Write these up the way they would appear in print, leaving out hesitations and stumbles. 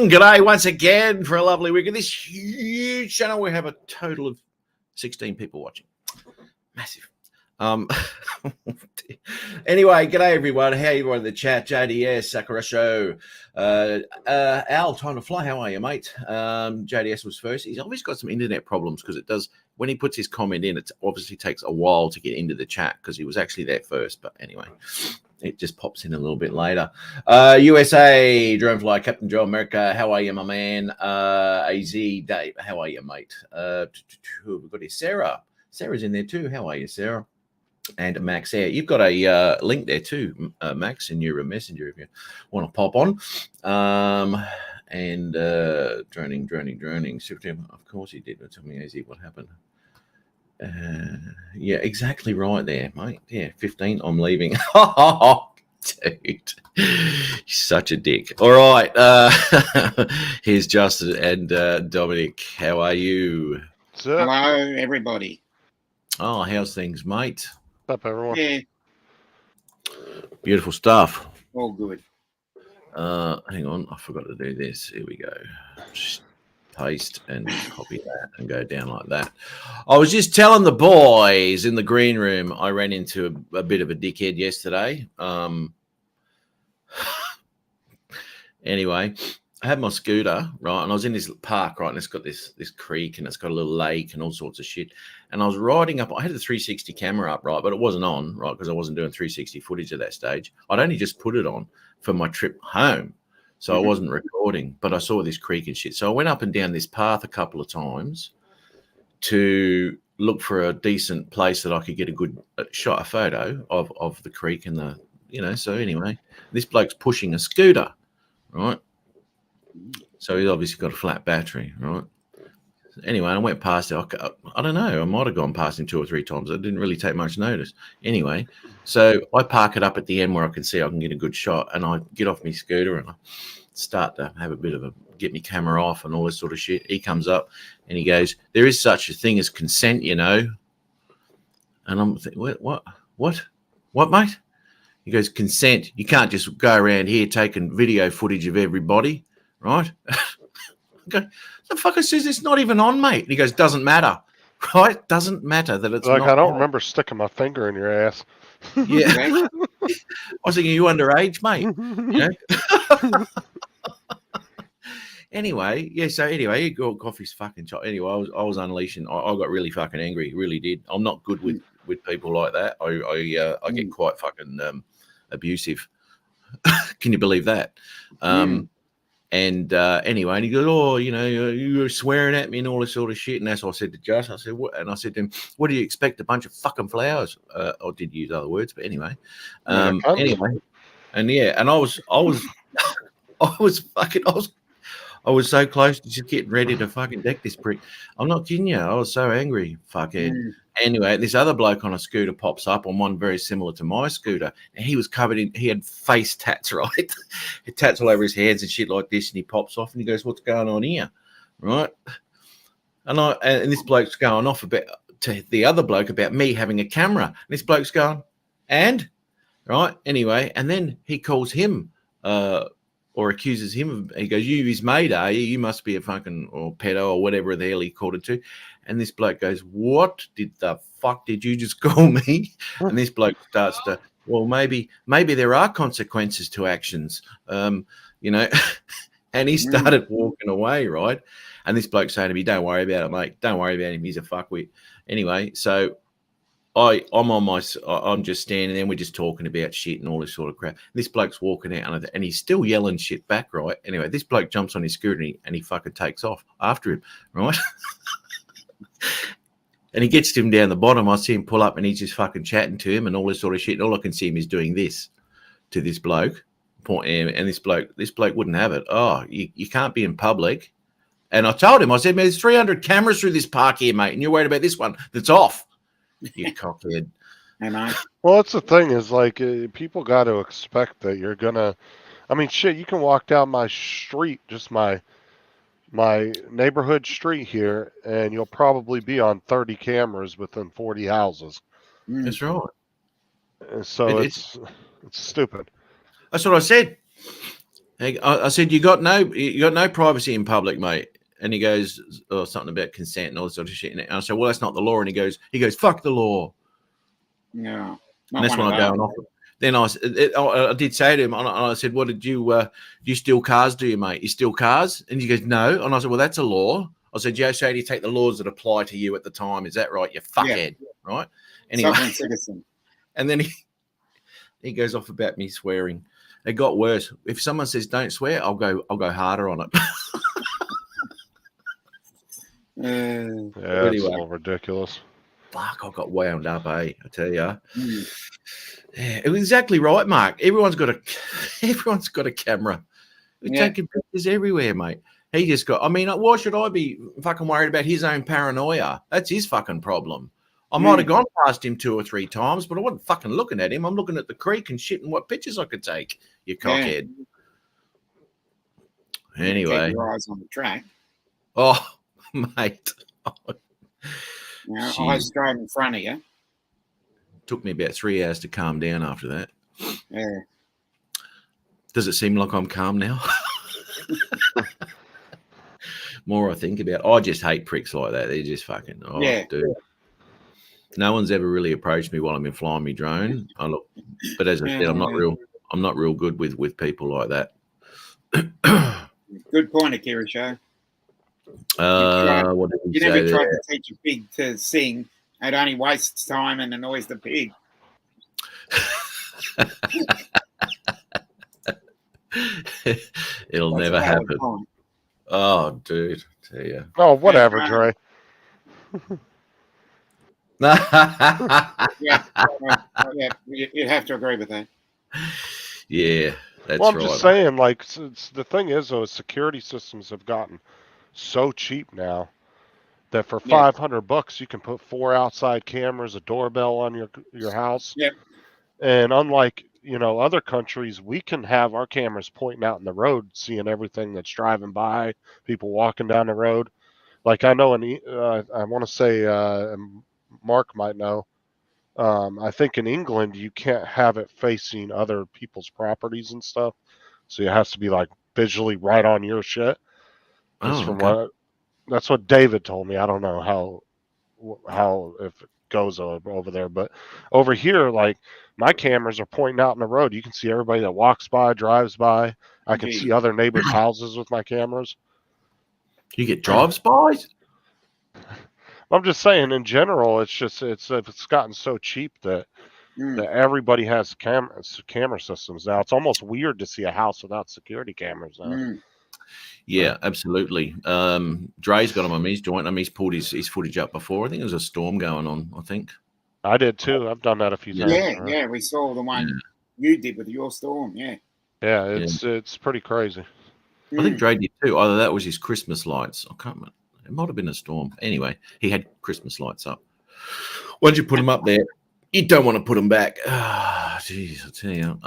G'day once again for a lovely week of this huge channel. We have a total of 16 people watching. Massive. Anyway, g'day everyone. How are you in the chat? JDS, Sakura Show. Al, time to fly. How are you, mate? JDS was first. He's obviously got some internet problems because it does, when he puts his comment in, it obviously takes a while to get into the chat because he was actually there first. But anyway, it just pops in a little bit later. USA, Dronefly, Captain Joe America. How are you, my man? AZ, Dave. How are you, mate? We've got here Sarah. Sarah's in there too. How are you, Sarah? And Max Air. You've got a link there too, Max, in your messenger if you want to pop on. And droning. Of course he did. Tell me, AZ, what happened? Yeah, exactly right there, mate. Yeah, 15. I'm leaving. Dude, you're such a dick. All right. Here's Justin and Dominic. How are you? Hello, everybody. Oh, how's things, mate? Up, everyone. Yeah, Beautiful stuff. all good. Hang on, I forgot to do this. Here we go. Just paste and copy that and go down like that. I was just telling the boys in the green room, I ran into a bit of a dickhead yesterday. Anyway, I had my scooter, right, and I was in this park, right, and it's got this creek and it's got a little lake and all sorts of shit. And I was riding up. I had the 360 camera up, right, but it wasn't on, right, because I wasn't doing 360 footage at that stage. I'd only just put it on for my trip home, so I wasn't recording. But I saw this creek and shit, so I went up and down this path a couple of times to look for a decent place that I could get a good shot, a photo of the creek and the, you know. So anyway, this bloke's pushing a scooter, right. So he's obviously got a flat battery, right? Anyway, I went past it. I don't know. I might have gone past him 2 or 3 times. I didn't really take much notice. Anyway, so I park it up at the end where I can see I can get a good shot, and I get off my scooter and I start to have a bit of get my camera off and all this sort of shit. He comes up and he goes, "There is such a thing as consent, you know." And I'm thinking, what, mate? He goes, "Consent. You can't just go around here taking video footage of everybody. Right?" I go, the fucker says it's not even on, mate. And he goes, "Doesn't matter." Right? Doesn't matter that it's like, not I don't on. remember sticking my finger in your ass. Yeah. I was thinking, you underage, mate. You know? Anyway, yeah, so anyway, he got off his fucking shot. Anyway, I was unleashing. I got really fucking angry, really did. I'm not good with people like that. I get quite fucking abusive. Can you believe that? And anyway, and he goes, "Oh, you know, you were swearing at me and all this sort of shit." And that's what I said to Josh. I said, "What?" And I said to him, "What do you expect? A bunch of fucking flowers?" I did use other words, but anyway. Anyway, and yeah, and I was so close to just getting ready to fucking deck this prick. I'm not kidding you. I was so angry, fuckhead. Anyway, this other bloke on a scooter pops up on one very similar to my scooter, and he was covered in, he had face tats, right? Tats all over his hands and shit like this, and he pops off and he goes, "What's going on here?" Right? And this bloke's going off about to the other bloke about me having a camera. And this bloke's going, "And?" Right? Anyway, and then he calls him or accuses him of, he goes, "You his mate, are you? You must be a fucking or pedo or whatever the hell he called it to." And this bloke goes, "What the fuck did you just call me?" And this bloke starts to, "Well, maybe there are consequences to actions, you know." And he started walking away, right? And this bloke saying to me, "Don't worry about it, mate. Don't worry about him. He's a fuckwit." Anyway, so I'm just standing there and we're just talking about shit and all this sort of crap. This bloke's walking out and he's still yelling shit back, right? Anyway, this bloke jumps on his scooter and he fucking takes off after him, right? And he gets to him down the bottom. I see him pull up and he's just fucking chatting to him and all this sort of shit. And all I can see him is doing this to this bloke. And this bloke wouldn't have it. "Oh, you can't be in public." And I told him, I said, "Man, there's 300 cameras through this park here, mate, and you're worried about this one that's off." You cockhead. Well, that's the thing is, like, people got to expect that you're gonna. I mean, shit, you can walk down my street, just my neighborhood street here, and you'll probably be on 30 cameras within 40 houses. That's right. And so it's stupid. That's what I said. I said, you got no privacy in public, mate. And he goes, oh, something about consent and all this sort of shit. And I said, well, that's not the law. And he goes, fuck the law. No, And that's when I go off. Then I did say to him, and I said, what did you, do you steal cars, do you, mate? You steal cars? And he goes, no. And I said, well, that's a law. I said, Joe, so do you take the laws that apply to you at the time? Is that right? You fuckhead, right? Anyway, citizen. And then he goes off about me swearing. It got worse. If someone says don't swear, I'll go harder on it. Yeah, anyway. It's a little ridiculous. Fuck, I got wound up, I tell you. Yeah, it was exactly right, Mark. Everyone's got a camera. We're taking pictures everywhere, mate. He just got. I mean, why should I be fucking worried about his own paranoia? That's his fucking problem. I might have gone past him 2 or 3 times, but I wasn't fucking looking at him. I'm looking at the creek and shit and what pictures I could take. You cockhead. Anyway, keep your eyes on the track. Oh, mate. Now, I was driving in front of you. Took me about 3 hours to calm down after that. Yeah. Does it seem like I'm calm now? More I think about. I just hate pricks like that. They're just fucking. Oh, dude. No one's ever really approached me while I'm in flying my drone. But as I said, I'm not real good with people like that. Good point, Akira Show. What did you never tried to teach a pig to sing. It only wastes time and annoys the pig. It'll never happen. Oh, dude. Tell you. Oh, whatever, Dre. Yeah, you have to agree with that. Yeah, that's well, I'm right. just saying, like, the thing is, though, security systems have gotten so cheap now that for $500 you can put 4 outside cameras, a doorbell on your house. Yep. And unlike other countries, we can have our cameras pointing out in the road, seeing everything that's driving by, people walking down the road. Like I know I want to say Mark might know. I think in England you can't have it facing other people's properties and stuff, so it has to be like visually right on your shit. That's what David told me. I don't know how if it goes over there, but over here, like my cameras are pointing out in the road. You can see everybody that walks by, drives by. I can see other neighbors' houses with my cameras. You get drive-bys? I'm just saying, in general, it's gotten so cheap that everybody has camera systems now. It's almost weird to see a house without security cameras now. Yeah, absolutely. Dre's got him on his joint. He's pulled his footage up before. I think there was a storm going on, I think. I did too. I've done that a few times. Yeah, we saw the one you did with your storm, Yeah, it's pretty crazy. I think Dre did too. Either that was his Christmas lights. I can't remember. It might have been a storm. Anyway, he had Christmas lights up. Once you put them up there, you don't want to put them back. Ah, jeez, I tell you.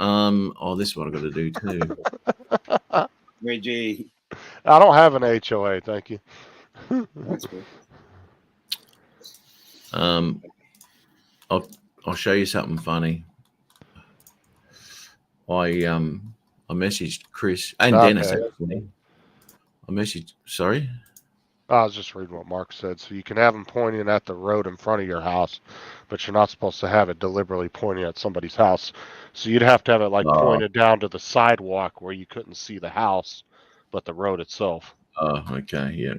This is what I've got to do too. Reggie. I don't have an HOA, thank you. That's good. I'll show you something funny. I messaged Chris and Dennis actually. Sorry? I was just reading what Mark said. So you can have them pointing at the road in front of your house, but you're not supposed to have it deliberately pointing at somebody's house. So you'd have to have it pointed down to the sidewalk where you couldn't see the house, but the road itself. Oh, okay. Yeah.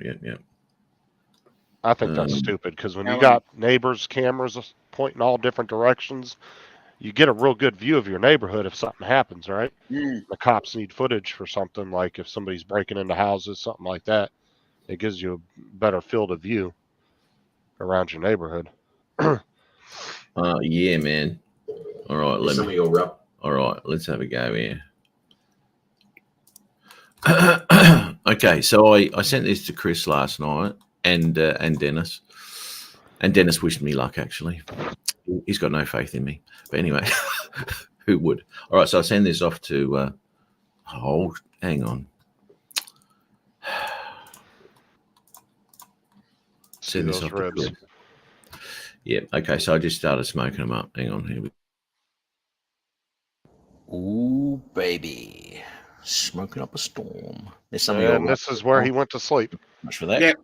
I think that's stupid because when you got neighbors' cameras pointing all different directions, you get a real good view of your neighborhood if something happens, right? The cops need footage for something, like if somebody's breaking into houses, something like that. It gives you a better field of view around your neighborhood. Yeah, man. All right, all right, let's have a go here. Okay, so I sent this to Chris last night and Dennis. And Dennis wished me luck, actually. He's got no faith in me. But anyway, who would? All right, so I send this off to hang on. Send this off to Chris. Yeah, okay, so I just started smoking them up. Hang on, here we go. Ooh, baby. Smoking up a storm. There's some of your And this is where he went to sleep. much for that. Yep.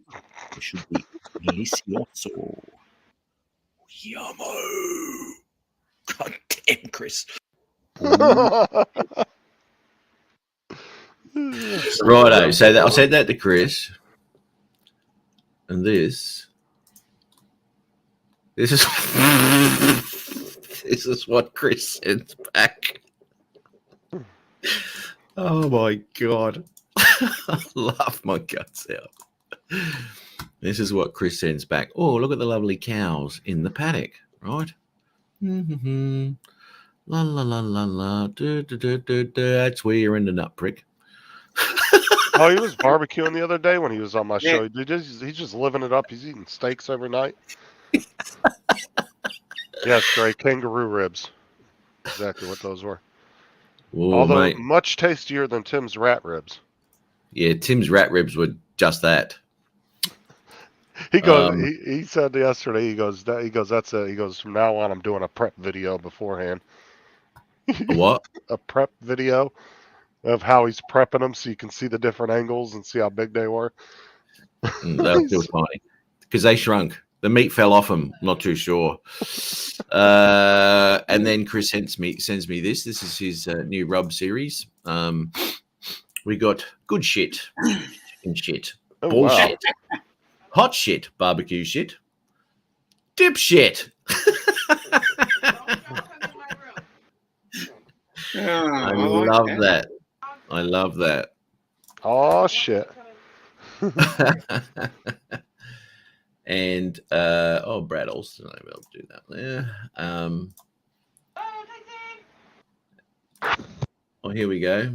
It should be delicioso. Yummo. God damn, Chris. Righto. So I said that to Chris. And this is this is what Chris sends back. Oh my god. I laugh my guts out. This is what Chris sends back. Oh, look at the lovely cows in the paddock, right? Mm-hmm. La la la la la. That's where you're in the nut prick. Oh, he was barbecuing the other day when he was on my show. He's just living it up. He's eating steaks every night. Yes, Gray, kangaroo ribs. Exactly what those were. Whoa, Although mate. much tastier than Tim's rat ribs. Yeah, Tim's rat ribs were just that. He goes. He said yesterday. He goes. That's a. He goes. From now on, I'm doing a prep video beforehand. A what? A prep video of how he's prepping them, so you can see the different angles and see how big they were. That was still funny because they shrunk. The meat fell off them. Not too sure. And then Chris sends me this. This is his new rub series. We got good shit, chicken shit, Oh, bullshit, hot shit, barbecue shit, dip shit. I love that. I love that. Oh shit. And Brad Olson, I will do that there. Here we go.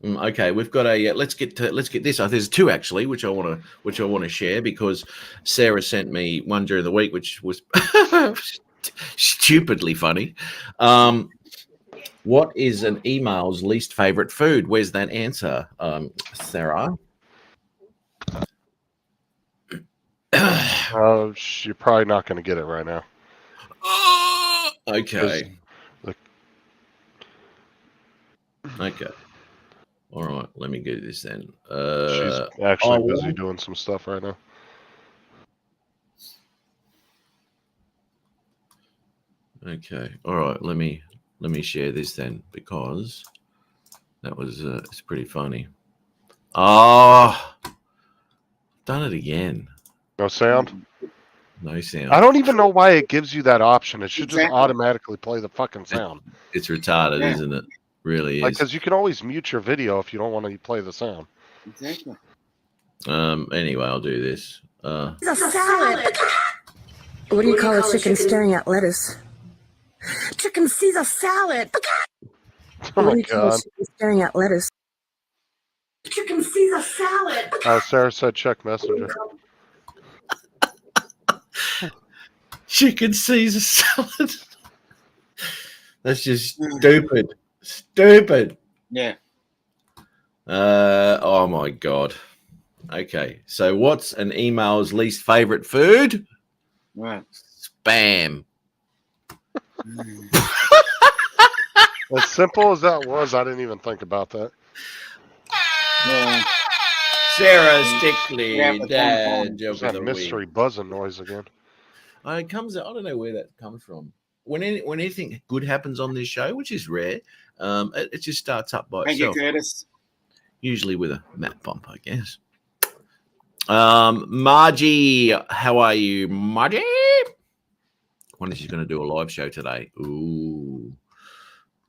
Okay, we've got a. Let's get this. There's two actually, which I want to share because Sarah sent me one during the week, which was stupidly funny. What is an email's least favorite food? Where's that answer, Sarah? You're probably not going to get it right now. Okay. Okay. All right. Let me do this then. She's actually busy doing some stuff right now. Okay. All right. Let me share this then because that was it's pretty funny. Oh, done it again. No sound? No sound. I don't even know why it gives you that option. It should just Exactly. automatically play the fucking sound. It's retarded, Yeah. isn't it? Really is. Because you can always mute your video if you don't want to play the sound. Exactly. Anyway, I'll do this. It's a salad. What do you call a chicken staring at lettuce? Chicken sees a salad. Oh What my do you call a god. chicken staring at lettuce? Chicken sees a salad. Sarah said check messenger. Chicken Caesar salad. That's just stupid. Stupid. Yeah. Oh my god. Okay. So what's an email's least favorite food? Right. Spam. As simple as that was, I didn't even think about that. Yeah. Sarah Stickley, Yeah, but dad There's joke of that the mystery week. buzzing noise again. It comes. I don't know where that comes from. When anything good happens on this show, which is rare, it just starts up by Thank you, itself. Curtis. Usually with a map bump, I guess. Margie, how are you, Margie? Wonder if she's going to do a live show today. Ooh,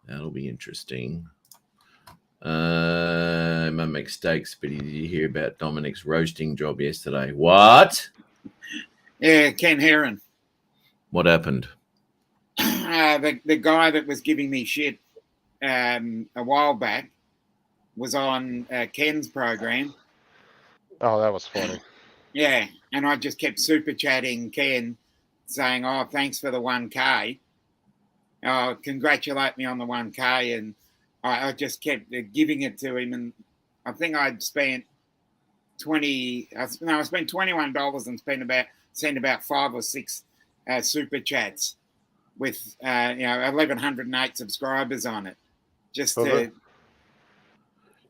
that'll be interesting. My mistakes, but did you hear about Dominic's roasting job yesterday? What? Yeah, Ken Heron. What happened? The guy that was giving me shit a while back was on Ken's program. Oh, that was funny. Yeah, and I just kept super chatting Ken, saying, "Oh, thanks for the 1K. Oh, congratulate me on the 1K." And I just kept giving it to him, and I think I'd spent I spent $21 and sent about 5 or 6 super chats with 1,108 subscribers on it. just So to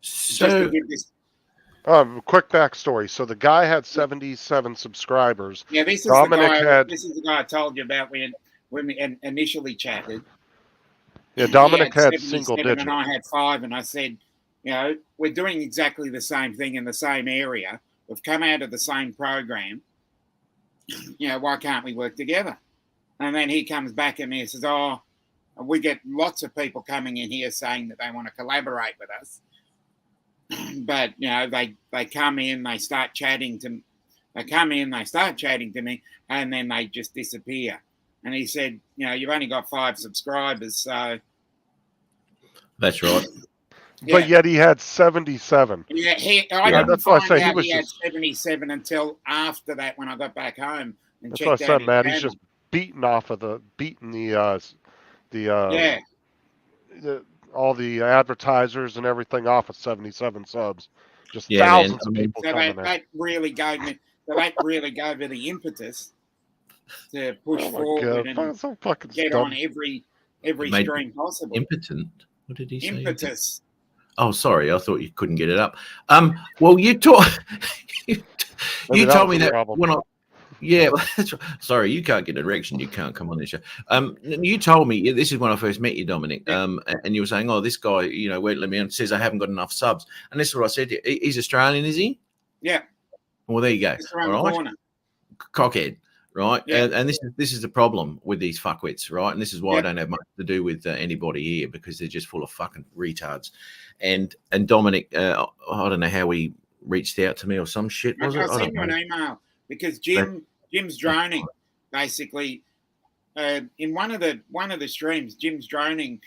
So give this. Quick backstory. So the guy had 77 subscribers. Yeah, this is Dominic the guy. had- This is the guy I told you about when we initially chatted. Yeah, He Dominic had 77 single digit. and I had 5, and I said, you know, we're doing exactly the same thing in the same area. We've come out of the same program. You know, why can't we work together? And then he comes back at me and says, oh, we get lots of people coming in here saying that they want to collaborate with us. But, you know, they come in, they start chatting to me. They come in, they start chatting to me, and then they just disappear. And he said, you know, you've only got 5 subscribers, so. that's right. But yet he had 77. Yeah, Yeah, didn't that's why I find say he out was he had just- 77 until after that when I got back home and That's what checked I out said, Matt. his He's channel. just beating Yeah. all the advertisers and everything off of 77 subs. Just Yeah, man. thousands I of mean- people So coming that really gave me the impetus to push in. Oh my forward god, and that's so fucking get dumb. on every Made stream possible. Impotent. What did he say? Impetus. Oh, sorry. I thought you couldn't get it up. Well, you told Maybe you that told was me the that problem. when I. Yeah, well, that's right. Sorry, you can't get an erection. You can't come on this show. You told me this is when I first met you, Dominic. Yeah. And you were saying, "Oh, this guy, you know, won't let me on. Says I haven't got enough subs." And this is what I said to you. He's Australian, is he? Yeah. Well, there you go. Just around All the right, corner. cockhead, right? Yeah. And this is the problem with these fuckwits, right? And this is why Yeah. I don't have much to do with anybody here because they're just full of fucking retards. And Dominic, I don't know how he reached out to me or some shit. Was it? I I sent don't you an know. email because Jim's droning basically in one of the streams. Jim's droning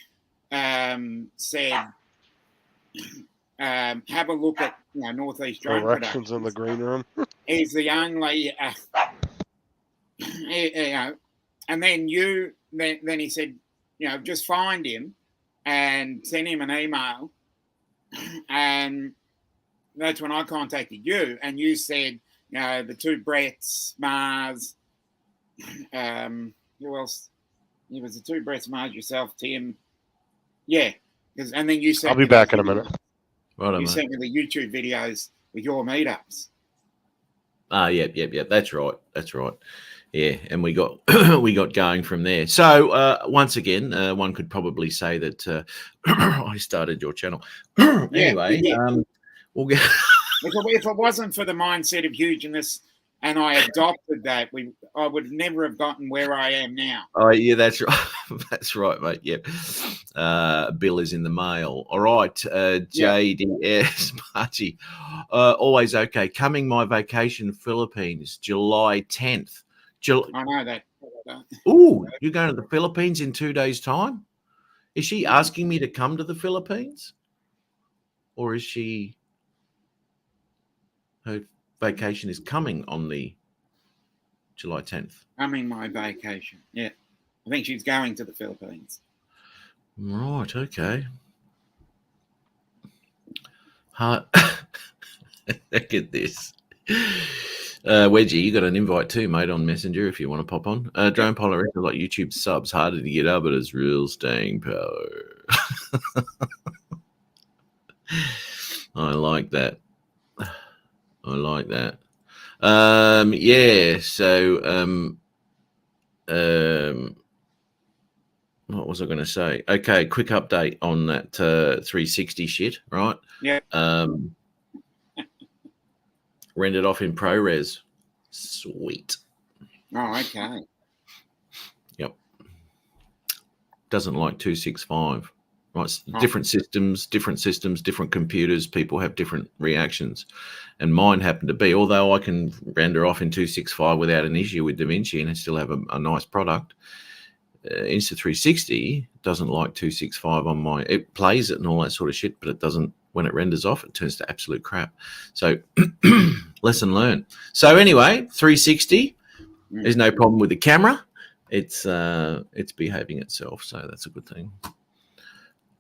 said have a look at Northeast Drone Erections in the Productions. green room. He's the only and then then he said, just find him and send him an email, and that's when I contacted you, and you said, the 2 Bretts, Mars, who else? It was the 2 Bretts, Mars, yourself, Tim. Yeah, and then you sent. I'll be back in a minute. Right, You mate. sent me the YouTube videos with your meetups. Ah, yep. That's right. Yeah, and we got we got going from there. So once again, one could probably say that I started your channel. Anyway, you did. we'll get. If it wasn't for the mindset of hugeness and I adopted that, I would never have gotten where I am now. Oh, yeah, that's right. That's right, mate. Yep. Bill is in the mail. All right. JDS Marty. Always okay. Coming my vacation, Philippines, July 10th. I know that. Ooh, you're going to the Philippines in 2 days' time? Is she asking me to come to the Philippines? Or is she... Her vacation is coming on the July 10th. My vacation. Yeah. I think she's going to the Philippines. Right, okay. Look at this. Wedgie, you got an invite too, mate, on Messenger if you want to pop on. Drone Pilot like YouTube subs, harder to get up, but it's real staying power. I like that. Yeah, so what was I going to say? Okay, quick update on that 360 shit, right? Yeah. Rendered off in ProRes. Sweet. Oh, okay. Yep. Doesn't like 265. Right. Oh. Different systems, different computers. People have different reactions. And mine happened to be, although I can render off in 265 without an issue with DaVinci and I still have a nice product. Insta360 doesn't like 265 on my, it plays it and all that sort of shit, but it doesn't, when it renders off, it turns to absolute crap. So lesson learned. So anyway, 360, there's no problem with the camera. It's behaving itself. So that's a good thing.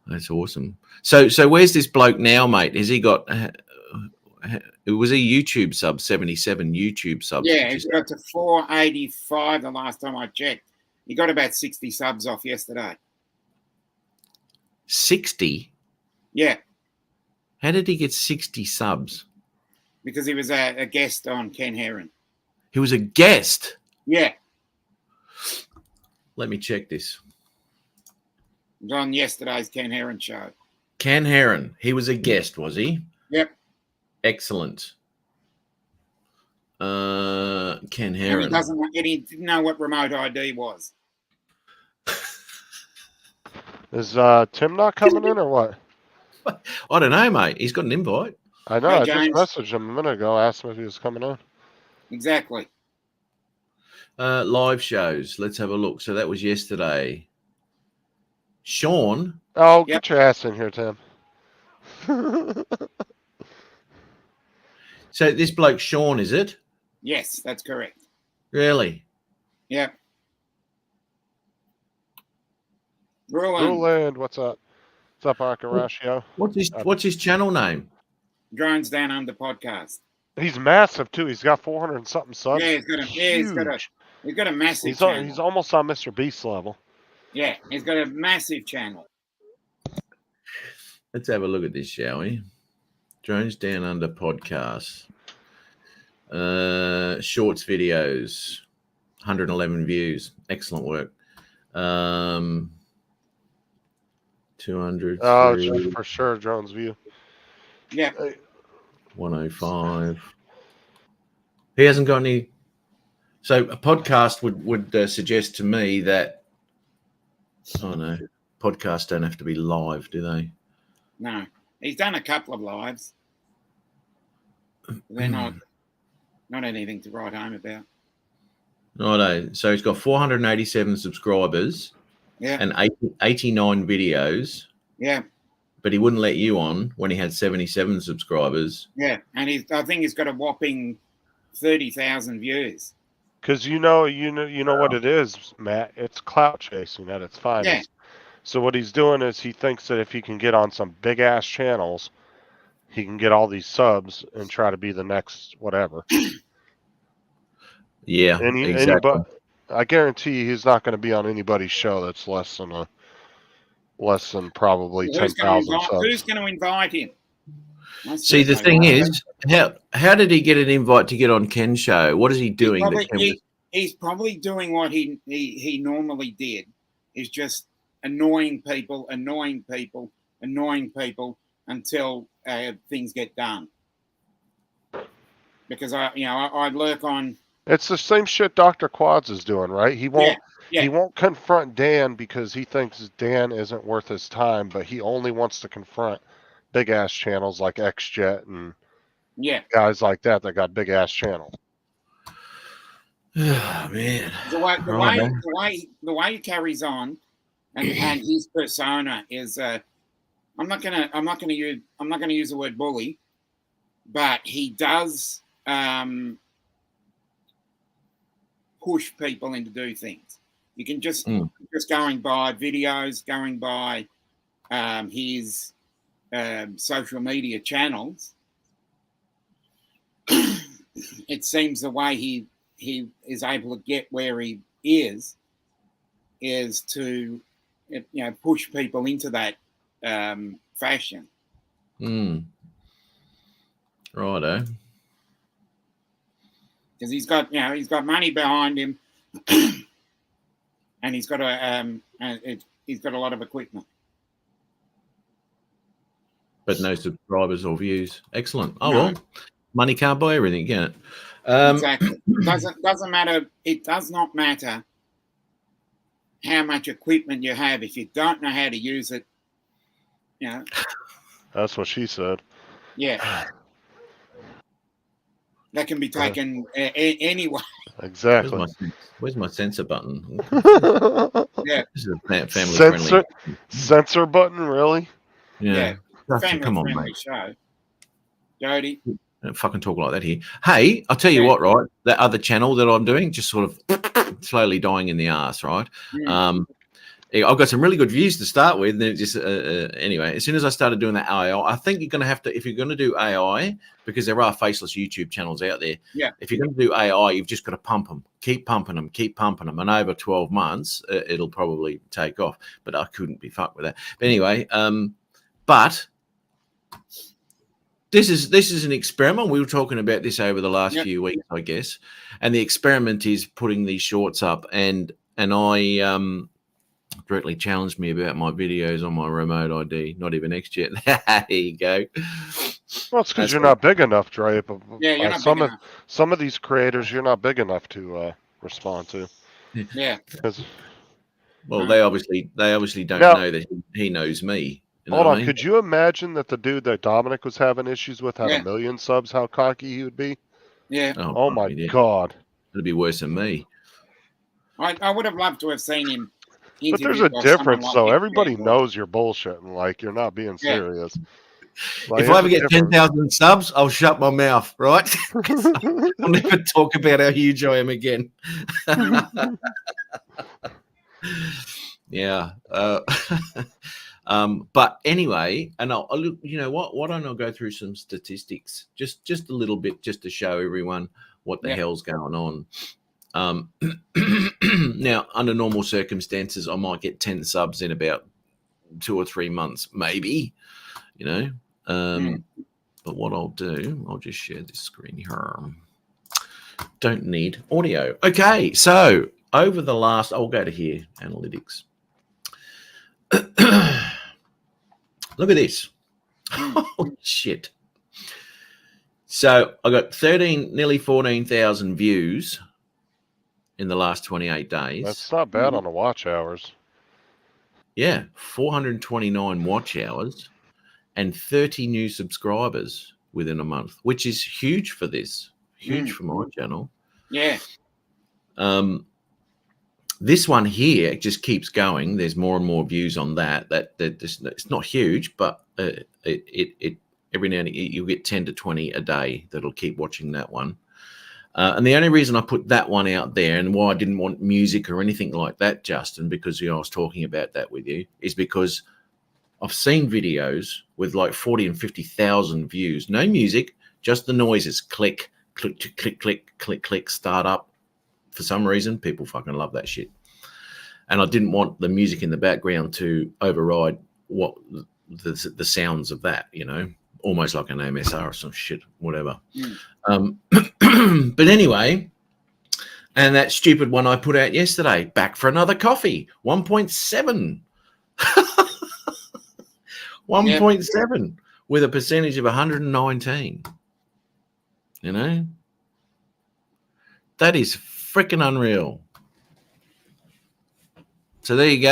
That's awesome. So where's this bloke now, mate? Has he got, was he YouTube sub, 77 YouTube subs? Yeah, he got to 485 the last time I checked. He got about 60 subs off yesterday. 60? Yeah, How did he get 60 subs? because he was a guest on Ken Heron. He was a guest. Yeah, Let me check this. it was on yesterday's Ken Heron show. Ken Heron. He was a guest, was he? Yep. Excellent. Ken And Heron. he didn't know what remote ID was. Is Tim not coming in or what? I don't know, mate. He's got an invite. I know. Hi, I just James. messaged him a minute ago. Asked him if he was coming in. Exactly. Live shows. Let's have a look. So that was yesterday. Sean. Oh, Yep. get your ass in here, Tim. So this bloke Sean, is it? Yes, that's correct. Really? Yep. Ruin. Ruland, what's up? What's up, Arcaraccio? What's his channel name? Drones Down Under podcast. He's massive too. He's got 400 and something subs. Yeah, he's got a massive He's channel. he's almost on Mr. Beast level. Yeah, he's got a massive channel. Let's have a look at this, shall we? Drones Down Under podcast. Shorts videos, 111 views. Excellent work. 200. Oh, 3, for sure, Drones View. Yeah. 105. He hasn't got any. So a podcast would suggest to me that. Oh no, podcasts don't have to be live, do they? No. He's done a couple of lives. They're not anything to write home about. Righto. So he's got 487 subscribers. Yeah. And 89 videos. Yeah. But he wouldn't let you on when he had 77 subscribers. Yeah. And I think he's got a whopping 30,000 views. Because you know what it is, Matt. It's clout chasing at its finest. Yeah. So what he's doing is he thinks that if he can get on some big ass channels, he can get all these subs and try to be the next whatever. Yeah, exactly. I guarantee you he's not going to be on anybody's show that's less than probably 10,000 subs. Who's going to invite him? See, the thing is, how did he get an invite to get on Ken's show? What is he doing? He's probably doing what he normally did, is just annoying people until things get done. Because I lurk on. It's the same shit Dr. Quads is doing, right? He won't he won't confront Dan because he thinks Dan isn't worth his time, but he only wants to confront big ass channels like XJet and guys like that got big ass channels. Oh man. The way he carries on and his persona is I'm not gonna use the word bully, but he does push people into do things. You can just going by videos, going by his social media channels. It seems the way he is able to get where he is to push people into that fashion. Righto. Because he's got money behind him, and he's got a lot of equipment, but no subscribers or views. Excellent. Oh well, money can't buy everything, can it? Exactly. Doesn't matter. It does not matter how much equipment you have if you don't know how to use it. That's what she said. Yeah. That can be taken anyway. Exactly. Where's my censor button? Yeah. This is a family friendly. Censor button, really? Yeah. Come on, mate. Show. Jody. Don't fucking talk like that here. Hey, I'll tell you what, right? That other channel that I'm doing, just sort of slowly dying in the arse, right? Yeah, I've got some really good views to start with. And then it just anyway, as soon as I started doing that AI, I think you're going to have to, if you're going to do AI, because there are faceless YouTube channels out there. Yeah. If you're going to do AI, you've just got to pump them, keep pumping them, and over 12 months, it'll probably take off. But I couldn't be fucked with that. But anyway, but this is an experiment. We were talking about this over the last few weeks, I guess, and the experiment is putting these shorts up, and I directly challenged me about my videos on my remote ID. Not even next yet. There you go. Well, it's because you're not big enough, Dre. But Yeah, you're not big enough. Some of these creators, you're not big enough to respond to. Yeah. Well, they obviously don't know that he knows me. You know hold on, I mean? could you imagine that the dude that Dominic was having issues with had 1 million subs? How cocky he would be? Yeah. Oh my God. It'd be worse than me. I would have loved to have seen him. But there's a difference, though. Everybody knows you're bullshitting, like you're not being serious. Like, if I ever get 10,000 subs, I'll shut my mouth, right? I'll never talk about how huge I am again. Yeah. But anyway, and I'll look, you know what? Why don't I go through some statistics, just a little bit, just to show everyone what the hell's going on. Now, under normal circumstances, I might get 10 subs in about 2 or 3 months, maybe, you know. But what I'll do, I'll just share this screen here. Don't need audio. Okay, so over the last, I'll go to here, analytics. Look at this. Oh, shit. So I got nearly 14,000 views in the last 28 days. That's not bad on the watch hours. Yeah, 429 watch hours and 30 new subscribers within a month, which is huge for this. Huge for my channel. Yeah. This one here just keeps going. There's more and more views on that. It's not huge, but it every now and then you'll get 10 to 20 a day that'll keep watching that one. And the only reason I put that one out there, and why I didn't want music or anything like that, Justin, because I was talking about that with you, is because I've seen videos with like 40 and 50,000 views, no music, just the noises, click, click, click, click, click, click, start up. For some reason, people fucking love that shit. And I didn't want the music in the background to override what the sounds of that, you know, almost like an MSR or some shit, whatever. But anyway, and that stupid one I put out yesterday, Back for Another Coffee, 1.7. 1.7 with a percentage of 119. You know? That is freaking unreal. So there you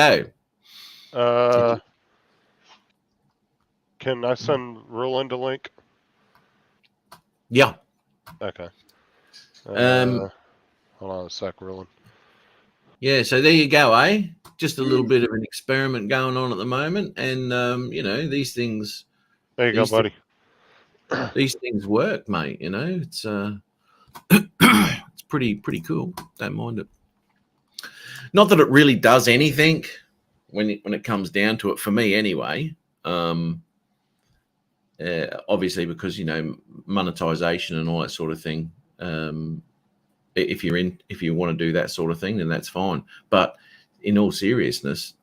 go. Can I send Roland a link? Yeah. Okay. Hold on a sec, Roland. Yeah, so there you go, eh? Just a little bit of an experiment going on at the moment. And, you know, these things... There you go, buddy. These things work, mate, you know? It's it's pretty cool. Don't mind it. Not that it really does anything when it comes down to it, for me anyway. Obviously, because, you know, monetization and all that sort of thing. If you want to do that sort of thing, then that's fine. But in all seriousness,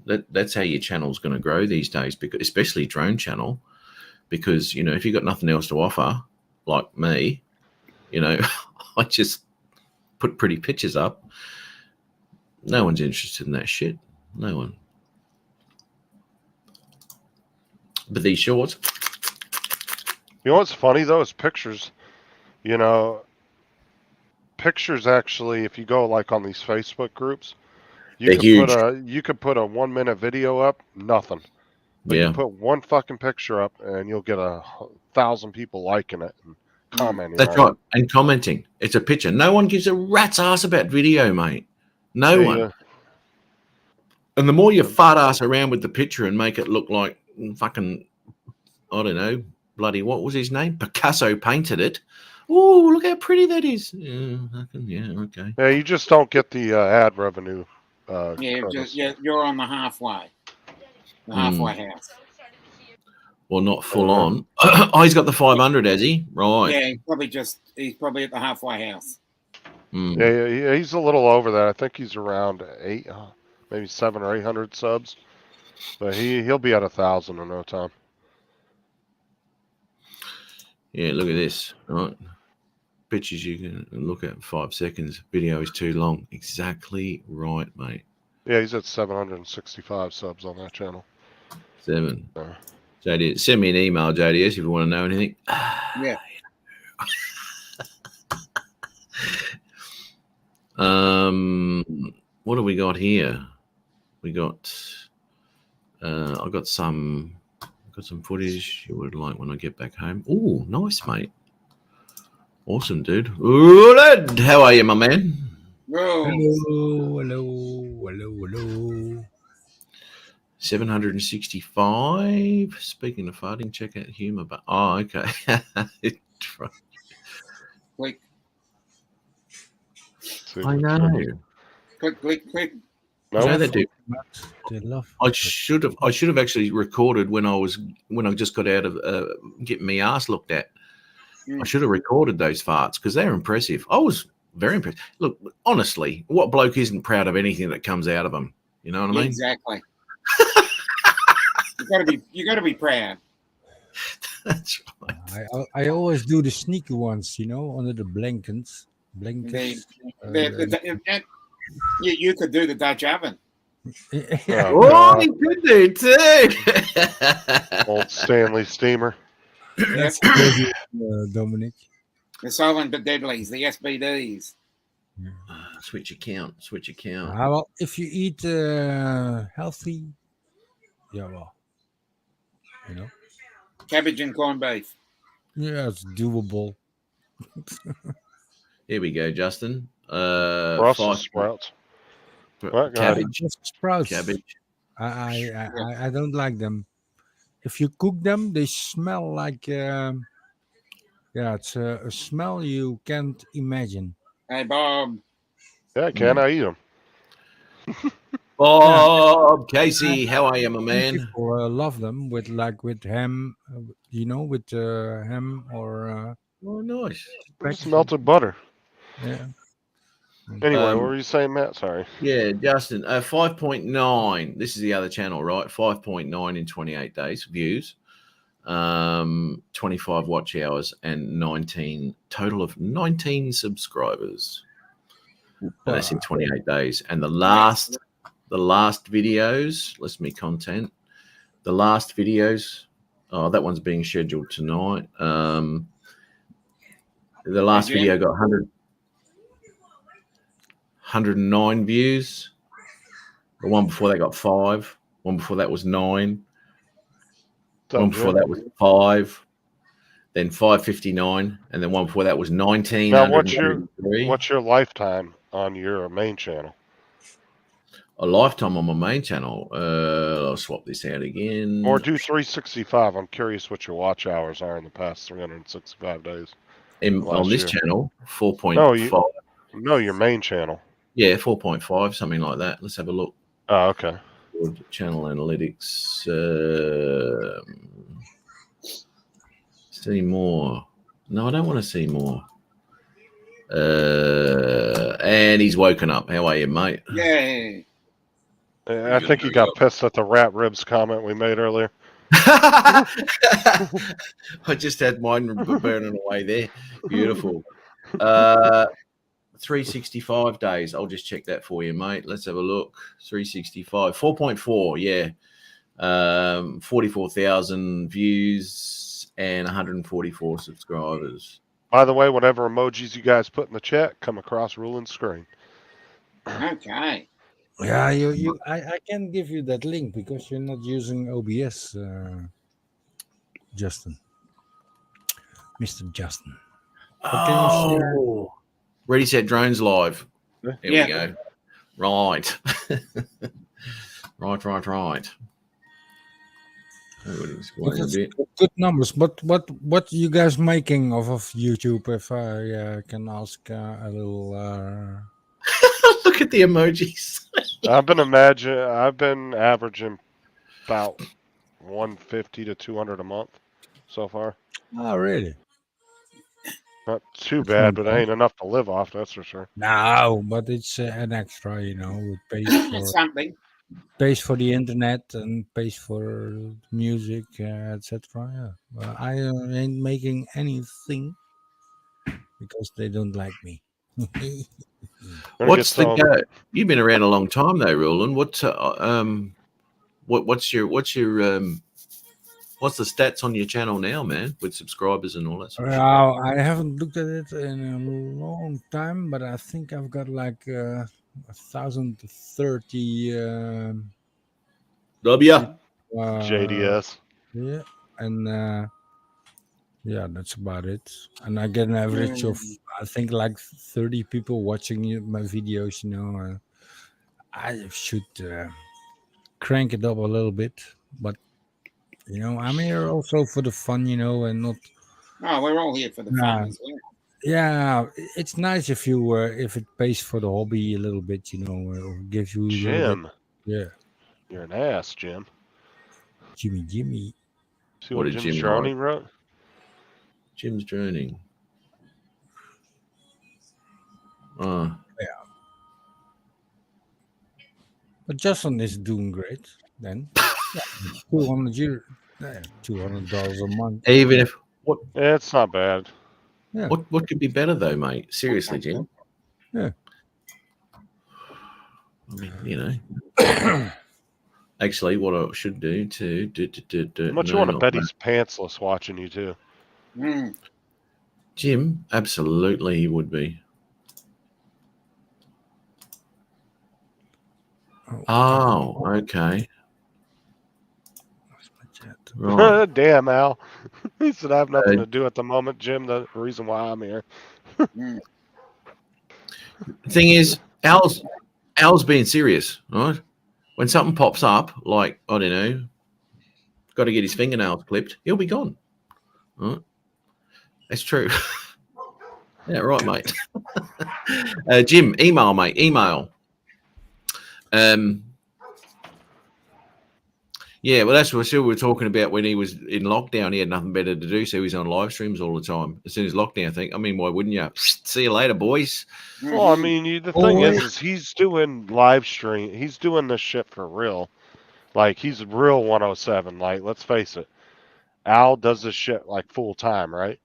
that's how your channel's going to grow these days, because especially drone channel, because, you know, if you've got nothing else to offer, like me, you know, I just put pretty pictures up. No one's interested in that shit. No one. But these shorts. You know what's funny, though, is pictures. You know, pictures actually, if you go like on these Facebook groups, you could put a 1 minute video up, nothing. But you put one fucking picture up and you'll get 1,000 people liking it and commenting. That's right. And commenting. It's a picture. No one gives a rat's ass about video, mate. No one. And the more you fart ass around with the picture and make it look like fucking, I don't know, bloody, what was his name? Picasso painted it. Oh, look how pretty that is. Yeah, okay. Yeah, you just don't get the ad revenue Yeah, Curtis. you're on the halfway house. Well, not full on. Oh, he's got the 500, has he? Right. Yeah, he's probably at the halfway house. Mm. Yeah, he's a little over that. I think he's around maybe 700 or 800 subs. But he'll be at 1,000 in no time. Yeah, look at this. Right. Pictures you can look at in 5 seconds. Video is too long. Exactly right, mate. Yeah, he's at 765 subs on that channel. 7. Uh, JDS, send me an email, JDS, if you want to know anything. Yeah. What do we got here? We got I got some footage you would like when I get back home. Oh, nice, mate. Awesome, dude. Ooh, lad, how are you, my man? Whoa. Hello. 765. Speaking of farting, check out humor. But okay. Click, I know. click. No, You know that dude. They love. I should have actually recorded when I just got out of getting my ass looked at. I should have recorded those farts because they're impressive. I was very impressed. Look, honestly, what bloke isn't proud of anything that comes out of him? You know what I mean? Exactly. you gotta be proud. That's right. I always do the sneaky ones, under the blankets. You could do the Dutch oven. Yeah. Oh, Oh, God. he could do too. Old Stanley Steamer. That's crazy, Dominic. The silent but deadlies, the SBDs. Switch account. Well, if you eat healthy, well, Cabbage and corned beef. yeah, it's doable. Here we go, Justin. Brussels sprouts. What? Go ahead. Cabbage. Sprouts. Cabbage. I don't like them. If you cook them, they smell like it's a smell you can't imagine. Hey, Bob. Yeah, can I eat them? Bob, Casey, how are you, my man? People love them with ham, with ham or Oh, nice. Just melted butter. yeah. Anyway, what were you saying, Matt? Sorry. Yeah, Justin, 5.9. This is the other channel, right? 5.9 in 28 days views, 25 watch hours, and total of 19 subscribers. And that's in 28 days. And the last videos, listen me content. The last videos, that one's being scheduled tonight. The last video got 109 views. The one before that got 5. One before that was 9. One before that was 5. Then 559, and then one before that was 19. Now, what's your lifetime on your main channel? A lifetime on my main channel. I'll swap this out again. Or do 365. I'm curious what your watch hours are in the past 365 days. On this channel, 4.5. No, your main channel. Yeah, 4.5, something like that. Let's have a look. Oh, okay. Channel analytics. See more. No, I don't want to see more. And he's woken up. How are you, mate? Yay. I think he got pissed at the rat ribs comment we made earlier. I just had mine burning away there. Beautiful. 365 days. I'll just check that for you, mate. Let's have a look. 365. 4.4, yeah. 44,000 views and 144 subscribers. By the way, whatever emojis you guys put in the chat come across ruling screen. Okay. Yeah, I can give you that link because you're not using OBS, Justin. Mr. Justin. Oh, Ready, Set, Drones live. There we go. Right. right. Good numbers. But what you guys making of YouTube? If I can ask a little Look at the emojis. I've been averaging about 150 to 200 a month so far. Oh, really? Not too That's bad, not but it bad. ain't enough to live off. That's for sure. No, but it's an extra, you know. It Something. pays for the internet and pays for music, etc. Yeah, well, I ain't making anything because they don't like me. Gonna What's get the some. go? You've been around a long time though, Roland. What's the stats on your channel now, man, with subscribers and all that sort of shit? Well, I haven't looked at it in a long time, but I think I've got like 1,030. W. JDS. Yeah, and yeah, that's about it. And I get an average of I think like 30 people watching my videos. You know, I should crank it up a little bit, but you know, I'm here also for the fun, you know, and not. Oh, we're all here for the fun as well. Yeah, it's nice if it pays for the hobby a little bit, you know, or gives you a little bit. Jim, Yeah, you're an ass, Jim. Jimmy. See What what did Jim Jim Stroni write? wrote? Jim's droning. Oh, But Justin is doing great. Then yeah, $200 a month. even if It's not bad. Yeah, what could be better though, mate? Seriously, Jim. yeah. I mean, you know. Actually, what I should do to How much you want to bet he's pantsless watching you too? Mm. Jim, absolutely he would be. Oh, okay. That's my chat. Right. Damn, Al. He said I have nothing to do at the moment, Jim. The reason why I'm here. Mm. The thing is, Al's being serious, right? When something pops up, like, I don't know, got to get his fingernails clipped, he'll be gone. Right? That's true. Yeah, right, mate. Jim, email, mate, email. Yeah, well, that's what we were talking about when he was in lockdown. He had nothing better to do, so he was on live streams all the time. As soon as lockdown, I think. I mean, why wouldn't you? See you later, boys. Well, I mean, the thing is he's doing live stream. He's doing this shit for real. Like, he's real 107. Like, let's face it. Al does this shit, like, full time, right?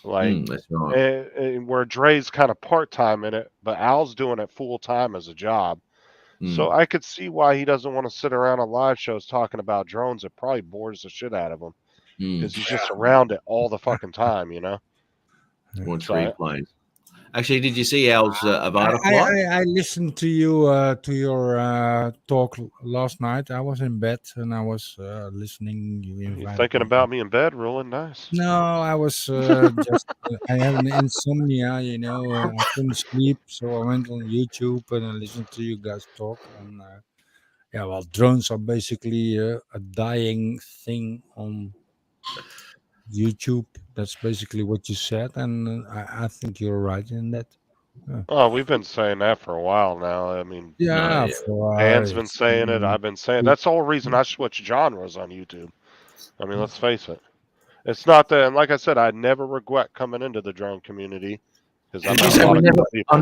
Like, That's right. and where Dre's kind of part-time in it, but Al's doing it full-time as a job. So I could see why he doesn't want to sit around on live shows talking about drones. It probably bores the shit out of him because he's just around it all the fucking time, you know? Wants replays. Actually, did you see Al's Avada flight? I listened to you to your talk last night. I was in bed and I was listening. You thinking about me in bed? Rolling nice. No, I was just I have an insomnia, you know. I couldn't sleep, so I went on YouTube and I listened to you guys talk. And yeah, well, drones are basically a dying thing on YouTube. That's basically what you said, and I think you're right in that. Yeah. Oh, we've been saying that for a while now. I mean, Yeah, Dan's been saying it. I've been saying that's the whole reason I switched genres on YouTube. I mean, let's face it. It's not that, and like I said, I never regret coming into the drone community because Did you say I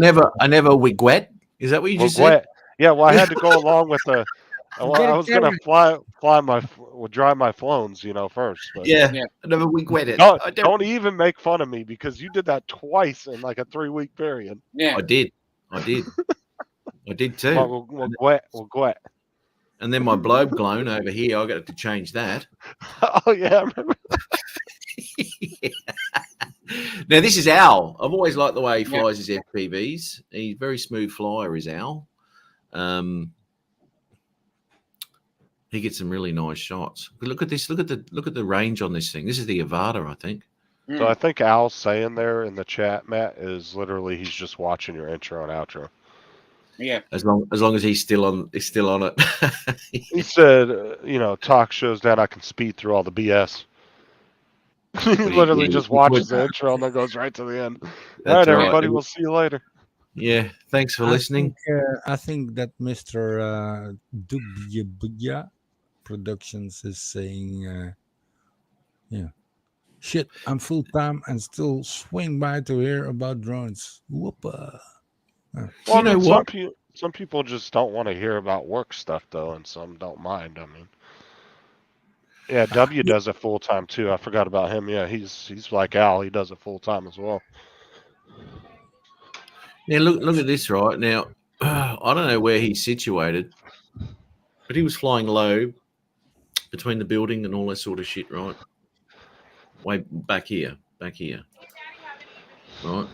never regret? Is that what you just said? Yeah, well, I had to go along with the. Well, I was gonna drive my phones, you know, first. But yeah. I never regret it. Don't even make fun of me because you did that twice in like a 3-week period. Yeah, I did. I did too. Well, gwen. And then my blobe glown over here, I got to change that. Oh yeah, I remember. Yeah. Now this is Al. I've always liked the way he flies his FPVs. He's a very smooth flyer, is Al. He gets some really nice shots. But look at this. Look at the range on this thing. This is the Avada, I think. So I think Al's saying there in the chat, Matt, is literally he's just watching your intro and outro. Yeah. As long as he's still on it. He said, you know, talk shows that I can speed through all the BS. He literally just watches the intro and then goes right to the end. All right, everybody, we'll see you later. Yeah. Thanks for listening. I think that Mr. Dubya Productions is saying, yeah, shit, I'm full time and still swing by to hear about drones. Whoopa. Well, You I know mean, what? some people just don't want to hear about work stuff though, and some don't mind. I mean, yeah, W does it full time too. I forgot about him. Yeah, he's like Al. He does it full time as well. Now look at this right now. I don't know where he's situated, but he was flying low between the building and all that sort of shit, right? Way back here, right?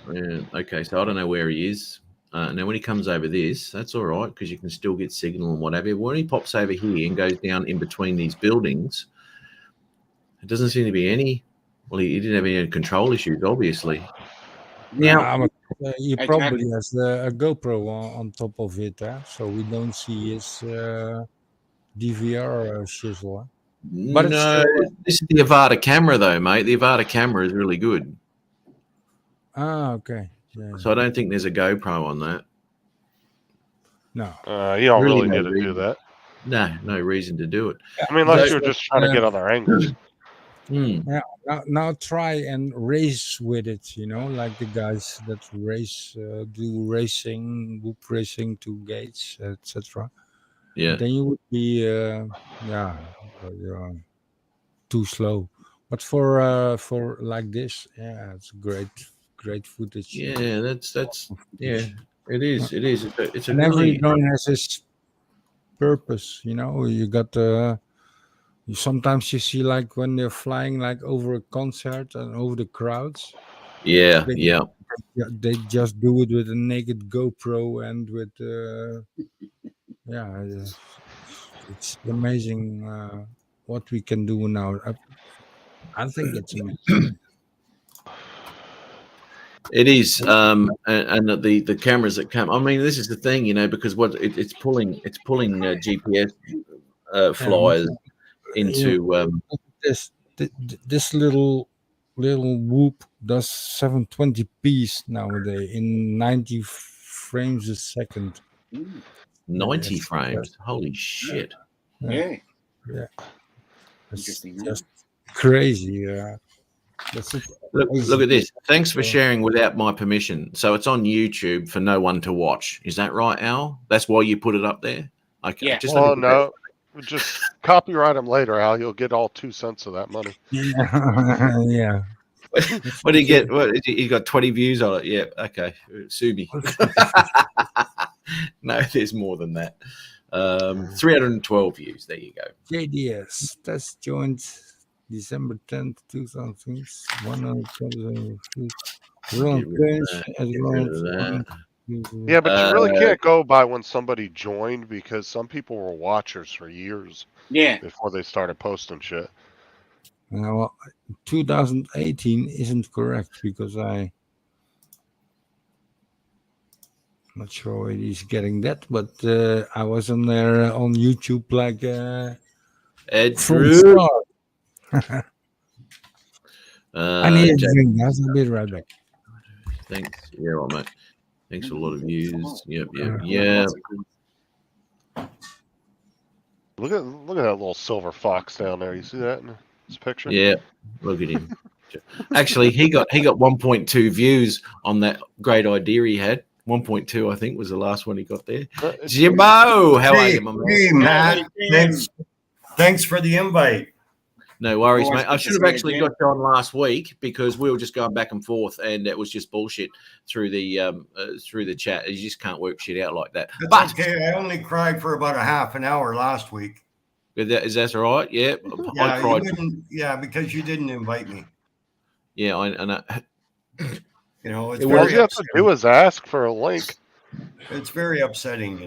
And, okay, so I don't know where he is. Now, when he comes over this, that's all right because you can still get signal and whatever. But when he pops over here and goes down in between these buildings, it doesn't seem to be any. Well, he didn't have any control issues, obviously. Now, He Hey, probably has a GoPro on top of it, so we don't see his DVR shizzle. But it's no, this is the Avata camera, though, mate. The Avata camera is really good. okay. Yeah. So I don't think there's a GoPro on that. No. You don't Really really no need to do reason. that. No reason to do it. I mean, unless you're just trying to get other angles. Yeah. Now try and race with it. Like the guys that race, do racing, whoop racing to gates, etc. Yeah. Then you would be, too slow. But for like this, yeah, it's great footage. Yeah, that's yeah. It is. It is. It's a And every really drone has its purpose. You got sometimes you see like when they're flying like over a concert and over the crowds. yeah. They just do it with a naked GoPro and with it's amazing what we can do now. I think it's amazing. It is, and the cameras that come. I mean, this is the thing, because what it's pulling GPS flyers into. This little whoop does 720p nowadays in 90 frames a second. 90 frames. Holy shit! Yeah. It's Interesting. just crazy. That's it. Look at this. Thanks for sharing without my permission. So it's on YouTube for no one to watch. Is that right, Al? That's why you put it up there? Okay. Yeah. Well, no, just copyright him later, Al. You'll get all 2 cents of that money. Yeah. What did you get? What you got? 20 views on it? Yeah. Okay. Sue me. No, there's more than that. 312 views. There you go. JDS test joined December 10th, 2000. Yeah, but you really can't go by when somebody joined because some people were watchers for years. Yeah. Before they started posting shit. Well, 2018 isn't correct because I'm not sure where he's getting that, but I was on there on YouTube like Ed from Drew. start. I need a drink, guys. I'll be right back. Thanks. Yeah, all right, mate. Thanks for a lot of views. Yep. Look at that little silver fox down there. You see that in this picture? Yeah. Look at him. Actually, he got 1.2 views on that great idea he had. 1.2, I think, was the last one he got there. Jimbo, how are you, my man? Hey, Matt. Thanks for the invite. No worries, mate. I should have actually got you on last week because we were just going back and forth, and it was just bullshit through the chat. You just can't work shit out like that. That's okay. I only cried for about a half an hour last week. Is that all right? Yeah. Yeah, I cried. Because you didn't invite me. Yeah, I know. It's all you have to do is ask for a link. It's very upsetting,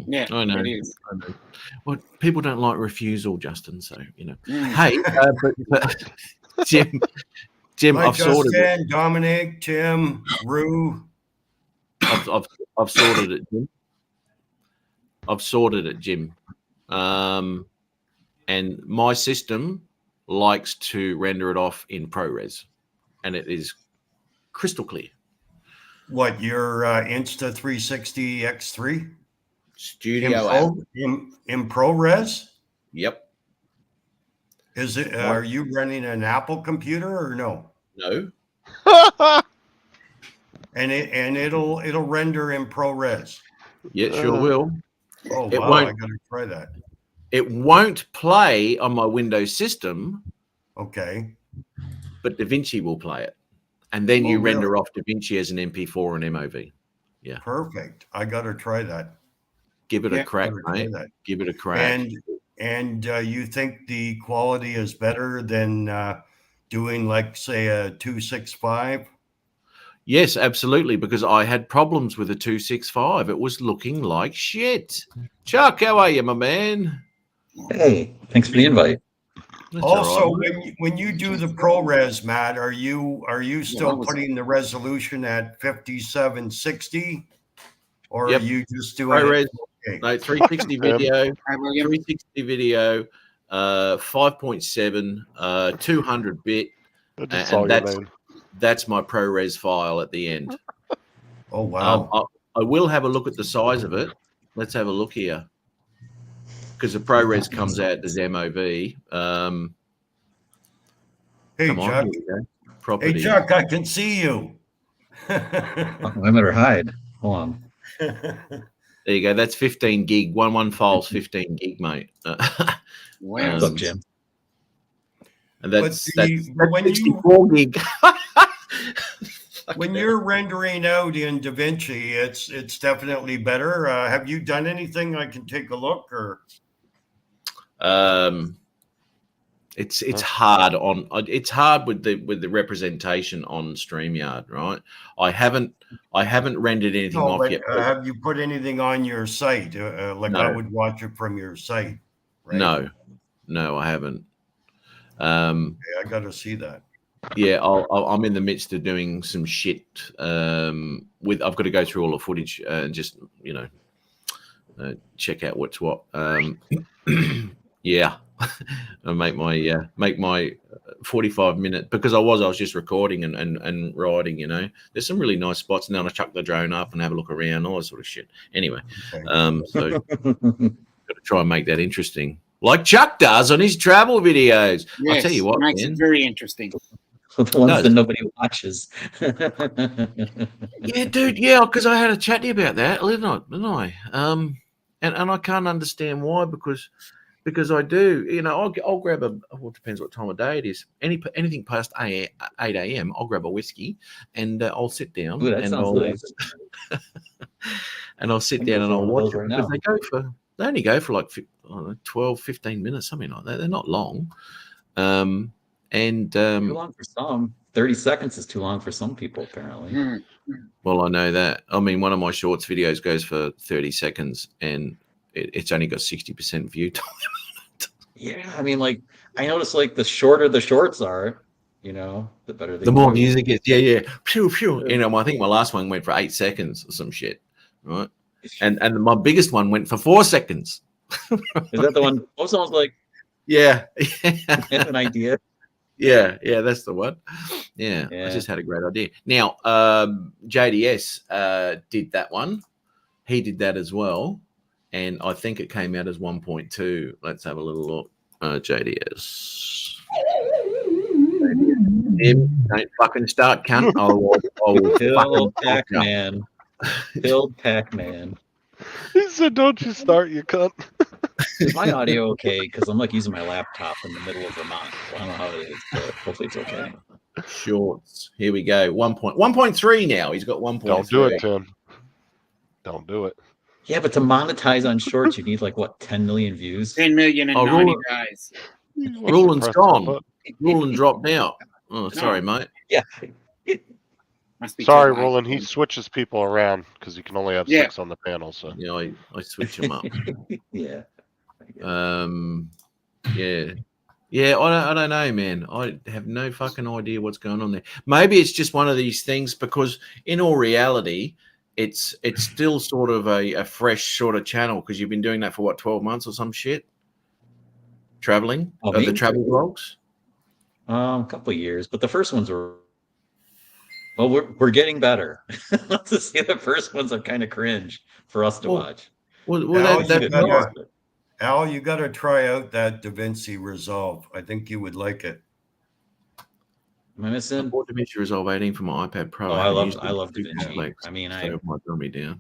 Yeah, I know. it is. I know. Well, people don't like refusal, Justin. So Hey, but Jim, Hi, I've sorted it. Dominic, Tim, Rue. I've sorted it, Jim. I've sorted it, Jim. And my system likes to render it off in ProRes, and it is crystal clear. What, your Insta 360 X3 in Studio app. in ProRes? Yep. Is it? Are you running an Apple computer or no? No. And it'll render in ProRes. Yeah, it sure will. Oh It wow! won't- I gotta try that. It won't play on my Windows system, Okay. but DaVinci will play it. And then Oh, you really? render off DaVinci as an MP4 and MOV. Perfect. I gotta try that. Give it a Yeah. crack, Gotta try mate. that. Give it a crack. And you think the quality is better than doing like say a 265? Yes, absolutely, because I had problems with the 265. It was looking like shit. Chuck, how are you, my man? Hey, thanks for the invite. That's all Also, right. when you do the ProRes, Matt, are you still was- putting the resolution at 5760, or Yep. are you just doing ProRes, it? Okay. no, 360 video, Hi, William. 360 video, 5.7, 200 bit. I just And saw your that's- name. That's my ProRes file at the end. Oh wow! I will have a look at the size of it. Let's have a look here. Because the ProRes comes out as MOV. Hey Come on, Chuck. here we go. Property. Hey Chuck, I can see you. Oh, I better hide. Hold on. There you go. That's 15 gig. One file's 15 gig, mate. Wow. What's up, Jim? And But that's when you 64 gig. when you're rendering out in DaVinci, it's definitely better. Have you done anything I can take a look or? It's hard on. It's hard with the representation on StreamYard, right? I haven't rendered anything No, off but yet. have you put anything on your site? Like I No. would watch it from your site, right? No, I haven't. Okay, I got to see that. Yeah, I'm in the midst of doing some shit. I've got to go through all the footage and just check out what's what. Yeah, and make my 45-minute, because I was just recording and writing. There's some really nice spots, and then I chuck the drone up and have a look around, all that sort of shit. Anyway, Okay. so got to try and make that interesting, like Chuck does on his travel videos. Yes, I'll tell you what, makes man. it very interesting. The ones No. that nobody watches. Yeah, dude. Yeah, because I had a chat to you about that, didn't I? And I can't understand why, because I do. I'll grab it depends what time of day it is. Anything past 8 a.m., I'll grab a whiskey and I'll sit down. Ooh, that and sounds I'll, nice. and I'll sit I down can and go I'll for one of watch those it right because now. they only go for like 12, 15 minutes, something like that. They're not long. Too long for some. 30 seconds is too long for some people, apparently. Hmm. Well, I know that. I mean, one of my shorts videos goes for 30 seconds and it's only got 60% view time. Yeah, I mean, like, I notice, like, the shorter the shorts are, the better they The more do. music is, yeah. Phew, phew. I think my last one went for 8 seconds or some shit, right? And my biggest one went for 4 seconds. Is that the one? Oh, someone's like, Yeah. I have an idea. Yeah, that's the one. Yeah, I Yeah. just had a great idea. Now, JDS did that one. He did that as well. And I think it came out as 1.2. Let's have a little look. JDS. Don't fucking start, cunt. I will Bill fucking Pac-Man. Bill Pac-Man. He said, "Don't you start, you cunt." Is my audio okay? Because I'm like using my laptop in the middle of Vermont. So I don't know how it is, but hopefully it's okay. Shorts. Here we go. 1.3 now. He's got 1.3. Don't do it, Tim. Don't do it. Yeah, but to monetize on shorts, you need like what, 10 million views? 10 million in Oh, 90 Roland- days. Roland's Press gone. the button. Roland dropped out. Oh, sorry, mate. Yeah. Must be Sorry, too late. Roland. He switches people around because he can only have Yeah. 6 on the panel. So Yeah, I switch him up. Yeah. Yeah, I don't know, man. I have no fucking idea what's going on there. Maybe it's just one of these things, because in all reality, it's still sort of a fresh sort of channel, because you've been doing that for what, 12 months or some shit? Traveling? Oh, The me? travel vlogs? A couple of years, but the first ones were Well, we're getting better. Let's just say the first ones are kind of cringe for us to Well, watch. Well, Al, that, you that, gotta, Al, you got to try out that DaVinci Resolve. I think you would like it. Am I I missing? bought DaVinci Resolve 18 for my iPad Pro. Oh, I haven't love used it. I love Too DaVinci. complex, I mean, so it might dumb me down.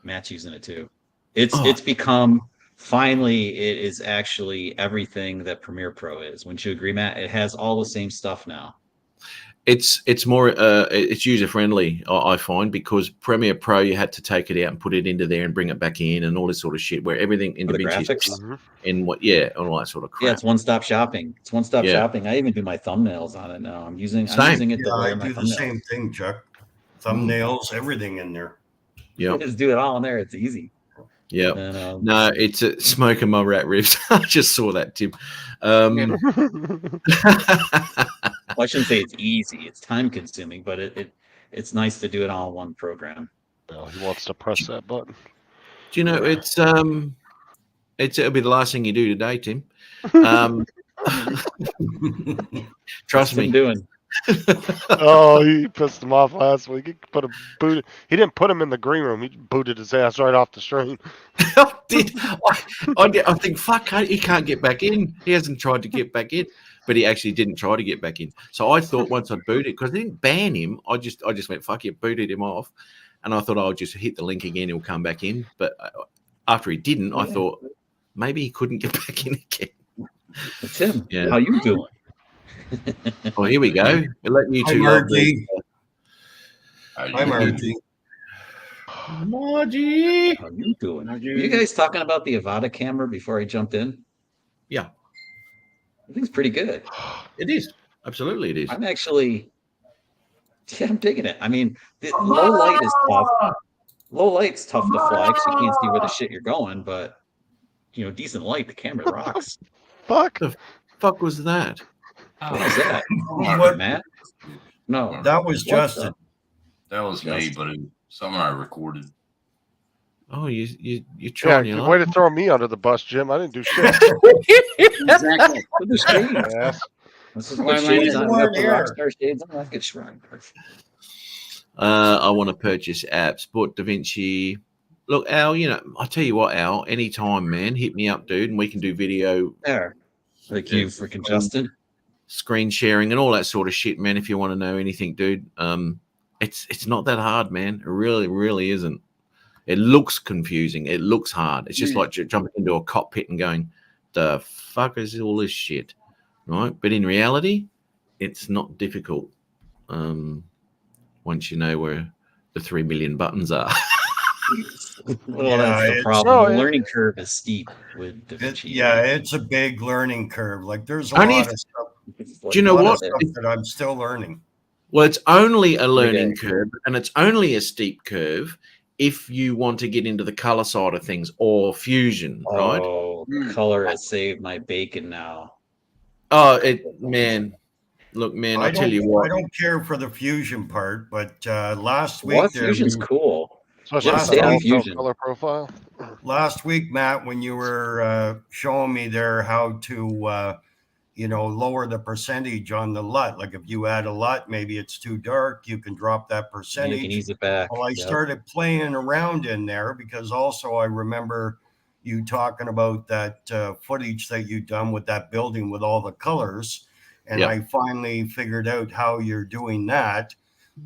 Matt's using it too. It's Oh. it's become finally it is actually everything that Premiere Pro is. Wouldn't you agree, Matt? It has all the same stuff now. It's more it's user friendly, I find, because Premiere Pro you had to take it out and put it into there and bring it back in and all this sort of shit. Where everything in For the DaVinci graphics? is in what, and all that sort of crap. Yeah, it's one-stop shopping. It's one-stop Yeah. shopping. I even do my thumbnails on it now. I'm using Same. it to Yeah, I layer my do the thumbnails. same thing, Chuck. Thumbnails, everything in there. Yeah, Just do it all in there. It's easy. yeah. And, No, it's smoking my rat ribs. I just saw that, Tim. well, I shouldn't say it's easy. It's time-consuming, but it's nice to do it all in one program. Well, he wants to press that button. Do you know it'll be the last thing you do today, Tim. Trust What's Tim me. doing? Oh, he pissed him off last week. He didn't put him in the green room. He booted his ass right off the stream. I think, fuck, he can't get back in. He hasn't tried to get back in, but he actually didn't try to get back in. So I thought once I booted, because they didn't ban him, I just went, fuck it, booted him off. And I thought I'll just hit the link again, he'll come back in. But after he didn't, I thought maybe he couldn't get back in again. Tim, Yeah. how you doing? Oh, here we go. We'll let you Hi, two. Margie. Hi, Margie. Margie. How you doing? Were you guys talking about the Avada camera before I jumped in? Yeah, I think it's pretty good. it is. Absolutely, it is. I'm actually, I'm digging it. I mean, the low light is tough. Low light's tough to fly because you can't see where the shit you're going, but decent light, the camera rocks. Fuck. Fuck was that? What was that? What? Matt? No. That was What Justin. That was me, but it was something I recorded. Oh, you're Yeah, trying your way luck. to throw me under the bus, Jim. I didn't do shit. Exactly. Put the shades. Yes. Let's just Why put am I shades in on. the We got the air? Rockstar shades on. That gets shrunk. I want to purchase apps. Bought DaVinci. Look, Al, I tell you what, Al, anytime, man, hit me up, dude, and we can do video There. Like you freaking Justin. screen sharing and all that sort of shit, man. If you want to know anything, dude, it's not that hard, man. It really isn't. It looks confusing. It looks hard. It's just like jumping into a cockpit and going, "The fuck is all this shit?" Right? But in reality, it's not difficult. Once you know where the 3 million buttons are. Well, that's the it's- problem. The learning curve is steep with DaVinci. It's a big learning curve. Like there's a Only lot if- of stuff. It's like Do you know lot of what? stuff that I'm still learning. Well, it's only a learning Okay. curve, and it's only a steep curve if you want to get into the color side of things or fusion, right? Oh, the color has saved my bacon now. Oh, man. Look, man, I tell don't- you what. I don't care for the fusion part, but last week, What? Fusion's cool. Especially Just the stay on auto Fusion. color profile. last week, Matt, when you were showing me there how to, lower the percentage on the LUT. Like if you add a LUT, maybe it's too dark, you can drop that And you can percentage. ease it back. Well, I Yep. started playing around in there because also I remember you talking about that footage that you done with that building with all the colors. And Yep. I finally figured out how you're doing that,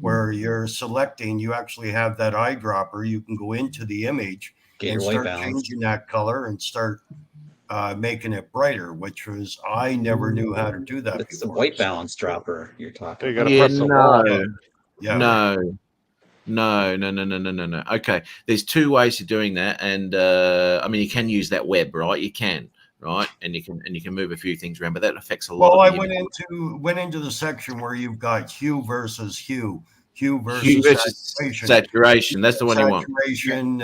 where you're selecting, you actually have that eyedropper. You can go into the image Get and your white start balance. changing that color and start making it brighter, which was, I never knew how to do that It's the before. white balance dropper you're talking You about. gotta Yeah, press the wall. Yeah. No. Okay, there's two ways of doing that, and I mean, you can use that web, right? You can, right, and you can move a few things around, but that affects a lot. Well, I of the went into the section where you've got hue versus hue hue versus versus saturation. saturation. That's the one you want. Saturation,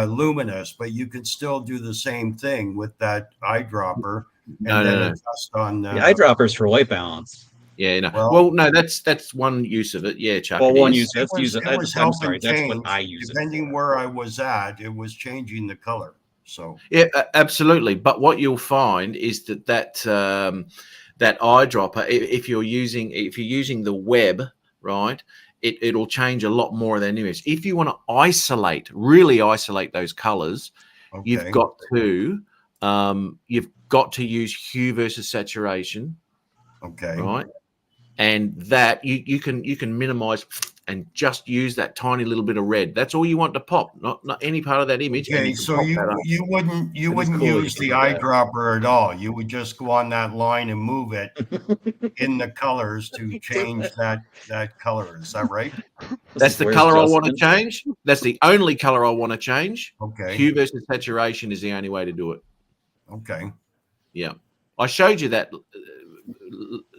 luminous, but you can still do the same thing with that eyedropper and No, then no. adjust on. The eyedropper's for white balance. Yeah, no. Well- Well, no, that's one use of it. Yeah, Chuck. Well, it one is. use. Let's use it. It was I'm sorry. helping That's what change. I use it. Depending for. where I was at, it was changing the color. So Yeah, absolutely. But what you'll find is that eyedropper, if you're using the web right, it'll change a lot more of that image. If you want to really isolate those colors, Okay. you've got to use hue versus saturation, Okay. right? And that you can minimize and just use that tiny little bit of red. That's all you want to pop, not any part of that image. and Okay, you can so pop that up. you wouldn't It is wouldn't cool that use you the can do that. eyedropper at all. You would just go on that line and move it in the colors to change that color. Is that right? That's the Where's color I want to Justin? change. That's the only color I want to change. Okay. Hue versus saturation is the only way to do it. Okay. Yeah, I showed you that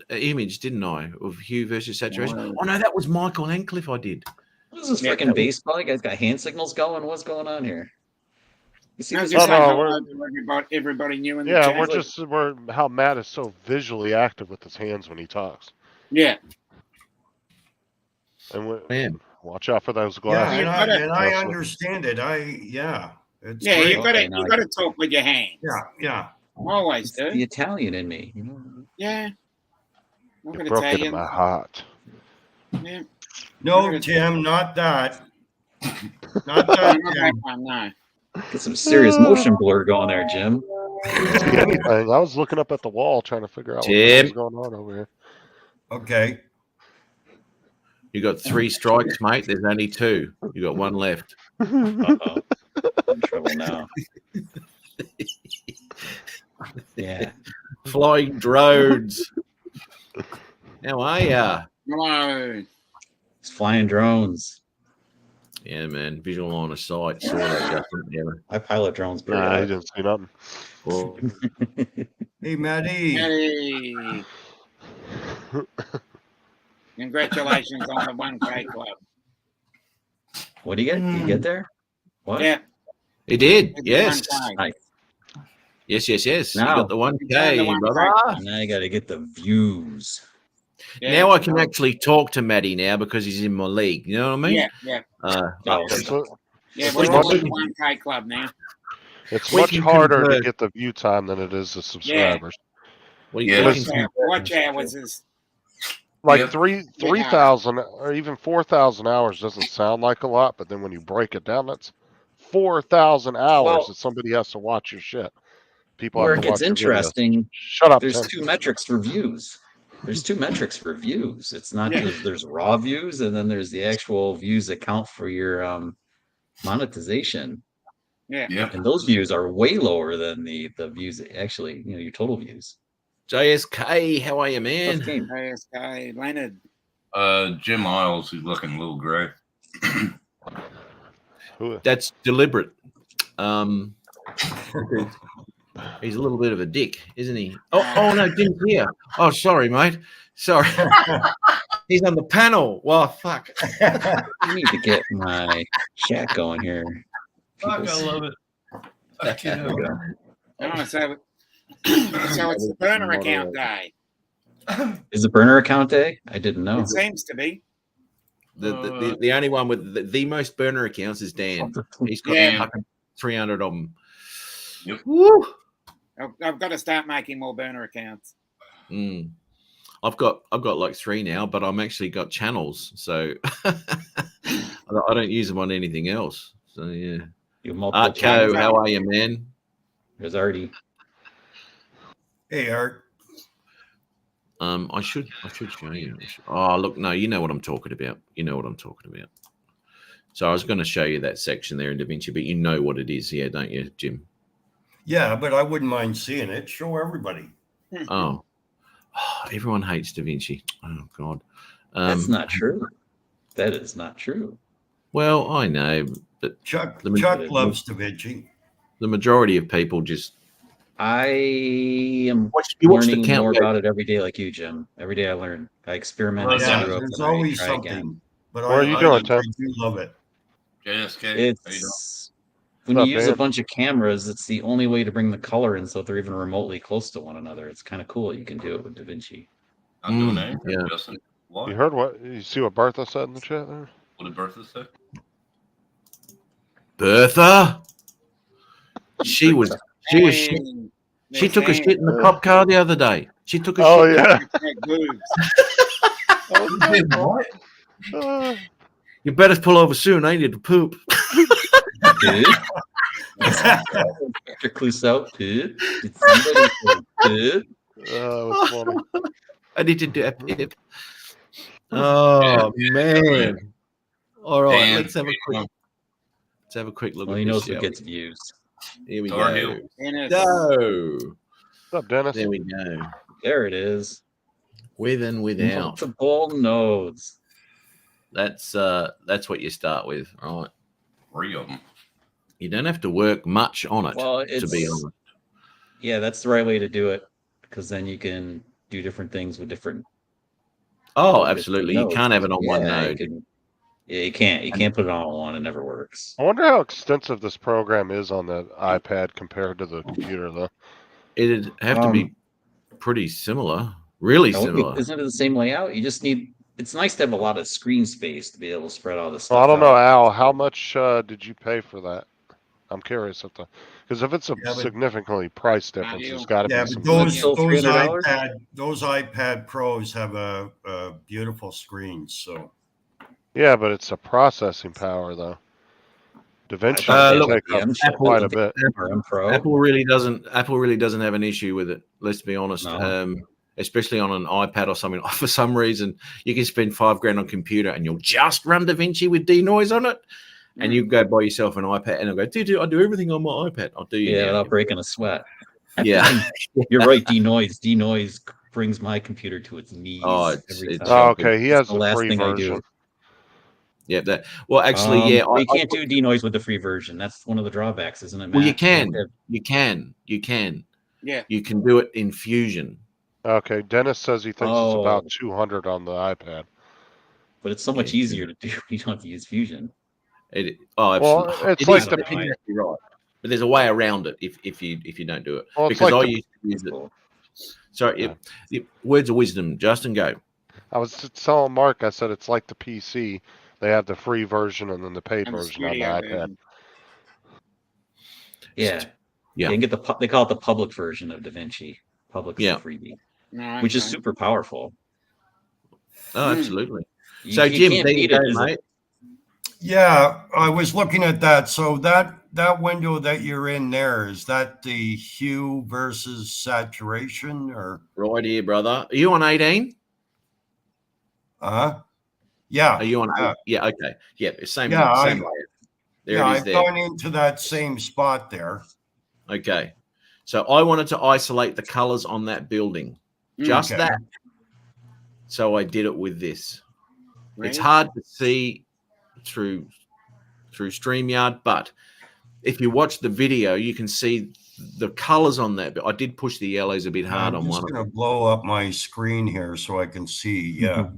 image, didn't I, of hue versus saturation? Wow. Oh no, that was Michael Ancliffe. I did. What is this Yeah, freaking baseball? You guys got hand signals going? What's going on here? You see I was this? just Oh, no, saying we're- hello to everybody new in the Yeah, chat. we're how Matt is so visually active with his hands when he talks. Yeah. And Man, watch out for those Yeah, glasses. and I Justin. understand it. It's Yeah, great. you got Okay, to now I got to talk with your hands. Yeah. Always It's the do. Italian in me. You know? Yeah. Look You at broke it in Italian. my heart. Yeah. No, Tim, not that. Not No, that, not that Tim. one, no. Get some serious motion blur going there, Jim. Didn't see anything. I was looking up at the wall trying to figure out what the hell's Tim. going on over here. Okay. you got 3 strikes, mate. There's only 2. You got 1 left. Uh-oh. I'm in trouble now. Yeah. Flying drones. How are ya? Hello. It's flying drones. Yeah, man. Visual line of sight. Saw that, Justin. Yeah. I pilot drones pretty Nah, he high. didn't see nothing. Well, Hey, Maddie. Hey. Congratulations on the 1K club. What do you get? Do you get there? What? Yeah. he did. it's the Yes. 1K. Nice. Yes. Now- You got the 1K, the 1K. brother. Now you got to get the views. Yeah. Now I can actually talk to Matty now because he's in my league. You know what I mean? Yeah. Oh, That's it. Yeah, We we're can- in the 1K club now. It's We much can harder to convert- get the view time than it is the subscribers. We, Yeah, we Watch can- hours is Like Yep. 3,000 or even 4,000 hours doesn't sound like a lot, but then when you break it down, that's 4,000 hours Well- that somebody has to watch your shit. People Where have it to watch gets your videos. interesting, Shut up, there's Tim. 2 metrics for views. There's 2 metrics for views. It's not Yeah. just there's raw views and then there's the actual views that count for your monetization. yeah. Yep. And those views are way lower than the views that actually, your total views. JSK, how are you, man? Tough game. ASK Leonard. Jim Isles, who's looking a little gray. Who- That's deliberate. He's a little bit of a dick, isn't he? Oh no, Jim's here. Oh, sorry, mate. Sorry. He's on the panel. Well, fuck. I need to get my chat going here. Fuck, I love it. I can't help it. Oh, so it's the burner account day. Is it burner account day? I didn't know. It seems to be. The only one with the most burner accounts is Dan. He's got Yeah. fucking 300 of them. Yep. Woo! I've got to start making more burner accounts. Mm. I've got like 3 now, but I'm actually got channels, so I don't use them on anything else. So yeah. You multiple Art Co, channels. how are you, man? There's already Hey, Art. I should show you. Oh, look, no, you know what I'm talking about. You know what I'm talking about. So I was going to show you that section there in DaVinci, but you know what it is here, don't you, Jim? Yeah, but I wouldn't mind seeing it. Show everybody. Oh, everyone hates DaVinci. Oh God, that's not true. That is not true. well, I know, but Chuck Let me- loves Da Vinci. the majority of people just I am you watch the learning count. more about it every day, like you, Jim. Every day I learn. I experiment. Well, I yeah, screw up, there's and I always try something. again. But What are you doing, Tim? I do love it. JSK, how you doing? It's when What's you up, use a man? bunch of cameras, it's the only way to bring the color in so that they're even remotely close to one another. It's kind of cool. You can do it with DaVinci. I'm doing anything, yeah. Justin. What? You heard what? You see what Bertha said in the chat there? What did Bertha say? Bertha. She was she Hey, took a there's shit in the cop car the other day. She took a Oh shit. yeah. Hey, boobs. What? Uh, You better pull over soon. I need to poop. Dude. Inspector Clouseau. Dude. Did somebody say dude? that was funny. I need to do a pip. Oh man! All right, Dan, let's have a quick look Well, at he this. knows what shall gets views. we? Here we Darn go. you. Dennis, Go. What's up, Dennis? There we go. There it is. With and without. Multiple nodes. That's what you start with, right? 3 of them. You don't have to work much on it, Well, to be honest. Yeah, that's the right way to do it, because then you can do different things with different. Oh, with absolutely. different You can't have it on nodes. one Yeah, node. you can't. You can't put it on one. It never works. I wonder how extensive this program is on the iPad compared to the computer, though. It'd have to be pretty similar. Really similar. Isn't it the same layout? You just need. It's nice to have a lot of screen space to be able to spread all this stuff. Well, I don't know, out. Al. How much did you pay for that? I'm curious because if it's a significantly price difference, there's got to Yeah, be some. but Still $300? those iPad Pros have a beautiful screen. So Yeah, but it's a processing power though. DaVinci look, take up Apple- quite a bit. Or M Pro. Apple really doesn't have an issue with it. Let's be honest. No. Especially on an iPad or something. For some reason, you can spend $5,000 on computer and you'll just run DaVinci with denoise on it. And you go buy yourself an iPad and I'll go, dude, I do everything on my iPad. I'll do you. Yeah, now. without breaking a sweat. Yeah. You're right. Denoise. Denoise brings my computer to its knees. Oh, every it's- time. Oh, okay, he It's has the the last free thing I version. do. Yeah. Actually, yeah. Well, you can't do denoise with the free version. That's one of the drawbacks, isn't it, Matt? Well, you can. have- You can. yeah. You can do it in Fusion. Okay, Dennis says he thinks it's about Oh. 200 on the iPad. But it's so much easier to do. You don't have to use Fusion. Well, Absolutely. it's It like is, the but you're exactly right. But there's a way around it if you don't do it. Well, it's because like I the- used to use it. Cool. Sorry, words of wisdom. Justin, go. I was telling Mark, I said it's like the PC. They have the free version and then the paid And the version on the studio iPad. version. Yeah. Yeah. You can get they call it the public version of DaVinci. Public is Yeah. a freebie, No, which is okay. super powerful. Oh, absolutely. You, So, you Jim, can't there you beat it go, as a- mate. yeah, I was looking at that. So that window that you're in there, is that the hue versus saturation or Right here, brother. Are you on 18? yeah. Are you on 8? Yeah, okay. Yeah, same Yeah, same layer. There yeah, it is I've there. gone into that same spot there. Okay. So I wanted to isolate the colors on that building. Just Okay. that. So I did it with this. It's Really? hard to see through StreamYard, but if you watch the video, you can see the colors on that. But I did push the yellows a bit hard I'm on just one of going them. to blow up my screen here so I can see. Yeah.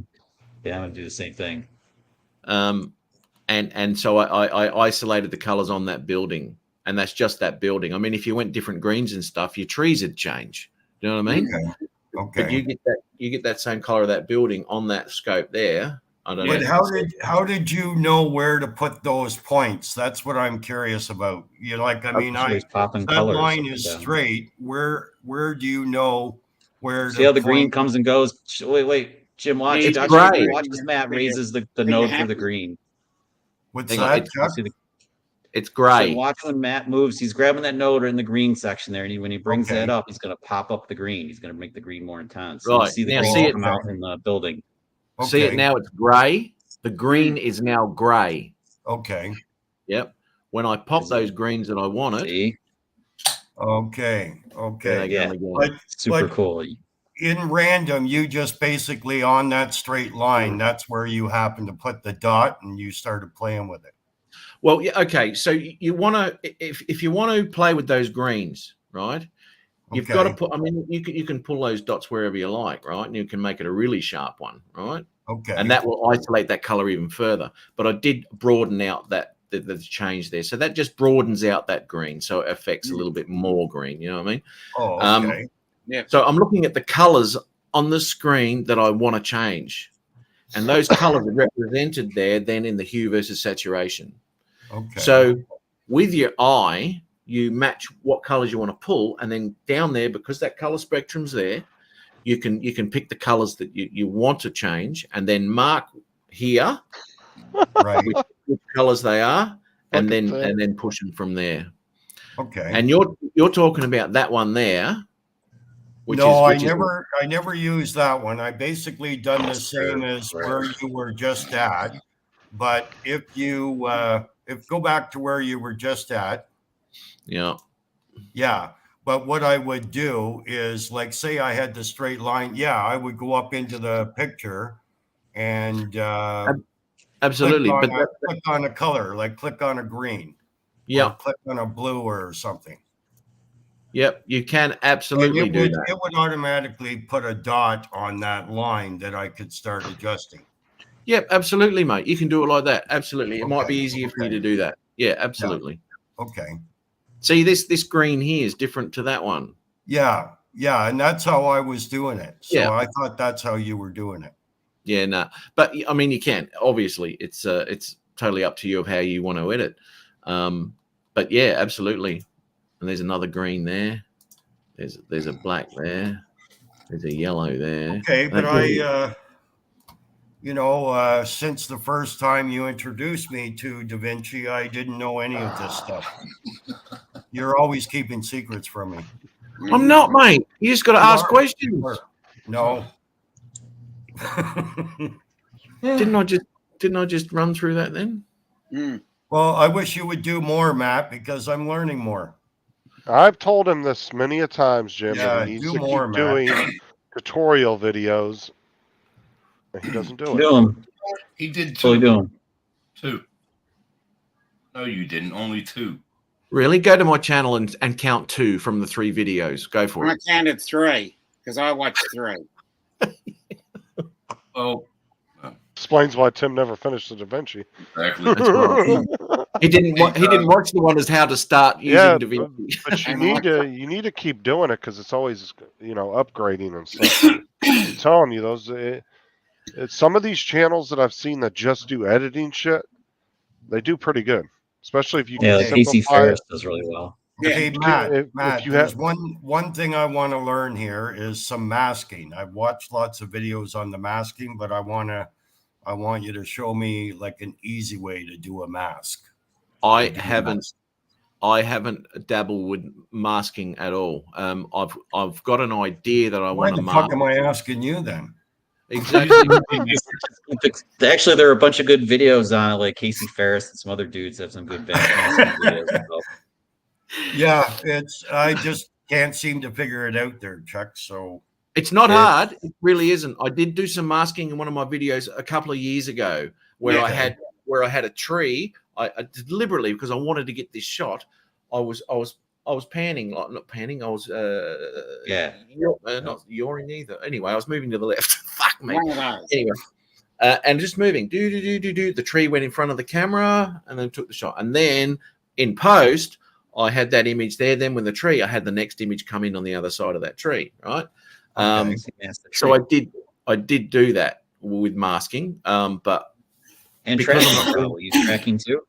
Yeah, I'm gonna do the same thing. And so I isolated the colors on that building, and that's just that building. I mean, if you went different greens and stuff, your trees would change. You know what I mean? Okay. But you get that same color of that building on that scope there. I don't But know. how did you know where to put those points? That's what I'm curious about. You like, I mean, Always popping that colors line up is and down. straight. Where do you know where? See how the green point- comes and goes? Wait, Jim, watch. It's gray. Watch as Matt raises the Thing node that for the happens. green. What's Hang on, that, it's- Chuck? See the- It's So gray. watch when Matt moves. He's grabbing that node in the green section there, and when he brings Okay. that up, he's going to pop up the green. He's going to make the green more intense. Right. You see the Now green see it- come out in the building. See it Okay. now? It's gray. The green is now gray. Okay. Yep. When I pop Is it- those greens that I wanted, See, Okay. there Okay. they Yeah. come again. But super But- cool. in random, you just basically on that straight line, that's where you happen to put the dot and you started playing with it. Well, yeah, okay. So you want to, if you want to play with those greens, right? You've got to Okay. put. I mean, you can pull those dots wherever you like, right? And you can make it a really sharp one, right? Okay. And that will isolate that color even further. But I did broaden out the change there, so that just broadens out that green, so it affects a little bit more green. You know what I mean? Oh, okay. So I'm looking at the colors on the screen that I want to change, and those colors are represented there then in the hue versus saturation. Okay. So with your eye, you match what colors you want to pull, and then down there, because that color spectrum's there, you can pick the colors that you want to change, and then Mark here, Right. which colors they are, and Look at then that. push them from there. Okay. And you're talking about that one there. No, which I never used that one. I basically done the same as where you were just at. But if you go back to where you were just at, Yeah. yeah. But what I would do is, like, say I had the straight line. Yeah, I would go up into the picture and Absolutely. click But click on a color, like click on a green. yeah. Or click on a blue or something. Yep. You can And absolutely do that. it would automatically put a dot on that line that I could start adjusting. Yep. Absolutely, mate. You can do it like that. Absolutely. It might be Okay, easier for you okay. to do that. Yeah. Absolutely. Okay. See, this green here is different to that one. Yeah. Yeah. And that's how I was doing it. So Yeah. I thought that's how you were doing it. Yeah. No. But I mean, you can. Obviously, it's totally up to you of how you want to edit. But yeah, absolutely. And there's another green there. There's a black there. There's a yellow there. Okay. But That's since the first time you introduced me to DaVinci, I didn't know any of this stuff. You're always keeping secrets from me. I'm not, mate. You just got to You ask are. questions. No. Didn't I just run through that then? Mm. Well, I wish you would do more, Matt, because I'm learning more. I've told him this many a times, Jim, Yeah, that he needs do to more, keep Matt. doing tutorial videos. And he doesn't do it. Do them. He did Totally two. do them. Two. No, you didn't. Only two. Really? Go to my channel and count 2 from the 3 videos. Go for I it. counted 3 because I watched 3. Well, Explains why Tim never finished the DaVinci. exactly. That's right. He didn't watch the one as how to start using Yeah, DaVinci. but you need to keep doing it because it's always upgrading and stuff. I'm telling you, it's some of these channels that I've seen that just do editing shit, they do pretty good, especially if you Yeah, can like Casey simplify Ferris it. does really well. Yeah. Hey, If Matt, you there's have- one thing I want to learn here is some masking. I've watched lots of videos on the masking, but I want you to show me like an easy way to do a mask. I haven't dabbled with masking at all. I've got an idea that I Why want to the fuck mask. am I asking you then? Exactly. Actually, there are a bunch of good videos on it, like Casey Ferris and some other dudes have some good videos. Yeah, I just can't seem to figure it out there, Chuck. So It's not hard. It really isn't. I did do some masking in one of my videos a couple of years ago where I had a tree. I deliberately, because I wanted to get this shot, I was panning, like not panning. I was not yawing either. Anyway, I was moving to the left. Fuck me. One of those. Anyway, and just moving. Do. The tree went in front of the camera and then took the shot. And then in post, I had that image there. Then with the tree, I had the next image come in on the other side of that tree. Right. So I did do that with masking. But and because tracking, we use tracking too.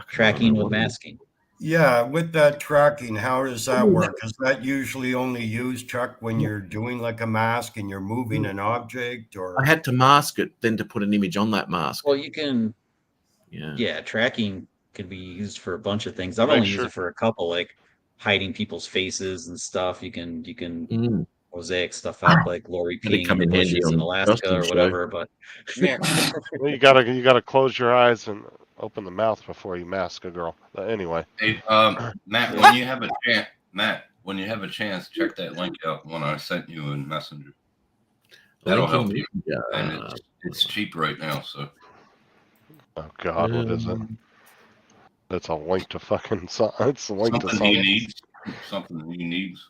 Tracking with masking. yeah, with that tracking, how does that work? Is that usually only used, Chuck, when you're doing like a mask and you're moving an object, or I had to mask it, then to put an image on that mask. Well, you can. Yeah. Tracking can be used for a bunch of things. I've Make only sure- used it for a couple, like hiding people's faces and stuff. You can mosaic stuff out, like Lori That'd peeing come in the in handy bushes in on Alaska Justin's or show. whatever. But Yeah. Well, you gotta close your eyes and open the mouth before you mask a girl. Anyway, Hey, Matt, when you have a chance, check that link out when I sent you in Messenger. That'll help you. And it's cheap right now, so oh God, what is it? That's a link to fucking. It's a link to something he needs. Something he needs.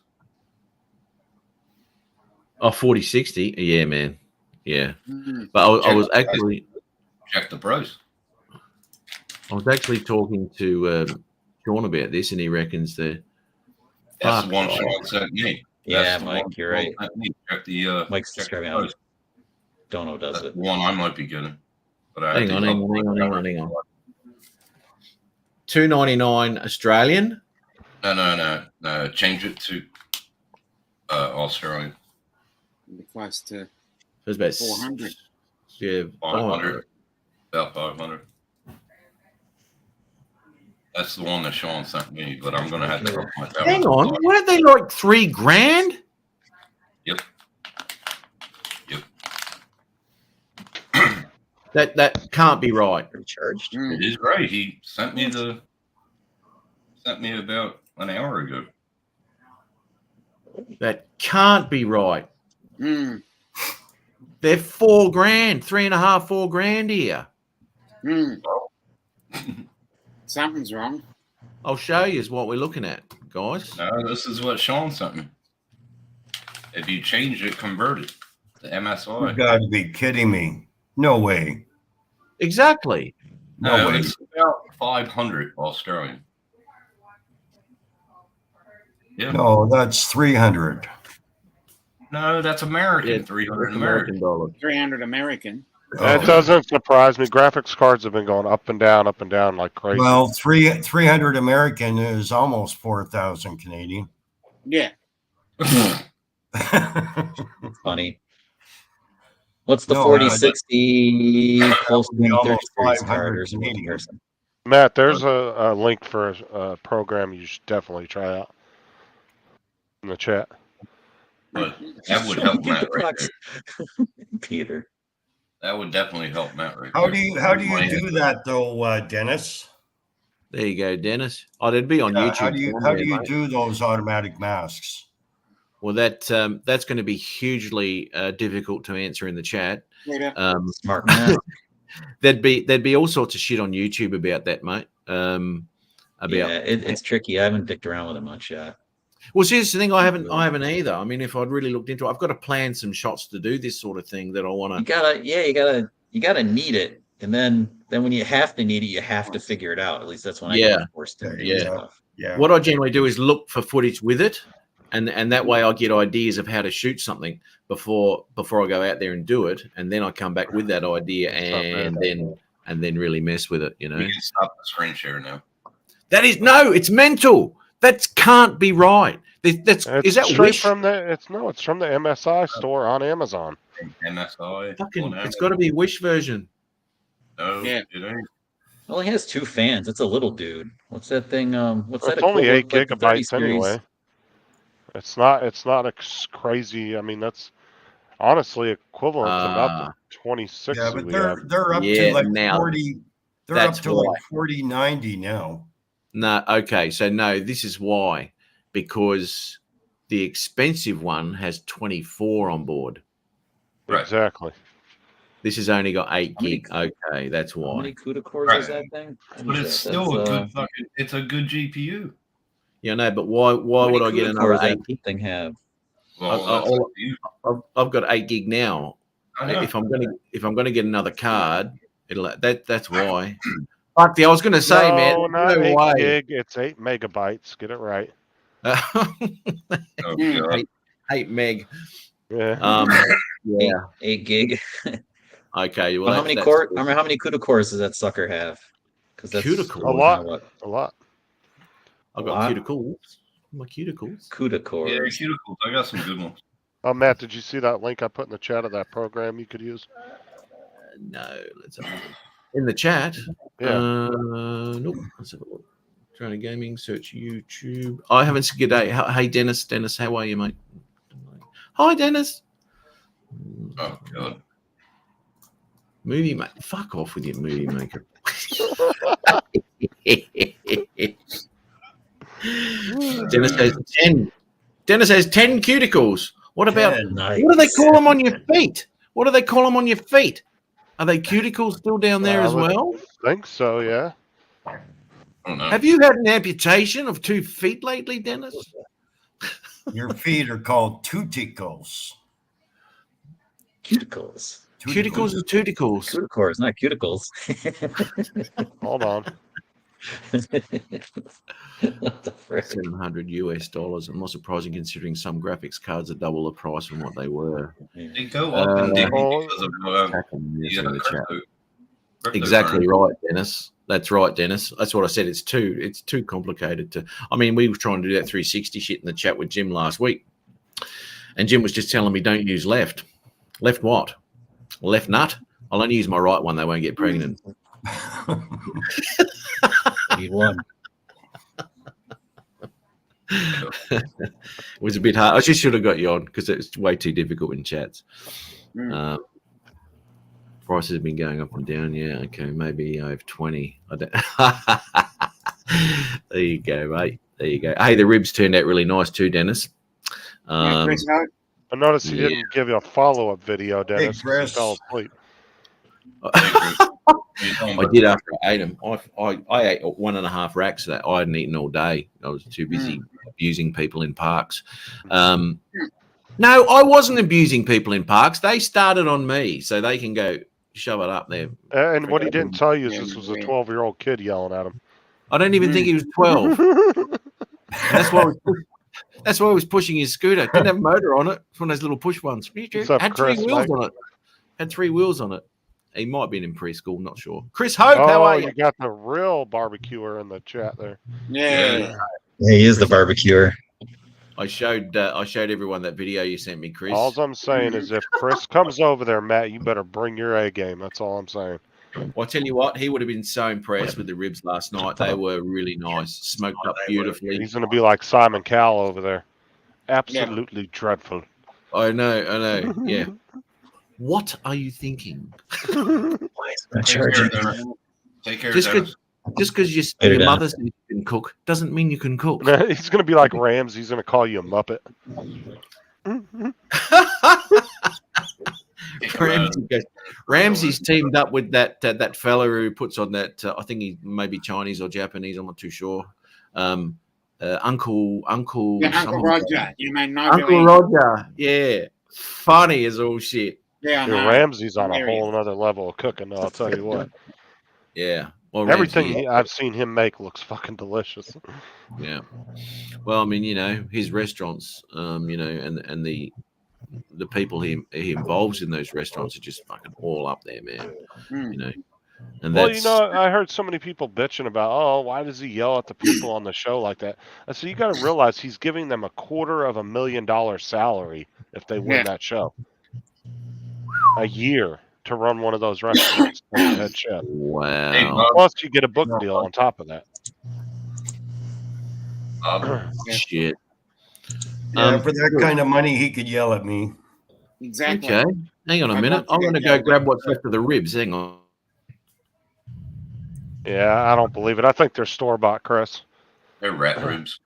Oh, 4060. Yeah, man. Yeah. Mm. But I was actually Check the price. talking to Sean about this, and he reckons That's the one Fuck. Sean sent me. yeah, That's the Mike, one you're Sean right. sent me. Check the Mike's check the describing how price. Dono does That's it. the one I might be getting. But I hang on. $2.99 Australian. No. Change it to Australian. Close to It was about 400. Yeah, 500. About 500. That's the one that Sean sent me, but I'm gonna have to help my family. Hang on, weren't they like $3,000? Yep. That can't be right. Recharged. It is right. He sent me about an hour ago. That can't be right. Mm. They're $4,000, $3.5, $4,000 here. Mm. Something's wrong. I'll show you what we're looking at, guys. No, this is what Sean sent me. If you change it, convert it to You MSI. got to be kidding me. No way. Exactly. No, way. it's about 500 Australian. Yeah. No, that's 300. No, that's American. Yeah, 300 American. dollars. 300 American. That Oh. doesn't surprise me. Graphics cards have been going up and down like crazy. Well, 300 American is almost 4,000 Canadian. Yeah. Funny. What's the No, 4060 Pulse would be almost 30 series 500 card or something? Canadian. Matt, there's a link for a program you should definitely try out in the chat. But that would help Matt right there. Peter. That would definitely help Matt right How there. do you do that though, Dennis? There you go, Dennis. Oh, they'd be on YouTube. How do you somewhere, mate. do those automatic masks? Well, that's going to be hugely difficult to answer in the chat. Peter. Smart man. There'd be all sorts of shit on YouTube about that, mate. It's tricky. I haven't dicked around with it much yet. Well, see, this is the thing. I haven't either. I mean, if I'd really looked into it, I've got to plan some shots to do this sort of thing that I want You to. gotta need it, and then when you have to need it, you have to figure it out. At least that's when I Yeah. get forced to do Yeah. stuff. Yeah. What I generally do is look for footage with it, and that way I get ideas of how to shoot something before I go out there and do it, and then I come back with that idea and then really mess with it. You know, We can stop the screen share now. it's mental. That can't be right. Is that straight Wish? from the? It's from the MSI store on Amazon. MSI. It's got to be Wish version. No, Yeah. it ain't. Well, he has 2 fans. It's a little dude. What's that thing? What's that? It's only 8 equivalent, like the 30 gigabytes series? anyway. It's not crazy. I mean, that's honestly equivalent to about the 2060 Yeah, but we they're have. they're up Yeah, to like now 40. They're that's up to why. like 4090 now. No, okay. So no, this is why, because the expensive one has 24 on board. Right. Exactly. This has only got 8 How many- gig. Okay, that's How why. many CUDA cores Right. is that thing? What But is it's that? still a That's, good fucking. It's a good GPU. Yeah, no, but why how would many I get CUDA another cores 8 that gig? thing have? Well, I- that's I- up to you. I've got 8 gig now. I know. If I'm gonna get another card, that's why. Fuck, I was gonna say, no, man, not 8 way. gig. It's 8 megabytes. Get it right. Oh, God. 8 meg. Yeah. Yeah. 8 gig. Okay. Well, Well, how many CUDA cores does that sucker have? Because that's CUDA cores? A lot. What? A lot. I've What? got cuticles. My cuticles. CUDA Yeah, cores. cuticles. I got some good ones. Oh, Matt, did you see that link I put in the chat of that program you could use? No, let's have a look. In the chat. Yeah. Nope. Let's have a look. Trying gaming, search YouTube. I haven't said good day. Hey, Dennis. Dennis, how are you, mate? Hi, Dennis. Oh, God. Movie maker. Fuck off with your movie maker. Dennis has 10. Dennis has 10 cuticles. What about 10. Nice. what do they call them on your feet? What do they call them on your feet? Are they cuticles still down there as I would well? think so, yeah. I don't know. Have you had an amputation of 2 feet lately, Dennis? Your feet are called tuticles. Cuticles. Cuticles or tuticles? CUDA cores, not cuticles. Hold on. What the frick? $700. I'm not surprising considering some graphics cards are double the price from what they were. They go up and down because of In the chat. crypto Exactly currency. right, Dennis. That's right, Dennis. That's what I said. It's too complicated to. I mean, we were trying to do that 360 shit in the chat with Jim last week, and Jim was just telling me don't use left. Left what? Left nut. I'll only use my right one. They won't get pregnant. Need one. It was a bit hard. I just should have got you on because it's way too difficult in chats. Prices have been going up and down. Yeah, okay, maybe I have 20. I don't. There you go, mate. There you go. Hey, the ribs turned out really nice too, Dennis. Chris Hope. I noticed he didn't give you a follow-up video, Dennis. Hey, Chris. He fell asleep. I did after I ate them. I ate 1.5 racks of that. I hadn't eaten all day. I was too busy abusing people in parks. No, I wasn't abusing people in parks. They started on me, so they can go shove it up there. And what he didn't tell you is this was a 12-year-old kid yelling at him. I don't even think he was 12. That's why he was pushing his scooter. Didn't have a motor on it. It's one of those little push ones. Had 3 wheels on it. Had 3 wheels on it. He might have been in preschool, not sure. Chris Hope, how are you? You got the real barbecuer in the chat there. Yeah. He is the barbecuer. I showed everyone that video you sent me, Chris. All I'm saying is if Chris comes over there, Matt, you better bring your A game. That's all I'm saying. Well, I'll tell you what, he would have been so impressed with the ribs last night. They were really nice, smoked up beautifully. He's going to be like Simon Cowell over there. Absolutely dreadful. I know. Yeah. What are you thinking? Take care, Dennis. Just because your mother says you can cook doesn't mean you can cook. He's going to be like Rams. He's going to call you a Muppet. Ramsey's teamed up with that fella who puts on that. I think he may be Chinese or Japanese. I'm not too sure. Uncle Roger. You mean Uncle Roger? Yeah, funny as all shit. Yeah, Ramsey's on a whole other level of cooking. I'll tell you what. Yeah. Well, everything I've seen him make looks fucking delicious. Yeah. Well, I mean, his restaurants, and the people he involves in those restaurants are just fucking all up there, man. And I heard so many people bitching about, why does he yell at the people on the show like that? I said, you got to realize he's giving them $250,000 salary if they win that show. A year to run one of those restaurants as head chef. Wow. Plus, you get a book deal on top of that. Shit. Yeah, for that kind of money, he could yell at me. Exactly. Okay. Hang on a minute. I'm going to go grab what's left of the ribs. Hang on. Yeah, I don't believe it. I think they're store-bought, Chris. They're rat ribs.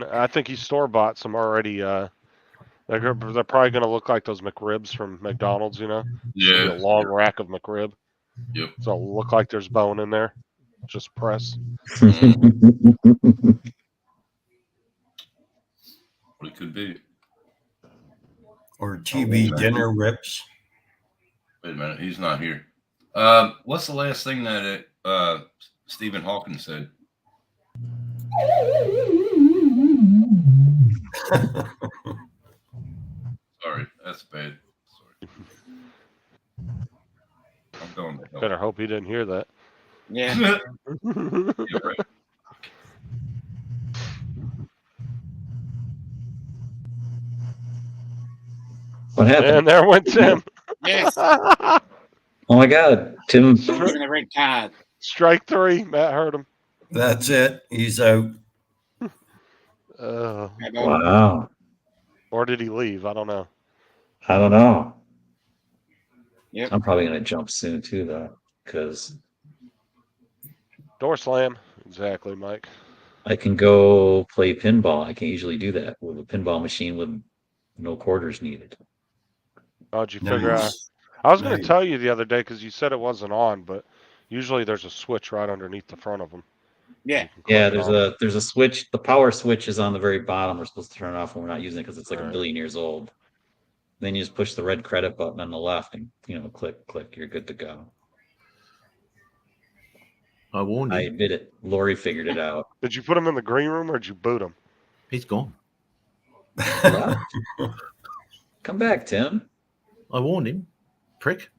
I think he store-bought some already. They're probably going to look like those McRibs from McDonald's, Yeah. A long rack of McRib. Yep. So it'll look like there's bone in there. Just press. What it could be. Or TV dinner rips. Wait a minute. He's not here. What's the last thing that Stephen Hawking said? Sorry, that's bad. Sorry. I'm going to Better hope he didn't hear that. Yeah. Yeah, right. What happened? And there went Tim. Yes. Oh my God, Tim! Given the red card. Strike 3. Matt heard him. That's it. He's out. Wow. Or did he leave? I don't know. I don't know. Yep. I'm probably gonna jump soon too, though, because Door slam. Exactly, Mike. I can go play pinball. I can easily do that with a pinball machine with no quarters needed. How'd you figure out? I was going to tell you the other day because you said it wasn't on, but usually there's a switch right underneath the front of them. Yeah. Yeah, there's a switch. The power switch is on the very bottom. We're supposed to turn it off when we're not using it because it's like a billion years old. Then you just push the red credit button on the left and click, you're good to go. I warned you. I admit it. Lori figured it out. Did you put him in the green room or did you boot him? He's gone. Yeah. Come back, Tim. I warned him. Prick.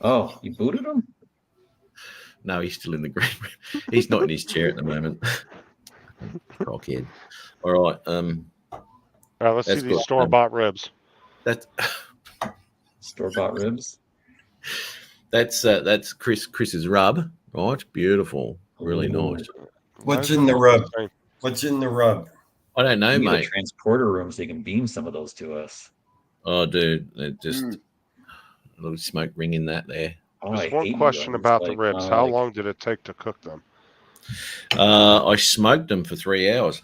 Oh, you booted him? No, he's still in the green room. He's not in his chair at the moment. Cockhead. All right. All right, let's see these store-bought ribs. That's Store-bought ribs. That's Chris's rub, right? Beautiful, really Ooh. nice. What's Why in is the it rub? same? What's in the rub? I don't know, We need a mate. transporter room so you can beam some of those to us. Oh, dude, it just Mm. a little smoke ring in that there. Oh, I Just one hate question rubs. about the Like, ribs. uh, How like- long did it take to cook them? I smoked them for 3 hours,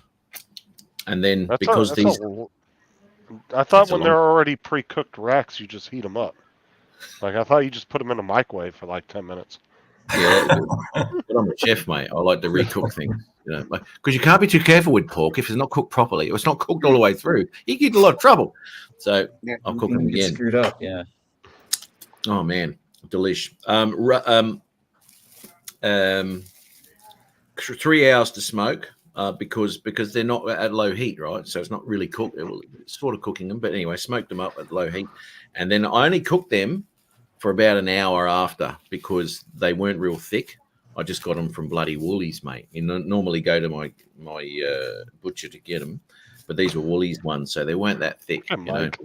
and then That's because I thought That's a when long- they're already pre-cooked racks, you just heat them up. Like I thought you just put them in a microwave for like 10 minutes. yeah, but I'm a chef, mate. I like to recook things, you know, because you can't be too careful with pork if it's not cooked properly. If it's not cooked all the way through, you get a lot of trouble. So Yeah. I'll you cook can them get again. screwed up. Yeah. Oh man, delish. 3 hours to smoke because they're not at low heat, right? So it's not really cooked. It's sort of cooking them, but anyway, smoked them up at low heat, and then I only cooked them for about an hour after because they weren't real thick. I just got them from bloody Woolies, mate. You normally go to my butcher to get them, but these were Woolies ones, so they weren't that thick, Hey, you know, Mike.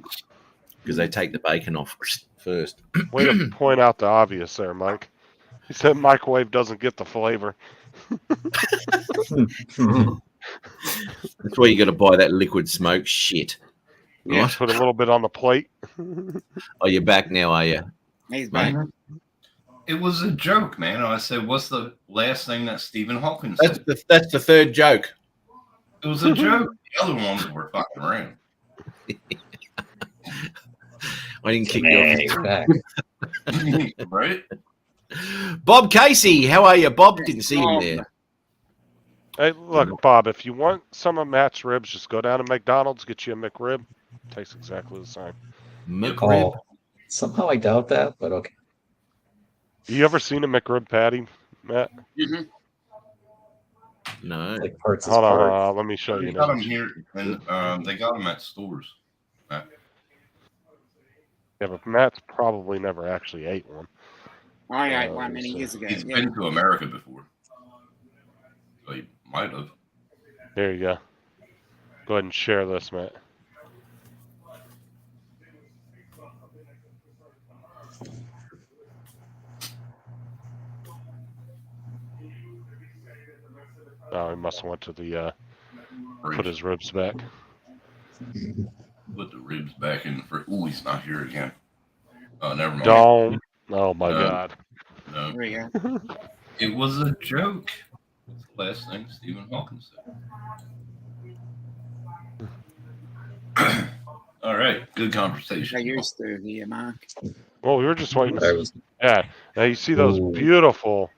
because they take the bacon off first. Way to point out the obvious there, Mike. He said microwave doesn't get the flavor. That's why you got to buy that liquid smoke shit. Yeah, Right? put a little bit on the plate. Oh, you're back now, are you? He's Mate. back. It was a joke, man. I said, "What's the last thing that Stephen Hawking That's said?" that's the third joke. It was a joke. The other ones were fucking around. I didn't kick Hey, you you're back. Right? off. Bob Casey, how are you? Bob didn't see him there. Hey, look, Bob, if you want some of Matt's ribs, just go down to McDonald's, get you a McRib. Tastes exactly the same. McRib. Oh, somehow I doubt that, but okay. You ever seen a McRib patty, Matt? Mhm. No. It's like parts is Hold on, parts. let me show They you. got Now. them here, and they got them at stores. Yeah, but Matt's probably never actually ate one. I ate one many years ago. He's Yeah. been to America before, so he might have. There you go. Go ahead and share this, Matt. Oh, he must have went to the put his ribs back. Put the ribs back in the fridge. Ooh, he's not here again. Oh, never mind. Don't. Oh my No. God. No, There we go. it was a joke. That's the last thing Stephen Hawking said. All right, good They conversation. used to here, Mark. Well, we were just waiting. I was Yeah. Now you see those Ooh. beautiful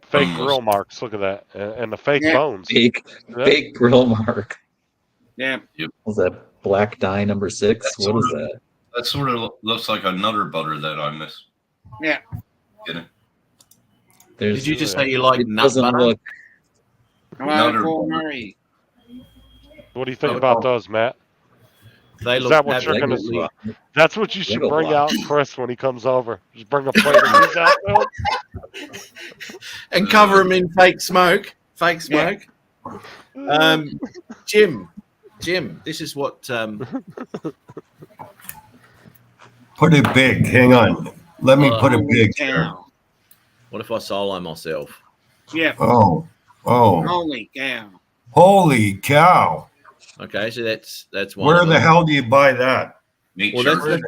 fake Almost. grill marks. Look at that, and the fake Yeah. bones. fake grill mark. Yeah. Was that black dye number 6? That's What is sort that? That sort of looks like another butter that I miss. Yeah. Get it? There's, Did you just say you like it nut doesn't butter? look. Hello, Another Paul one. Murray. What do you think Oh, about oh. those, Matt? They Is look that what you're gonna absolutely- see? That's what you should Lego bring blocks. out, Chris, when he comes over. Just bring a plate of these out to him. and cover them in fake smoke. Fake Yeah. smoke. Jim, this is what Put it big. Hang on. Let me put it Holy big here. cow. what if I solo myself? Yeah. Oh, Holy cow. holy cow. Okay, so that's one. Where of the them. hell do you buy that? Meat Well, Church.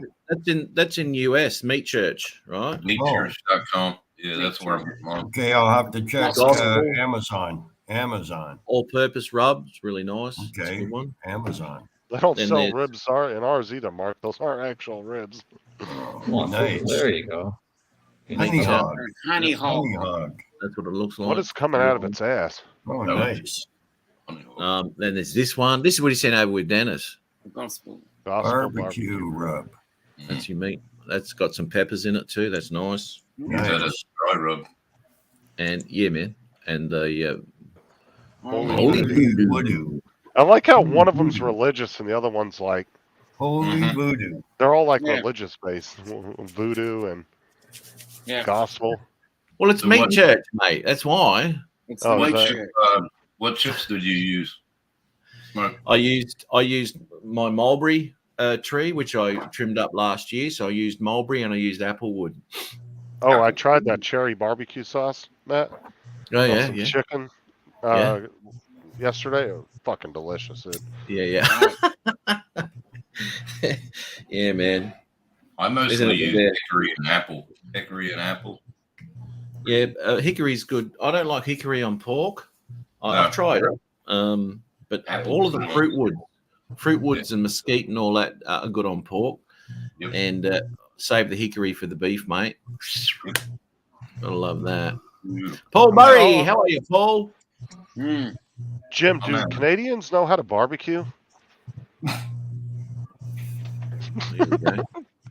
that's in US Meat Church, right? Meatchurch.com. Yeah, that's where I'm on. Okay, I'll have to check Gospel. Amazon. Amazon. All-purpose rub. It's really nice. It's a Okay. good one. Amazon. They don't Then sell there's- ribs in ours either, Mark. Those aren't actual ribs. Come on, Nice. there you go. You Honey need hog. Honey hog. Honey hog. That's what it looks like. What is coming out of its ass? Oh, No. nice. Then there's this one. This is what he sent over with Dennis. Gospel. Gospel Barbecue rub. That's your meat. That's got some peppers in it too. That's nice. Is that a Nice. dry rub? And yeah, man. And the Holy holy Holy voodoo. voodoo. I like how one of them's religious and the other one's like Holy Mhm. voodoo. they're all like Yeah. religious based, voodoo and Yeah. gospel. Well, it's So Meat what- Church, mate. That's why It's Oh, the is white that- shirt. What chips did you use? Smoke. I used my mulberry tree, which I trimmed up last year. So I used mulberry and I used applewood. Oh, I tried that cherry barbecue sauce, Matt. Oh, on yeah, some yeah. chicken Yeah. yesterday. It was fucking delicious, dude. Yeah. Yeah, man. I Isn't mostly it use the hickory and apple. Hickory and apple. Yeah, hickory's good. I don't like hickory on pork. No. I've tried it, but Apple all of the is fruit woods and mesquite and all that are good on pork. Yep. And save the hickory for the beef, mate. Gotta love that. Paul Murray, how are you, Paul? Mm. Jim, Oh, do man. Canadians know how to barbecue? Here we go.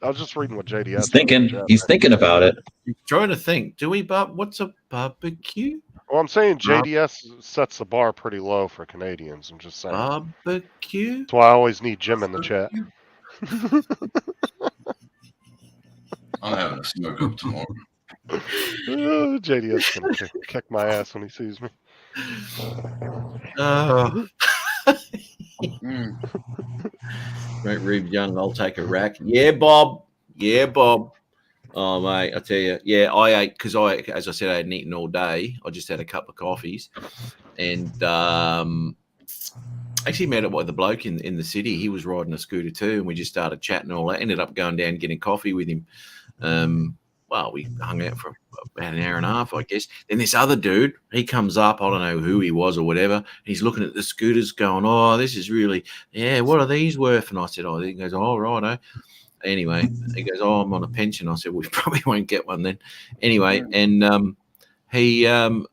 I was just reading what JDS He's said in the thinking. chat. He's thinking about it. I'm trying to think. Do we? What's a barbecue? Well, I'm saying JDS sets the bar pretty low for Canadians. I'm just saying. Barbecue? That's why I always need Jim in the chat. I'm having a smoke up tomorrow. JDS can kick my ass when he sees me. Oh, Mm. Great Reeve Young, I'll take a rack. Yeah, Bob. Yeah, Bob. Oh, mate, I tell you. Yeah, I ate because as I said, I hadn't eaten all day. I just had a couple of coffees. And actually met up with a bloke in the city. He was riding a scooter too. And we just started chatting and all that. Ended up going down getting coffee with him. Well, we hung out for about an hour and a half, I guess. Then this other dude, he comes up. I don't know who he was or whatever. And he's looking at the scooters going, oh, this is really, what are these worth? And I said, oh, he goes, oh, righto. Anyway, he goes, oh, I'm on a pension. I said, we probably won't get one then. Anyway, and he, and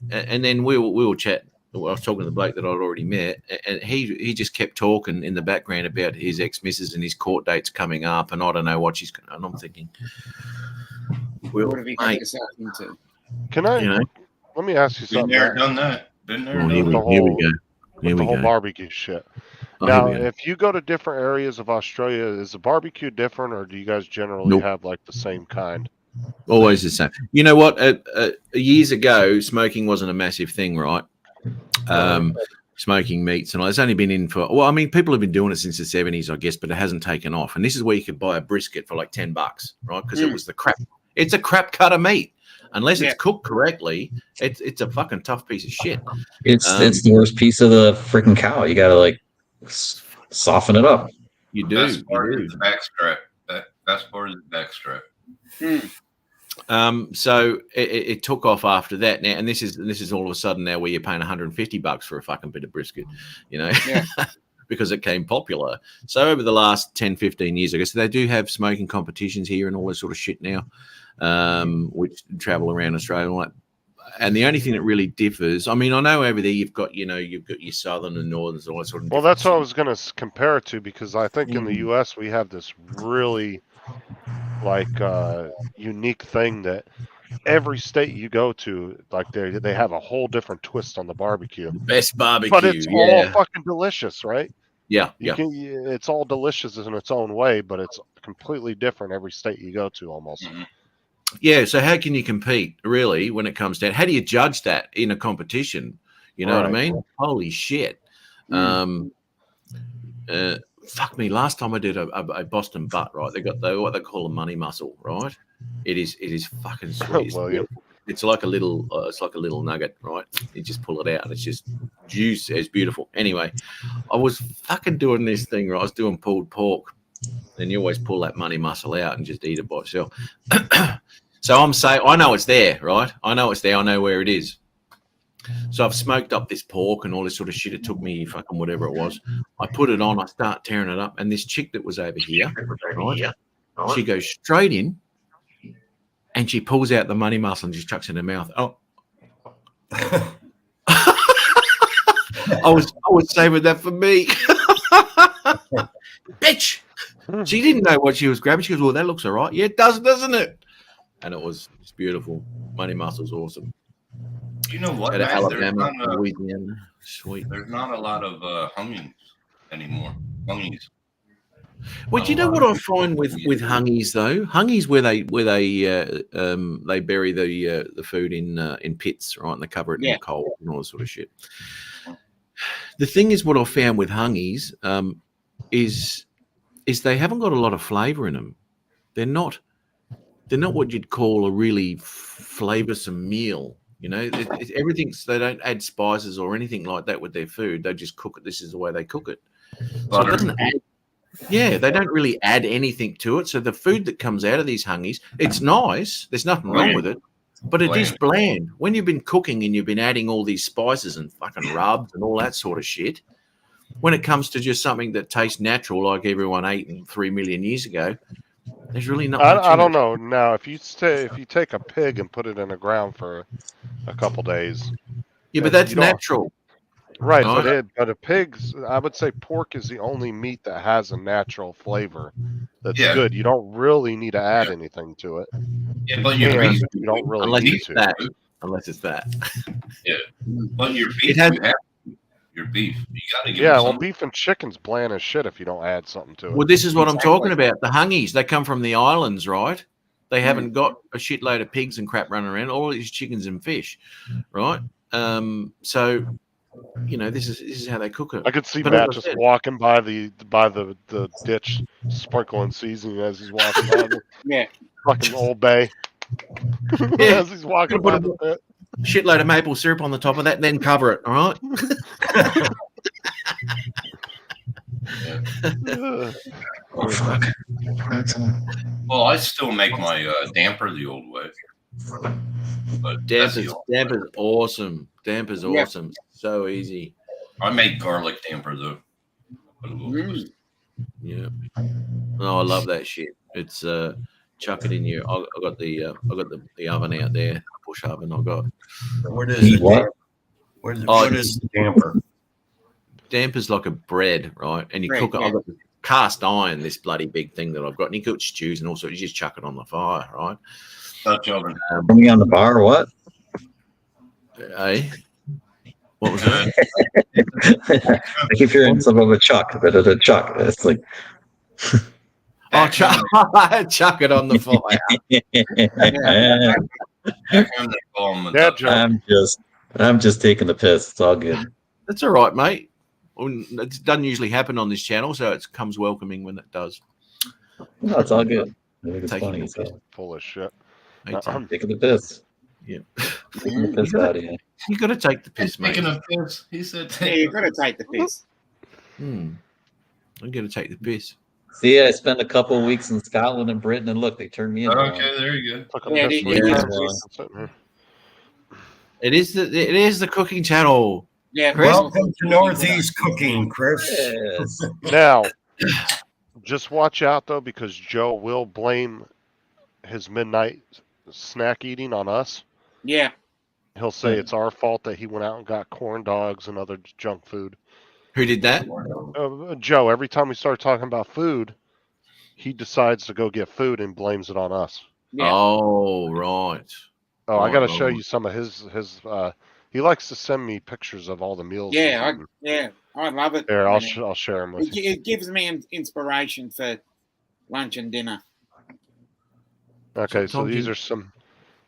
then we were chatting. I was talking to the bloke that I'd already met, and he just kept talking in the background about his ex-missus and his court dates coming up, and I don't know what she's going to, and I'm thinking, well, What have you got mate, yourself into? Can I? you know, Let me ask you Been something. there, Matt, done that. Been there, well, done here that. we go. with Here the we whole go. barbecue shit. Oh, Now, here we go. if you go to different areas of Australia, is the barbecue different, or do you guys generally Nope. have like the same kind? Always the same. You know what? Years ago, smoking wasn't a massive thing, right? Smoking meats and all. It's only been in for, well, I mean, people have been doing it since the 70s, I guess, but it hasn't taken off. And this is where you could buy a brisket for like $10, right? Because it was the crap. It's a crap cut of meat. Unless it's cooked correctly, it's a fucking tough piece of shit. It's the worst piece of the freaking cow. You gotta like soften it up. You do. Best part You do. is the backstrap. Best part is the backstrap. So it took off after that now, and this is all of a sudden now where you're paying $150 for a fucking bit of brisket, you know, because it came popular. So over the last 10, 15 years, I guess they do have smoking competitions here and all this sort of shit now, which travel around Australia and all that. And the only thing that really differs, I mean, I know over there you've got your southern and northern, all that sort of. Well, that's what I was going to compare it to, because I think in the U.S. we have this really like unique thing that every state you go to, like they have a whole different twist on the barbecue. Best barbecue, but it's all fucking delicious, right? Yeah, it's all delicious in its own way, but it's completely different every state you go to almost. Yeah, so how can you compete really when it comes down? How do you judge that in a competition? You know what I mean? Holy shit! Fuck me. Last time I did a Boston butt, right? They got what they call a money muscle, right? It is fucking sweet. It's like a little nugget, right? You just pull it out and it's just juice. It's beautiful. Anyway, I was fucking doing this thing, right? I was doing pulled pork. Then you always pull that money muscle out and just eat it by itself. So I'm saying, I know it's there, right? I know it's there. I know where it is. So I've smoked up this pork and all this sort of shit. It took me fucking whatever it was. I put it on. I start tearing it up. And this chick that was over here, right? She goes straight in and she pulls out the money muscle and just chucks it in her mouth. Oh. I was saving that for me. Bitch. She didn't know what she was grabbing. She goes, well, that looks all right. Yeah, it does, doesn't it? And it's beautiful. Money muscle's awesome. You know what? Out of Alabama, Louisiana. Sweet. There's not a lot of hungings anymore. Hungings. Well, do you know what I find with hungings though? Hungings where they bury the food in pits, right? And they cover it in coal and all that sort of shit. The thing is, what I found with hungings is is they haven't got a lot of flavour in them. They're not what you'd call a really flavoursome meal. You know, everything's, they don't add spices or anything like that with their food. They just cook it. This is the way they cook it. So it doesn't add, yeah, they don't really add anything to it. So the food that comes out of these hungies, it's nice. There's nothing wrong with it, but it is bland. When you've been cooking and you've been adding all these spices and fucking rubs and all that sort of shit, when it comes to just something that tastes natural, like everyone ate 3 million years ago, there's really not. I don't know. Now, if you take a pig and put it in the ground for a couple days, yeah, but that's natural, right? No. But a pig's, I would say, pork is the only meat that has a natural flavor that's good. You don't really need to add anything to it. Yeah, but your beef, you don't really unless need it's to. that. Unless it's that. Yeah, but your beef, It has- you have your beef. You got to give Yeah, it well, something. beef and chicken's bland as shit if you don't add something to it. Well, this is what I'm talking about. The hungies, they come from the islands, right? They haven't got a shitload of pigs and crap running around. All these chickens and fish, right? So, you know, this is how they cook it. I could see But Matt as I just said- walking by the ditch, sprinkling seasoning as he's walking by the Yeah. fucking Old Bay. Yeah. As he's walking by the pit. Shitload of maple syrup on the top of that, then cover it. All right. Oh fuck. Well, I still make my damper the old way. But that's the Damper's awesome. Damper's Yeah. awesome. So easy. I make garlic damper though. Put a little Yeah. Oh, I love that shit. It's chuck it in your. I got the oven out there, push oven. I got. What is it? What? What Oh, is the damper? Damper's like a bread, right? And you Bread, cook it. yeah. I've got the cast iron, this bloody big thing that I've got, and you cook stews and also you just chuck it on the fire, right? Dutch oven. Are we on the bar or what? Eh? What was that? I keep hearing something of a chuck, but it's a chuck. It's like Oh, chuck it on the fire. Back home they call them the Yeah, Dutch Joe. I'm just taking the piss. It's all good. That's all right, mate. Well, it doesn't usually happen on this channel, so it comes welcoming when it does. No, it's all good. I think it's Taking funny. the So piss. Full of shit. Me too. taking the piss. Yeah. Taking the piss out of you. You got to take the piss, mate. Taking a piss. He said Yeah, you've got to take the piss. You got to take the piss. See, I spent a couple of weeks in Scotland and Britain, and look, they turned me into one. Okay, there you go. Took a Yeah, piss it when is. he Yeah. was sitting here. It is the cooking channel. Yeah, Chris? Welcome to Northeast Cooking, Chris. Yes. Now, just watch out though, because Joe will blame his midnight snack eating on us. yeah. He'll say it's our fault that he went out and got corn dogs and other junk food. Who did that? Joe, every time we start talking about food, he decides to go get food and blames it on us. Yeah. Oh, right. Oh, I got to Oh, show oh. you some of his. He likes to send me pictures of all the meals. he's Yeah, eaten. I love it. There, I I'll mean, I'll share them with you. it gives me inspiration for lunch and dinner. Okay, so Told these you. are some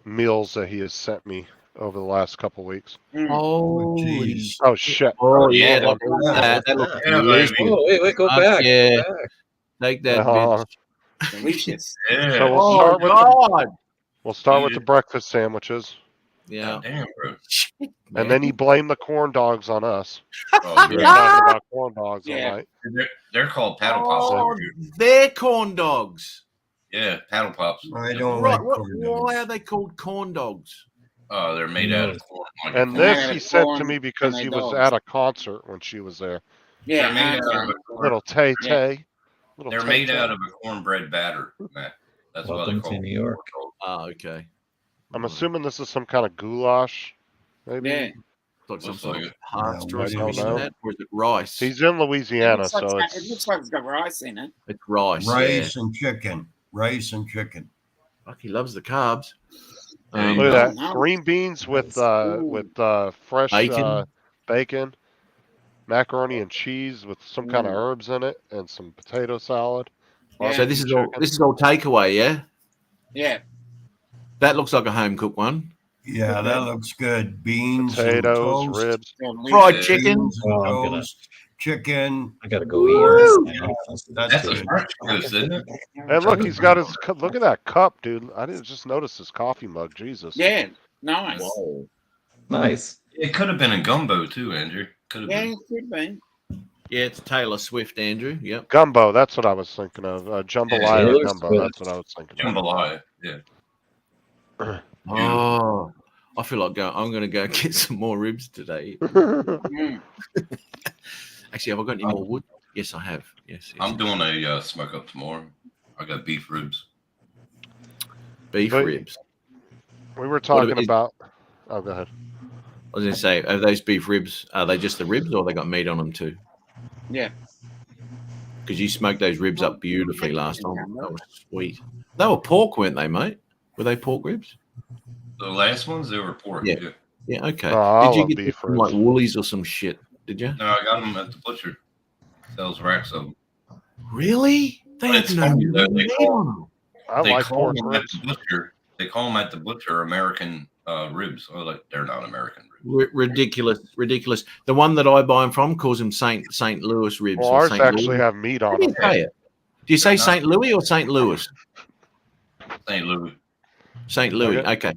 meals that he has sent me over the last couple weeks. Mm. Holy Jeez. Oh shit! Oh, yeah. Hold That looks Yeah, delicious. baby. Oh, wait, go Fuck back. yeah. Go back. Take that, Uh-huh. bitch. Delicious. Yeah. So we'll Oh, start with the, God. we'll start with the breakfast sandwiches, Yeah. Damn, bro. and then he blamed the corn dogs on us. Oh, We were yeah. talking about corn dogs Yeah. all night. They're called paddle pops. Oh, over here. they're corn dogs. Yeah, paddle pops. I don't Right. like corn dogs. Why are they called corn dogs? Oh, they're made out of corn. Like And corn. this Yeah, he sent to corn me because and he they was dogs. at a concert when she was there. Yeah. They're made out of a corn, Little Tay Yeah. Tay. Little they're Tay made Tay. out of a cornbread batter, Matt. That's why Welcome they're to called New York. Oh, okay. I'm assuming this is some kind of goulash. Maybe Yeah. It's like some Looks sort like of it. pasta No, or I something don't like know. that, or is it rice? he's in Louisiana, so it it's looks like it's got rice in it. It's rice. Rice and chicken. Rice and chicken. Yeah. Fuck, he loves the carbs. Yeah, look at that. No. Green beans with fresh Bacon. bacon, macaroni and cheese with some kind of Mm. herbs in it, and some potato salad. Yeah. So this is all takeaway, yeah. Yeah. That looks like a home cooked one. Yeah, that looks good. Beans Potatoes, and toast. ribs. Fried Yeah. chicken. Beans and Oh, I'm gonna- toast. chicken. I gotta go eat. That's That's a good. French goose, isn't it? And look, he's got his. Look at that cup, dude. I didn't just notice his coffee mug. Jesus. Yeah, nice. Whoa. Nice. It could have been a gumbo too, Andrew. Could have Yeah, been. it could be. Yeah, it's Taylor Swift, Andrew. Yep. Gumbo. That's what I was thinking of. Jambalaya Taylor gumbo. Swift. That's what I was thinking of. Jambalaya. Yeah. Oh, I feel like I'm going to go get some more ribs today. Mm. Actually, have I got any more wood? Yes, I have. Yes. I'm doing a smoke up tomorrow. I got beef ribs. Beef But- ribs. We were talking is- about. Oh, go ahead. I was going to say, are those beef ribs? Are they just the ribs, or they got meat on them too? Yeah. Because you smoked those ribs up beautifully last time. That was sweet. They were pork, weren't they, mate? Were they pork ribs? The last ones, they were pork. Yeah. Yeah. Yeah. Okay. Oh, I Did you love get beef them from like ribs. Woolies or some shit? Did you? No, I got them at the butcher. Sells racks of them. Really? They But have it's no funny, though, meat on them. I They like call pork them at ribs. the butcher. They call them at the butcher American ribs. Oh, like they're not American ribs. Ridiculous. The one that I buy them from calls them St. Louis ribs. Well, or ours St. actually Louis. have meat How on do you them. say it? Do you say No. St. Louis or St. Louis? St. Louis. St. Louis. Okay. Okay.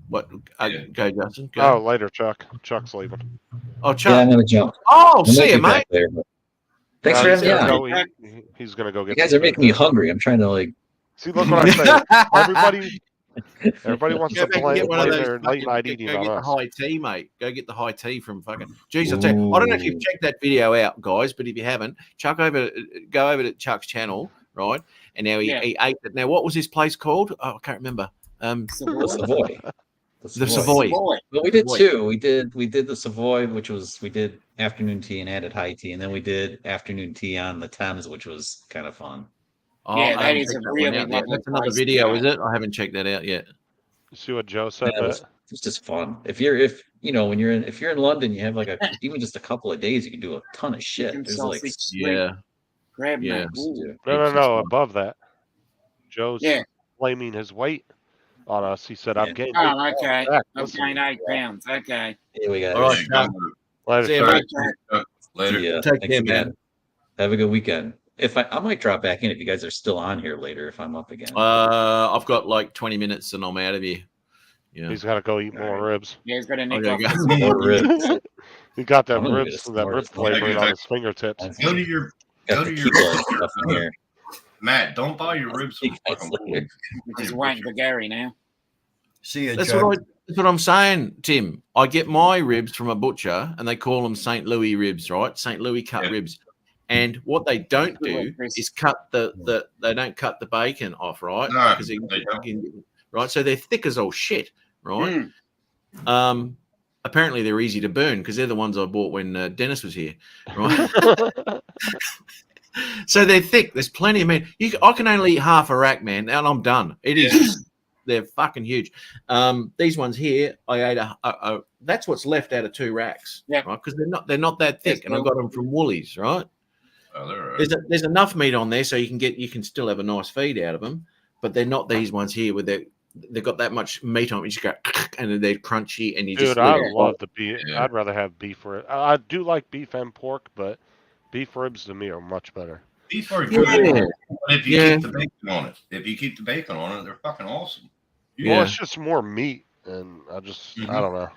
What? Yeah. Go, Justin. Go. Oh, later, Chuck. Chuck's leaving. Oh, Yeah, Chuck. I'm gonna jump. Oh, I might see be you, back mate. later, but thanks No, for he's having me gonna on. go eat. He's gonna go You get. guys some are making me food. hungry. I'm trying to like. See, look what I say. Everybody wants Go to back and get one of blame those their fucking- late night go eating get on the us. high tea, mate. Go get the high tea from fucking. Jeez, I tell you, I don't know if you've Ooh. checked that video out, guys, but if you haven't, go over to Chuck's channel, right? And now he ate it. Now, what was his place called? Oh, I can't remember. The Savoy. Savoy. The Savoy. Savoy. Well, we did Savoy. two. We did the Savoy, which was we did afternoon tea and added high tea, and then we did afternoon tea on the Thames, which was kind of fun. Oh, Yeah, I that haven't is a checked that really one out yet. lovely That's another place to video, go. is it? I haven't checked that out yet. You see what Joe said? Yeah, it was just fun. If you're when you're in London, you have like even just a couple of days, you can do a ton of shit. Chicken There's like sausage string, Yeah. crab Yeah. nuts. Ooh. dude, No, it's just fun. above that. Joe's Yeah. blaming his weight on us. He said, Yeah. "I've gained." Oh, okay. back. I've Listen, gained 8 pounds. Okay. Here we go. All right, There you Chuck. go. Later, See you, Chuck. mate. Later. Yeah, Take thanks, care, man. man. Have a good weekend. If I might drop back in if you guys are still on here later if I'm up again. I've got like 20 minutes and I'm out of here. Yeah. He's got to go eat more ribs. Yeah, he's got a Oh, nick there off you his go. More ribs. He got that I'm gonna ribs, get a that S'mores. rib flavoring on his fingertips. Go to your Got go the to your keto stuff in here. Matt. Don't buy your ribs from See you guys fucking later. Woolies. We're just waiting for Gary now. See you, That's Chuck. what I'm saying, Tim. I get my ribs from a butcher and they call them St. Louis ribs, right? St. Louis cut Yeah. ribs. And what they don't do Chris. is cut they don't cut the bacon off, right? No, Because they don't. right, so they're thick as all shit, right? Mm. Apparently they're easy to burn because they're the ones I bought when Dennis was here, right? So they're thick. There's plenty of meat. I can only eat half a rack, man, and I'm done. It is. They're fucking huge. These ones here, I ate that's what's left out of 2 racks, Yeah. right? Because they're not that thick, Yes, and I got them from Woolies, right? Oh, they're all right. There's enough meat on there so you can still have a nice feed out of them, but they're not these ones here where they've got that much meat on them. You just go and then they're crunchy, and you Dude, just I live- love the beef. Yeah. I'd rather have beef ribs. I do like beef and pork, but beef ribs to me are much better. Beef are good. Yeah. But if you Yeah. keep the bacon on it, they're fucking awesome. Yeah. Well, it's just more meat, and I Mhm. don't know.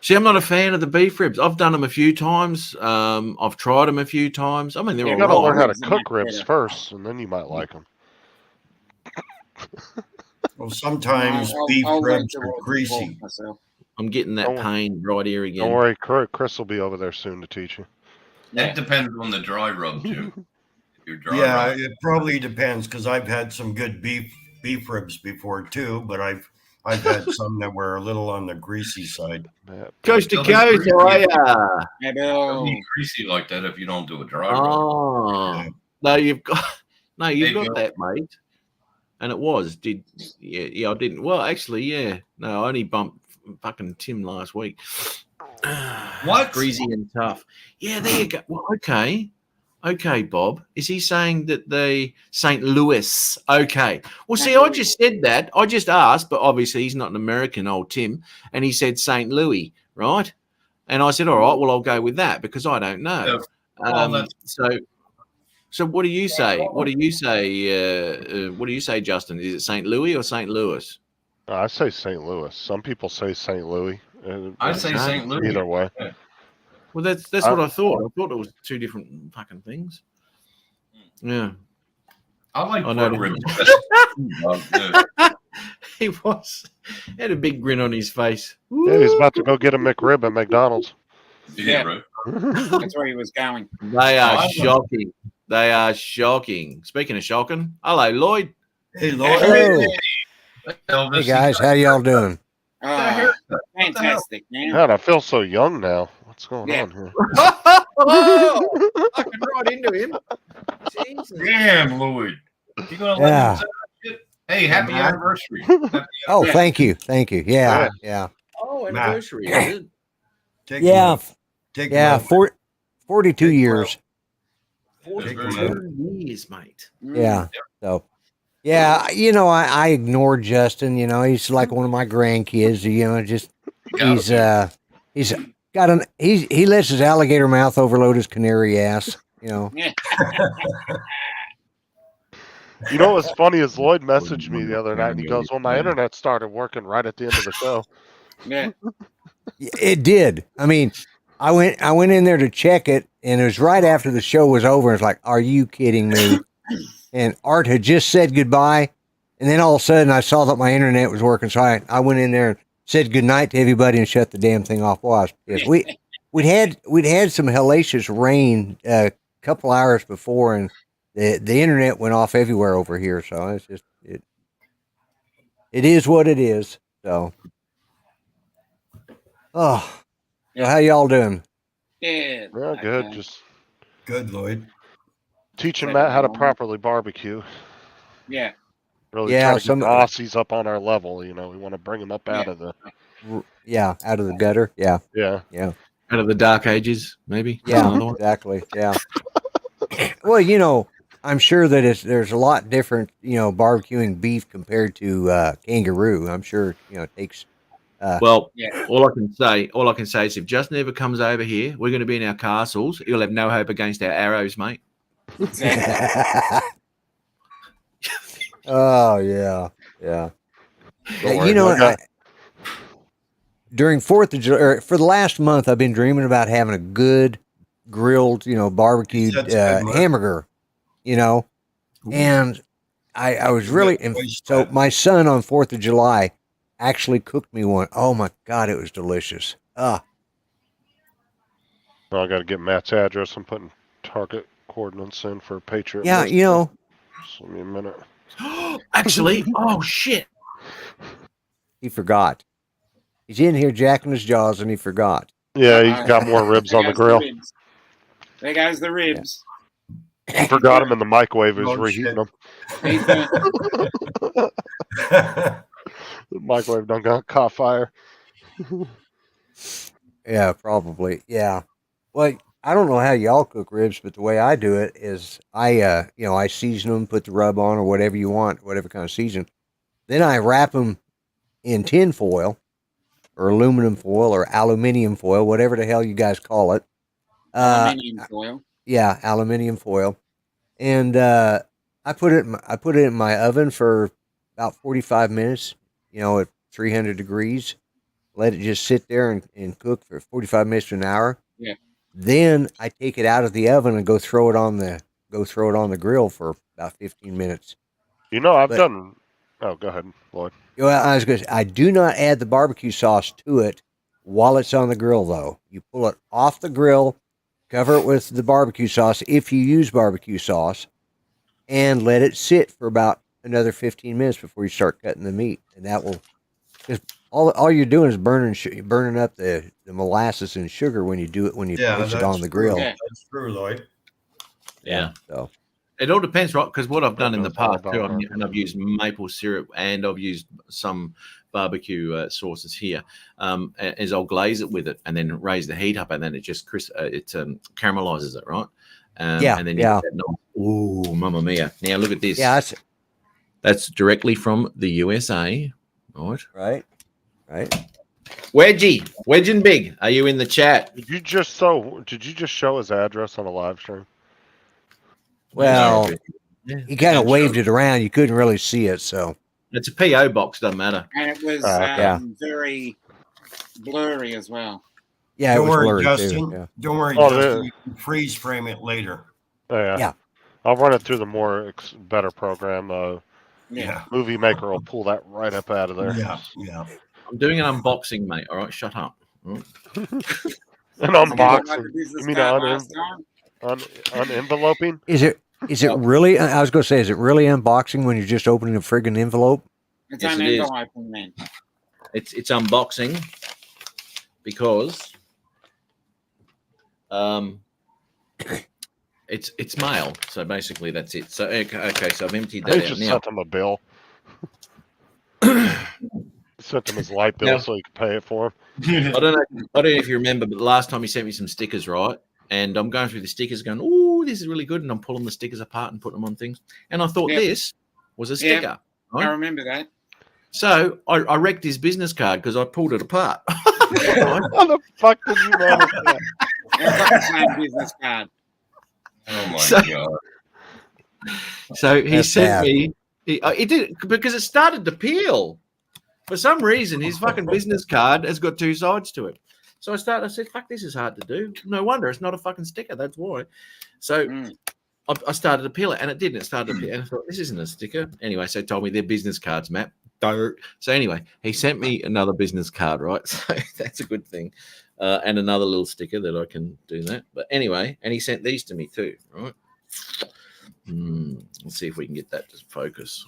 See, I'm not a fan of the beef ribs. I've done them a few times. I've tried them a few times. I mean, they're You all got to learn right. how to Ribs are cook much ribs better. first, and then you might like them. Well, sometimes I'll beef wait ribs till are I can greasy. walk myself. I'm getting that Don't- pain right here again. Don't worry, Chris will be over there soon to teach you. That depends on the dry rub too. If you're dry Yeah, rub. it probably depends because I've had some good beef ribs before too, but I've had some that were a little on the greasy side. Yeah. Coast to They'll be coast, how are ya? Yeah, It'll Bill. be greasy like that if you don't do a dry rub. Oh, no, you've got Hey, got Bill. that, mate. And it was yeah, I didn't. Well, actually, yeah, no, I only bumped fucking Tim last week. What? Greasy and tough. Yeah, there you go. Well, okay, Bob. Is he saying that the St. Louis? Okay. Well, see, I just said that. I just asked, but obviously he's not an American, old Tim, and he said St. Louis, right? And I said, all right, well, I'll go with that because I don't know. Well, So what do you say? What do you say? What do you say, Justin? Is it St. Louis or St. Louis? I say St. Louis. Some people say St. Louis. I say St. Louis. Either way. Well, that's what I thought. I thought it was two different fucking things. Yeah. I like I know. pork ribs. He had a big grin on his face. Yeah, he's about to go get a McRib at McDonald's. Yeah, right. That's where he was going. They are shocking. They are shocking. Speaking of shocking, hello, Lloyd. Hey, Lloyd. Hello. Elvis, Hey guys, how y'all doing? Oh, fantastic, man. God, I feel so young now. What's going Yeah. on here? Oh, I can right into him. Jesus. Damn, Lloyd. You gonna let Yeah. him say that shit? Hey, happy anniversary. Oh, thank you. Yeah, yeah. Oh, Matt. anniversary. Is it? Take Yeah, Take yeah, one. 42 years. 42 years, mate. Yeah. So, yeah, I ignore Justin. He's like one of my grandkids. He's got he lets his alligator mouth overload his canary ass. Yeah. You know what's funny is Lloyd messaged me the other night and he goes, well, my internet started working right at the end of the show. Yeah. It did. I mean, I went in there to check it, and it was right after the show was over. It's like, are you kidding me? And Art had just said goodbye, and then all of a sudden I saw that my internet was working, so I went in there and said goodnight to everybody and shut the damn thing off. Yes, we'd had some hellacious rain a couple hours before, and the internet went off everywhere over here. So it's just it is what it is. So, so how y'all doing? Yeah. Yeah, good. Just Good, Lloyd. teaching Matt how to properly barbecue. Yeah. Really Yeah, trying to get the Aussies up on our level. We want to bring them up out of the out of the gutter. Yeah. Out of the dark ages, maybe. Yeah, exactly. Yeah. Well, I'm sure that there's a lot different, barbecuing beef compared to kangaroo. I'm sure, it takes. Well, all I can say is if Justin ever comes over here, we're going to be in our castles. He'll have no hope against our arrows, mate. Oh yeah. Don't worry, during 4th of July, for the last month, I've been dreaming about having a good grilled, barbecued hamburger, and I was really, so my son on 4th of July actually cooked me one. Oh my God, it was delicious. I got to get Matt's address. I'm putting target coordinates in for Patriot. Yeah, Just give me a minute. Actually, oh shit. He forgot. He's in here jacking his jaws and he forgot. Yeah, he's got more ribs on the grill. There goes the ribs. He forgot them in the microwave. He was reheating them. The microwave done caught fire. Yeah, probably. Yeah. Well, I don't know how y'all cook ribs, but the way I do it is I season them, put the rub on or whatever you want, whatever kind of season. Then I wrap them in tin foil or aluminum foil or aluminium foil, whatever the hell you guys call it. Aluminium foil. Yeah, aluminium foil. And I put it in my oven for about 45 minutes, at 300 degrees. Let it just sit there and cook for 45 minutes to an hour. Yeah. Then I take it out of the oven and go throw it on the grill for about 15 minutes. I've done. Oh, go ahead, Lloyd. Well, I do not add the barbecue sauce to it while it's on the grill, though. You pull it off the grill, cover it with the barbecue sauce if you use barbecue sauce, and let it sit for about another 15 minutes before you start cutting the meat. And that will, because all you're doing is burning up the molasses and sugar when you do it, when you place it on the grill. Yeah, that's true, Lloyd. Yeah. So it all depends, right? Because what I've done in the past too, and I've used maple syrup and I've used some barbecue sauces here, is I'll glaze it with it and then raise the heat up, and then it just caramelizes it, right? And then you get that nice, ooh, mamma mia! Now look at this. yeah, that's directly from the USA, right? right. Wedge and Big, are you in the chat? Did you just show his address on a live stream? Well, Yeah. he kind of waved it around. You couldn't really see it, so It's a PO box, doesn't matter. And it was yeah. very blurry as well. yeah, it Don't was worry, blurry Justin. too. Yeah. Don't worry, Oh, Justin. You can freeze frame it later. Yeah. Yeah. I'll run it through the more better program. Yeah. Movie Maker will pull that right up out of there. Yeah. Yeah. I'm doing an unboxing, mate. All right, shut up. All right. An Like unboxing. the business You mean card un- last time? unenveloping? Is it really? I was going to say, is it really unboxing when you're just opening a friggin' envelope? It's Yes, an it is. enveloping then. It's unboxing because it's mail. So basically, that's it. So okay, so I've emptied They that out just now. sent him a bill. Sent him his light bill Yeah. so he could pay it for him. I don't know if you remember, but last time he sent me some stickers, right? And I'm going through the stickers, going, "Oh, this is really good," and I'm pulling the stickers apart and putting them on things. And I thought Yeah. this was a Yeah. sticker. I Right? remember that. So I wrecked his business card because I pulled it apart. How the fuck did you manage that? I've got the same business card. Oh my So- god. So he That's sent bad. me. He did because it started to peel. For some reason, his fucking business card has got two sides to it. So I said, "Fuck, this is hard to do." No wonder it's not a fucking sticker. That's why. So Mm. I started to peel it, and it didn't. It started to peel, and I thought, "This isn't a sticker." Anyway, so he told me they're business cards, Matt. So anyway, he sent me another business card, right? So that's a good thing, and another little sticker that I can do that. But anyway, and he sent these to me too, right? Let's see if we can get that to focus.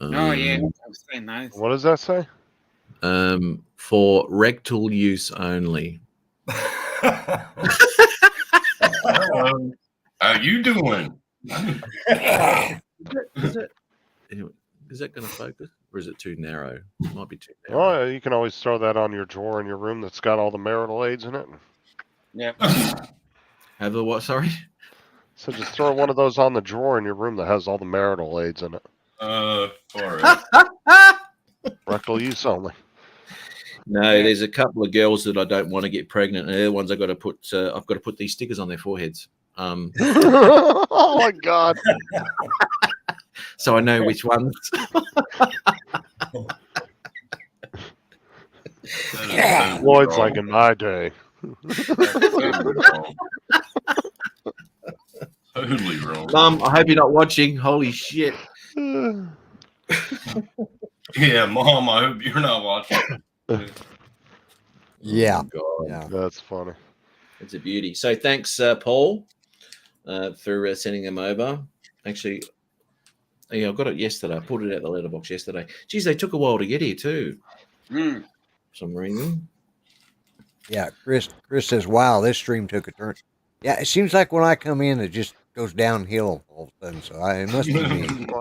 Oh yeah, I've seen those. What does that say? For rectal use only. How you doing? Is that going to focus, or is it too narrow? It might be too narrow. Oh, you can always throw that on your drawer in your room that's got all the marital aids in it. Yep. Have the what? Sorry. So just throw one of those on the drawer in your room that has all the marital aids in it. All right. Rectal use only. No, there's a couple of girls that I don't want to get pregnant, and they're the ones I've got to put these stickers on their foreheads. Oh my god. So I know which ones. Lloyd's like in my day. Totally wrong. Mum, I hope you're not watching. Holy shit. Yeah, Mom, I hope you're not watching. Yeah. Oh, God. Yeah. That's funny. It's a beauty. So thanks, Paul, for sending them over. Actually, yeah, I got it yesterday. I pulled it out the letterbox yesterday. Geez, they took a while to get here too. Mm. For some reason. Yeah. Chris says, "Wow, this stream took a turn." Yeah, it seems like when I come in, it just goes downhill all of a sudden. So it must be me. It That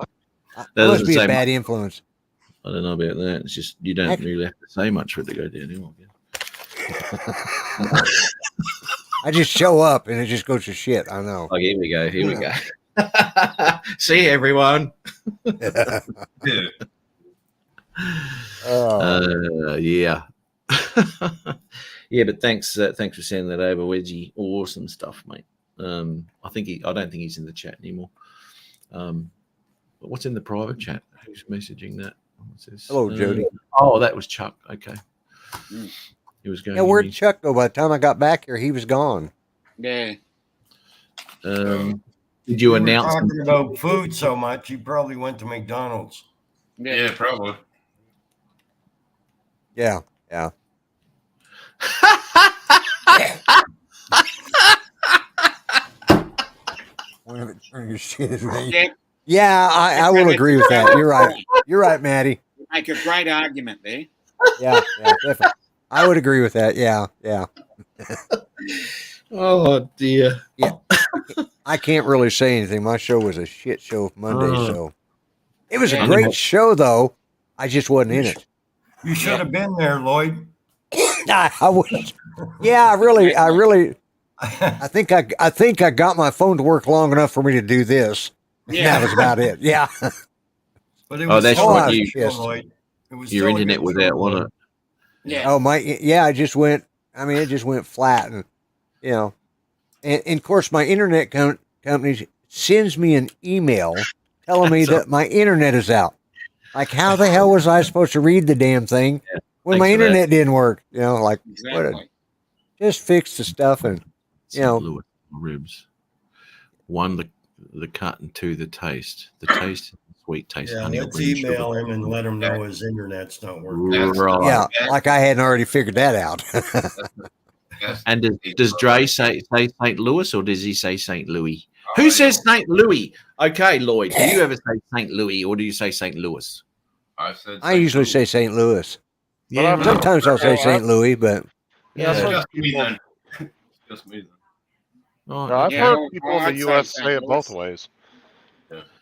must doesn't be a say bad influence. I don't know about that. It's just you don't really have to say much for it to go downhill. I just show up and it just goes to shit. I know. Oh, here we go. Here we go. See everyone. Yeah. Yeah. Yeah, but thanks for sending that over, Wedgie. Awesome stuff, mate. I don't think he's in the chat anymore. But what's in the private chat? Who's messaging that? What's this? Hello, Jody. Oh, that was Chuck. Okay. Mm. He was going. Yeah, where'd Chuck go? By the time I got back here, he was gone. Yeah. Did you You were announce? talking about food so much, you probably went to McDonald's. Yeah, probably. Yeah. Yeah. One of it turned your shit is me. Yeah. Yeah, I will agree with that. You're right. You're right, Maddie. You make a great argument there. Yeah, definitely. I would agree with that. Yeah. Oh dear. I can't really say anything. My show was a shit show Monday, so it was a Yeah. great show though. I just wasn't in it. You should have been there, Lloyd. I was. Yeah, I really. I think I got my phone to work long enough for me to do this. Yeah. That was about it. Yeah. But it Oh, was that's so what much you- fun, Lloyd. It It was Your still a internet good was show, out, wasn't though. it? Yeah. Oh my, yeah, it just went. I mean, it just went flat, and you know, and of course, my internet company sends me an email telling me So- that my internet is out. Like, how the hell was I supposed to read the damn thing Yeah, when thanks my for that. internet didn't work? You know, like Exactly. just fix the stuff and you know. St. Louis ribs. One, the cut, and two, the taste. The taste, sweet taste, Yeah, honey, or let's green email sugar. him and let him know his internet's not working. That's- Right. Yeah, Yeah. like I hadn't already figured that out. Yes. And does Dre say St. Louis or does he say St. Louis? Oh, Who I says know. St. Louis? Okay, Lloyd, do you ever say St. Louis or do you say St. Louis? I said. I usually say St. Louis. But I've- man. Sometimes I'll say Well, St. Louis, but Yeah, Yeah. some Just me people, then. Just me then. Oh, no, I've Yeah, heard well, people in I'd the say U.S. St. say it both Louis. ways.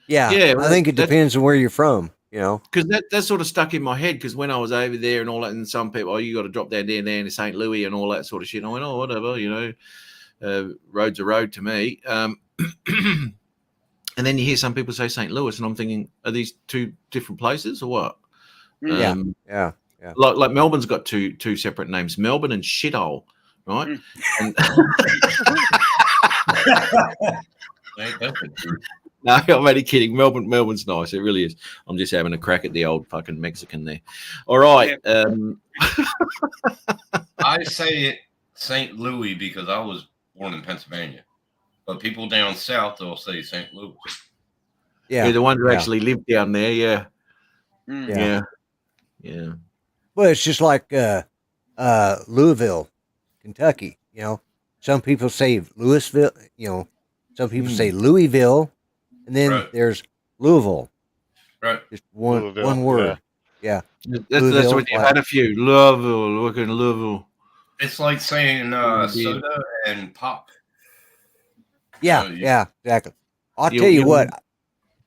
yeah, Yeah, I think it that's- depends on where you're from. You know, because that sort of stuck in my head because when I was over there and all that, and some people, you got to drop down there in St. Louis and all that sort of shit. And I went, oh, whatever, road's a road to me. And then you hear some people say St. Louis, and I'm thinking, are these two different places or what? Yeah. Um, yeah. like Melbourne's got two separate names, Melbourne and Shithole, right? Mm. And Ain't that the truth? no, I'm only kidding. Melbourne's nice. It really is. I'm just having a crack at the old fucking Mexican there. All right. I say it St. Louis because I was born in Pennsylvania, but people down south they'll say St. Louis. Yeah. You're the one who Yeah. actually lived down there. Yeah. Mm. Yeah. Yeah. Well, it's just like Louisville, Kentucky. You know, some people say Louisville. You know, some people say Louisville, and then Right. there's Louisville. Right. Just one Louisville, word. Yeah. That's Louisville, what you've like- had a few. Louisville. Look at Louisville. It's like saying Indeed. soda and pop. Yeah. you- Yeah. Exactly. I'll You- tell you you- what.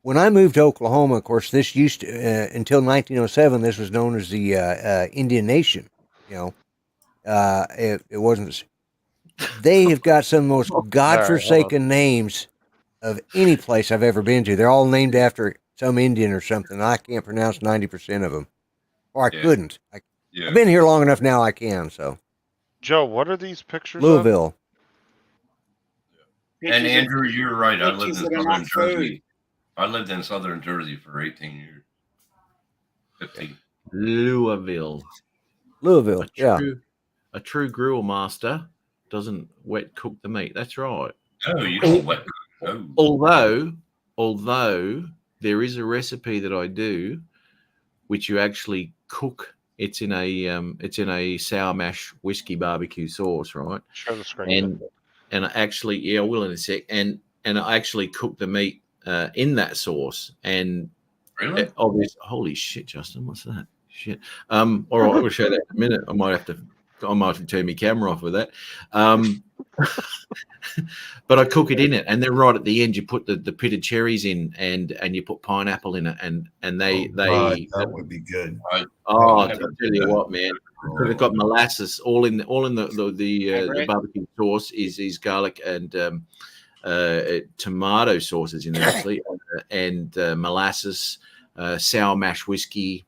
When I moved to Oklahoma, of course, this used to until 1907. This was known as the Indian Nation. You know, it wasn't. They have got some of the most godforsaken names of any place I've ever been to. They're all named after some Indian or something. I can't pronounce 90% of them, or I Yeah. couldn't. Yeah. I've been here long enough now. I can. So Joe, what are these pictures? Of? Louisville. And Pictures of- Andrew, you're right. I lived pictures in that are southern not food. Jersey. I lived in southern Jersey for 18 years. 15. Louisville. Louisville. Yeah. A true grill master doesn't wet cook the meat. That's right. No, you don't wet. No. Although there is a recipe that I do, which you actually cook. It's in a sour mash whiskey barbecue sauce, right? Share the screen. And I actually, yeah, I will in a sec. And I actually cook the meat in that sauce. And Really? holy shit, Justin, what's that? Shit. All right, we'll show that in a minute. I might have to turn my camera off with that. But I cook it in it, and then right at the end, you put the pitted cherries in, and you put pineapple in it, and they God, that would be good. I'll tell you what, man. They've got molasses all in the barbecue sauce is garlic and tomato sauces in there actually, and molasses, sour mash whiskey.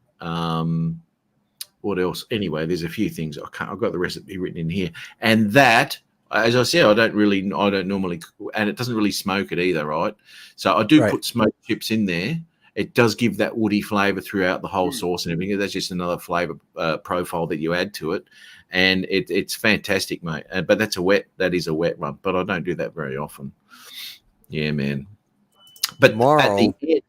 What else? Anyway, there's a few things. I've got the recipe written in here, and that, as I said, I don't normally, and it doesn't really smoke it either, right? So I do put smoked chips in there. It does give that woody flavor throughout the whole sauce and everything. That's just another flavor profile that you add to it, and it's fantastic, mate. But that is a wet one. But I don't do that very often. Yeah, man. But at the end,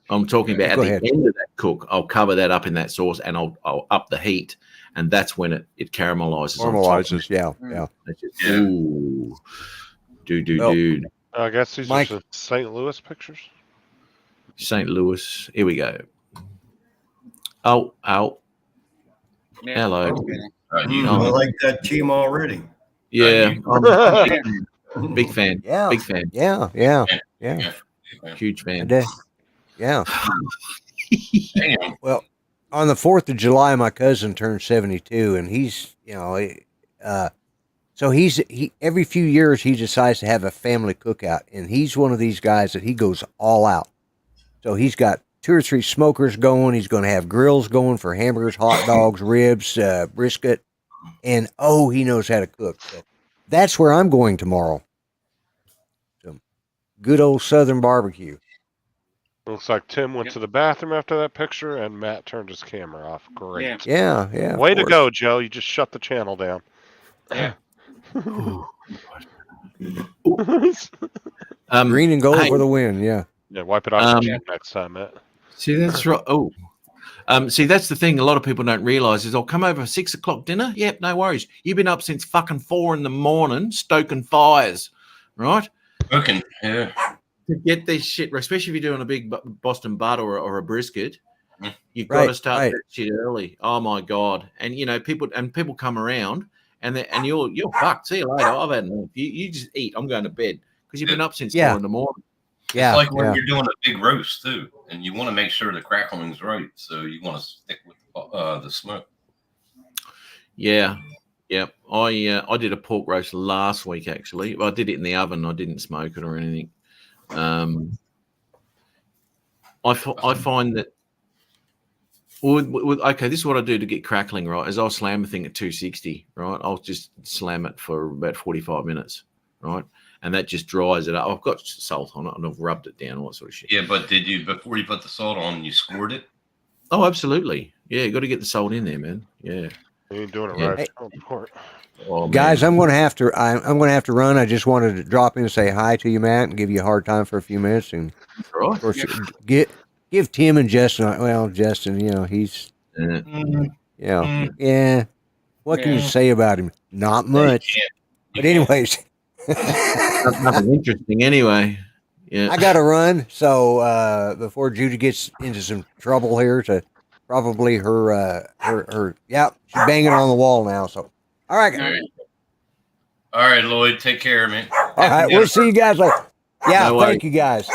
I'm talking about at the end of that cook, I'll cover that up in that sauce, and I'll up the heat, and that's when it caramelizes. Caramelizes, yeah. That's just, ooh, dude. I guess these are the St. Louis pictures. St. Louis. Here we go. Oh. Yeah. Hello. I like that team already. Yeah. I'm big fan. Yeah. Big fan. Yeah. Huge fan. Yeah. Well, on the 4th of July, my cousin turned 72, and he's, so he every few years he decides to have a family cookout, and he's one of these guys that he goes all out. So he's got 2 or 3 smokers going. He's going to have grills going for hamburgers, hot dogs, ribs, brisket, and he knows how to cook. So that's where I'm going tomorrow. Some good old Southern barbecue. Looks like Tim went to the bathroom after that picture, and Matt turned his camera off. Great. Yeah. Way to go, Joe. You just shut the channel down. Yeah. Green and gold for the win. Yeah. Yeah, wipe it off the next time, Matt. See, that's right. See, that's the thing. A lot of people don't realize is I'll come over for 6 o'clock dinner. Yep, no worries. You've been up since fucking 4 a.m, stoking fires, right? Cooking, yeah. To get this shit, especially if you're doing a big Boston butt or a brisket, you've got to start that shit early. Oh my god! And people come around and you're fucked. See you later. I've had enough. You just eat. I'm going to bed because you've been up since 4 a.m. Yeah, it's like when you're doing a big roast too, and you want to make sure the crackling's right, so you want to stick with the smoke. Yeah. I did a pork roast last week actually. Well, I did it in the oven. I didn't smoke it or anything. I find that. Okay, this is what I do to get crackling. Right, is I'll slam a thing at 260. Right, I'll just slam it for about 45 minutes. Right. And that just dries it up. I've got salt on it and I've rubbed it down, all that sort of shit. Yeah, but did you, before you put the salt on, you scored it? Oh, absolutely. Yeah, you got to get the salt in there, man. Yeah. You ain't doing it right. Oh, guys, I'm going to have to. I'm going to have to run. I just wanted to drop in and say hi to you, Matt, and give you a hard time for a few minutes. And of course, give Tim and Justin. Well, Justin, he's yeah. What can you say about him? Not much. But anyways, nothing interesting anyway. Yeah, I got to run. So before Judy gets into some trouble here, to probably her she's banging on the wall now. So all right. All right, Lloyd, take care, man. All right, we'll see you guys later. Yeah, thank you guys.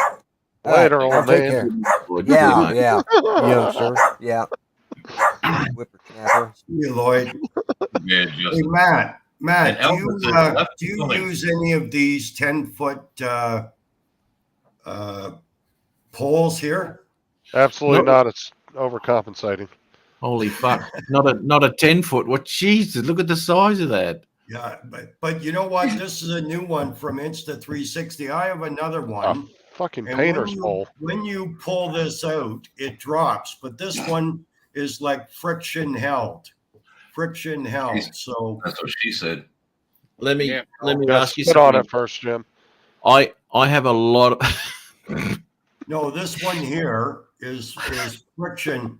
Later, old man. Yeah, sir. Yeah. Whippersnapper. See you, Lloyd. Yeah, hey, Matt, do you use any of these 10-foot poles here? Absolutely not. It's overcompensating. Holy fuck! Not a 10-foot. What? Jesus! Look at the size of that. Yeah, but you know what? This is a new one from Insta360. I have another one. Fucking painter's pole. When you pull this out, it drops, but this one is like friction held. So that's what she said. Let me ask you something. Put on it first, Jim. I have a lot of. No, this one here is friction.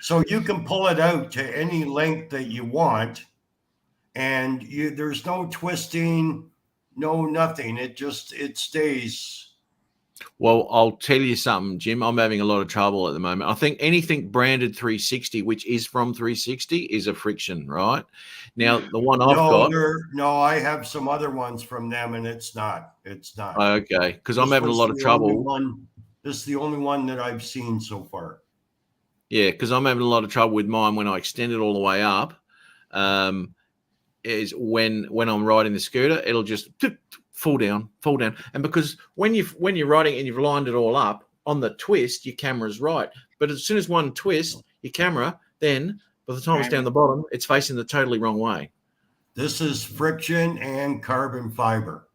So you can pull it out to any length that you want, and there's no twisting, no nothing. It stays. Well, I'll tell you something, Jim. I'm having a lot of trouble at the moment. I think anything branded 360, which is from 360, is a friction, right? Now, the one I've got. No, I have some other ones from them, and it's not. It's not. Okay, because I'm having a lot of trouble. This is the only one that I've seen so far. Yeah, because I'm having a lot of trouble with mine when I extend it all the way up. Is when I'm riding the scooter, it'll just fall down. And because when you're riding and you've lined it all up on the twist, your camera's right. But as soon as one twists your camera, then by the time it's down the bottom, it's facing the totally wrong way. This is friction and carbon fiber.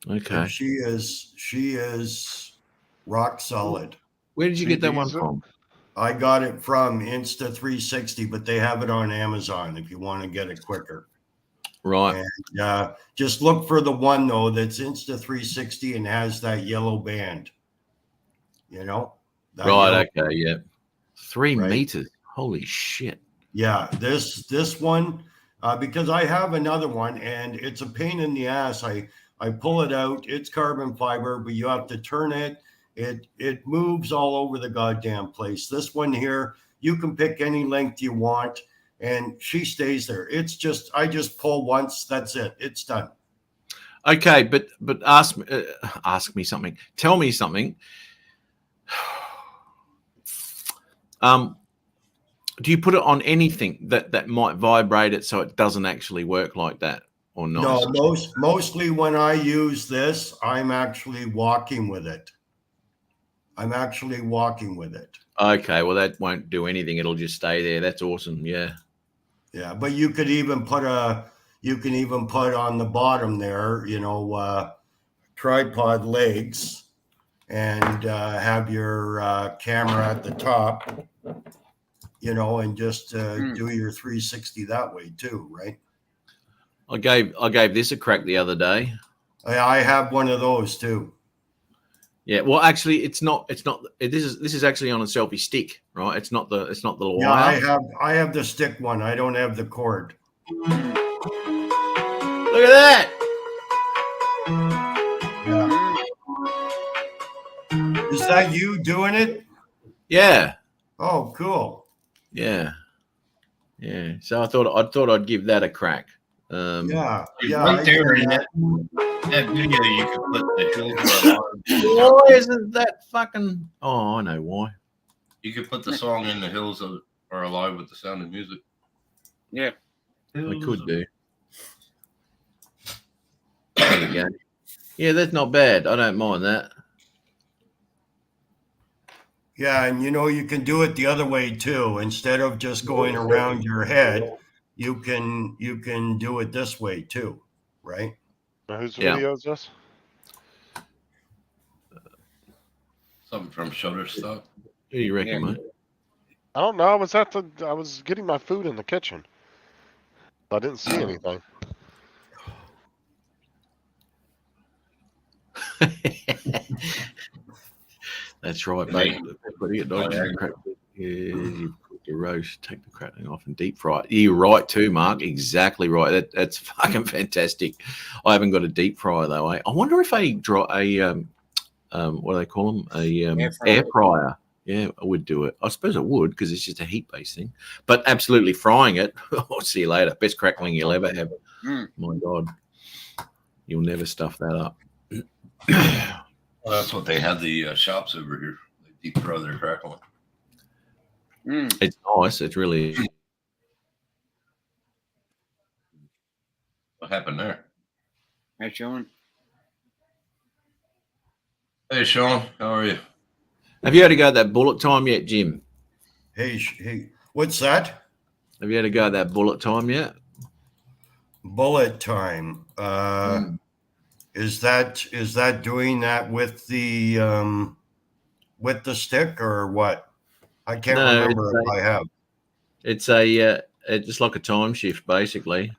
Okay. And she is rock solid. Where did you get that one from? I got it from Insta360, but they have it on Amazon if you want to get it quicker. Right. And just look for the one, though, that's Insta360 and has that yellow band. Right. Okay. Yeah. 3 meters. Holy shit. Yeah. This one, because I have another one and it's a pain in the ass. I pull it out. It's carbon fiber, but you have to turn it. It moves all over the goddamn place. This one here, you can pick any length you want, and she stays there. I just pull once. That's it. It's done. Okay, but ask me something. Tell me something. Do you put it on anything that might vibrate it so it doesn't actually work like that, or not? No, mostly when I use this, I'm actually walking with it. I'm actually walking with it. Okay, well that won't do anything. It'll just stay there. That's awesome. Yeah. Yeah, but you could even put on the bottom there, tripod legs, and have your camera at the top, and just do your 360 that way too, right? I gave this a crack the other day. I have one of those too. Yeah, well, actually, it's not. This is actually on a selfie stick, right? It's not the wire. Yeah, I have the stick one. I don't have the cord. Look at that. Yeah. Is that you doing it? Yeah. Oh, cool. Yeah. Yeah. So I thought I'd give that a crack. Yeah. Right there in that video, you could put the hills. Why isn't that fucking? Oh, I know why. You could put the song "In the Hills Are Alive" with the Sound of Music. Yeah, I could do. There you go. Yeah, that's not bad. I don't mind that. Yeah, and you can do it the other way too. Instead of just going around your head, you can do it this way too, right? Now, whose video is this? Something from Shutterstock. Who do you reckon, mate? I don't know. I was getting my food in the kitchen. I didn't see anything. That's right, mate. You put the roast, take the crackling off, and deep fry it. You're right too, Mark. Exactly right. That's fucking fantastic. I haven't got a deep fryer though. I wonder if what do they call them? Air fryer. Yeah, I would do it. I suppose I would because it's just a heat-based thing. But absolutely frying it. I'll see you later. Best crackling you'll ever have. My God, you'll never stuff that up. Well, that's what they had the shops over here. They deep fry their crackling. It's nice. It's really. What happened there? Hey, Sean. Hey, Sean. How are you? Have you had to go at that bullet time yet, Jim? Hey, what's that? Have you had to go at that bullet time yet? Bullet time. Is that doing that with the stick or what? I can't remember if I have. It's just like a time shift basically,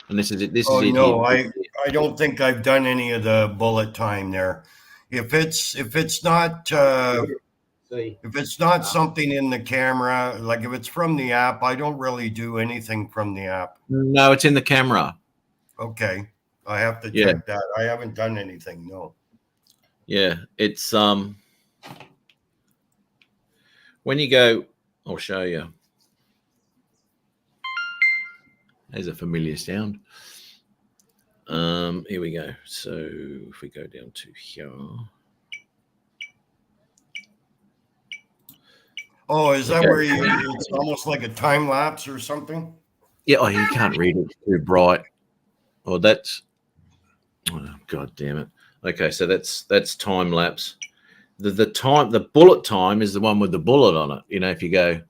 and this is it. No, I don't think I've done any of the bullet time there. If it's not something in the camera, like if it's from the app, I don't really do anything from the app. No, it's in the camera. Okay, I have to check that. I haven't done anything. No. Yeah, it's when you go, I'll show you. There's a familiar sound. Here we go. So if we go down to here. Oh, is that where it's almost like a time lapse or something? Yeah, you can't read it. It's too bright. Oh, that's God damn it. Okay, so that's time lapse. The bullet time is the one with the bullet on it. If you go,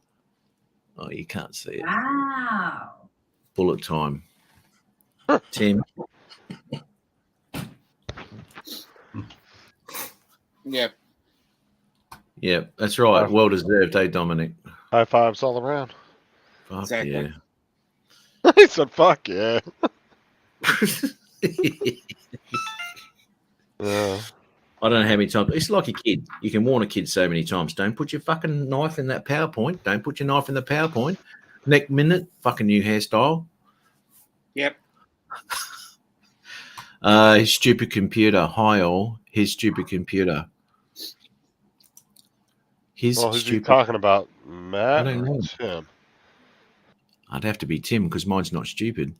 oh, you can't see it. Wow. Bullet time. Tim. Yep. Yeah, that's right. Well deserved, Dominic? High fives all around. Fuck Exactly. yeah. He said, "Fuck yeah." Yeah. I don't know how many times. It's like a kid. You can warn a kid so many times. Don't put your fucking knife in that PowerPoint. Don't put your knife in the PowerPoint. Next minute, fucking new hairstyle. Yep. His stupid computer. Hi all. His stupid computer. Who's he talking about? Matt I don't or know. Tim? I'd have to be Tim because mine's not stupid.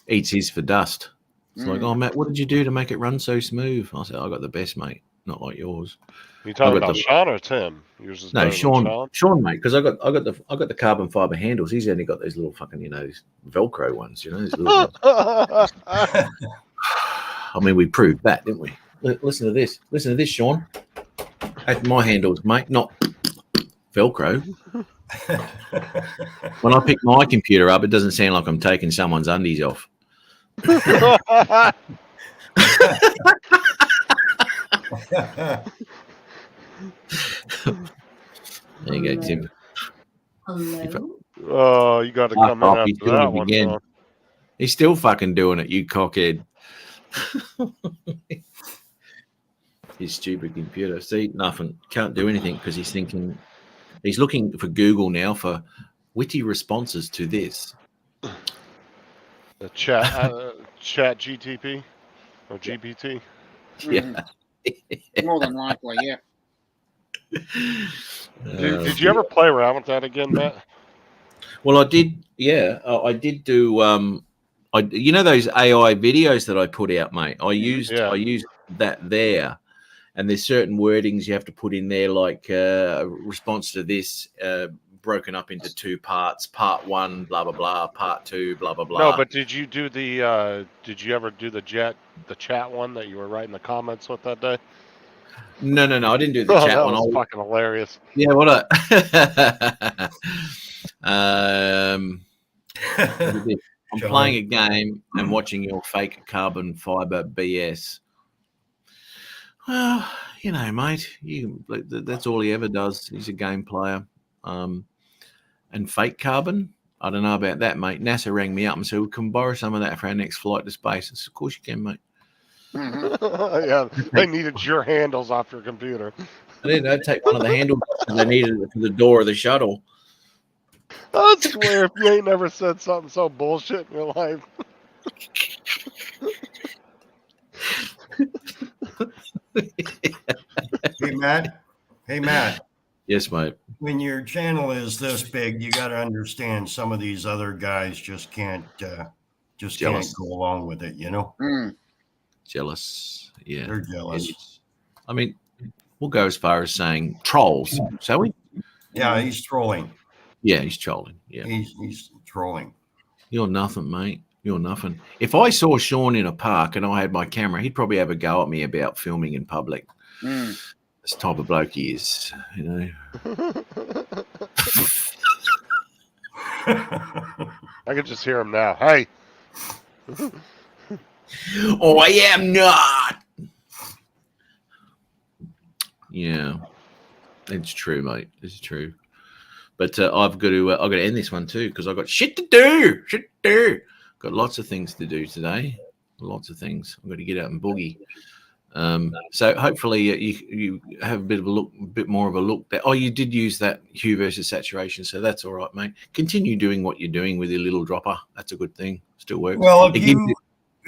Eats his for dust. It's like, oh, Matt, what did you do to make it run so smooth? I said, I got the best, mate. Not like yours. You talking about Sean or Tim? Yours is No, better than Sean, mate, because I got the carbon fiber handles. He's only got those little fucking, these Velcro ones, these little ones. I mean, we proved that, didn't we? Listen to this. Listen to this, Sean. That's my handles, mate, not Velcro. When I pick my computer up, it doesn't sound like I'm taking someone's undies off. There you go, Tim. Hello? Oh, you got to come in He's after doing that it one. again. Sean. He's still fucking doing it, you cockhead. His stupid computer. See, nothing. Can't do anything because he's thinking. He's looking for Google now for witty responses to this. The chat GTP or GPT. Yeah. More than likely, yeah. Did you ever play around with that again, Matt? Well, I did. Yeah, I did do. You know those AI videos that I put out, mate. I used that there, and there's certain wordings you have to put in there, like response to this, broken up into two parts. Part 1, blah blah blah. Part 2, blah blah blah. No, but did you do the? Did you ever do the chat one that you were writing the comments with that day? No. I didn't do the chat that one. Was fucking hilarious. Yeah, what I'm playing a game and watching your fake carbon fiber BS. Well, you know, mate, that's all he ever does. He's a game player. And fake carbon, I don't know about that, mate. NASA rang me up and said, we can borrow some of that for our next flight to space. I said, of course you can, mate. Yeah, they needed your handles off your computer. I didn't take one of the handles because they needed it for the door of the shuttle. I swear, if you ain't never said something so bullshit in your life. Hey, Matt. Yes, mate. When your channel is this big, you got to understand some of these other guys just can't go along with it, you know? Jealous. Yeah. They're jealous. I mean, we'll go as far as saying trolls, shall we? Yeah, he's trolling. Yeah, he's trolling. Yeah. He's trolling. You're nothing, mate. You're nothing. If I saw Sean in a park and I had my camera, he'd probably have a go at me about filming in public. This type of bloke he is, you know. I can just hear him now. Hey. Oh, I am not. Yeah, it's true, mate. It's true. But I've got to end this one too because I've got shit to do. Got lots of things to do today. Lots of things. I've got to get out and boogie. So hopefully you have a bit more of a look. Oh, you did use that hue versus saturation, so that's all right, mate. Continue doing what you're doing with your little dropper. That's a good thing. Still works. Well,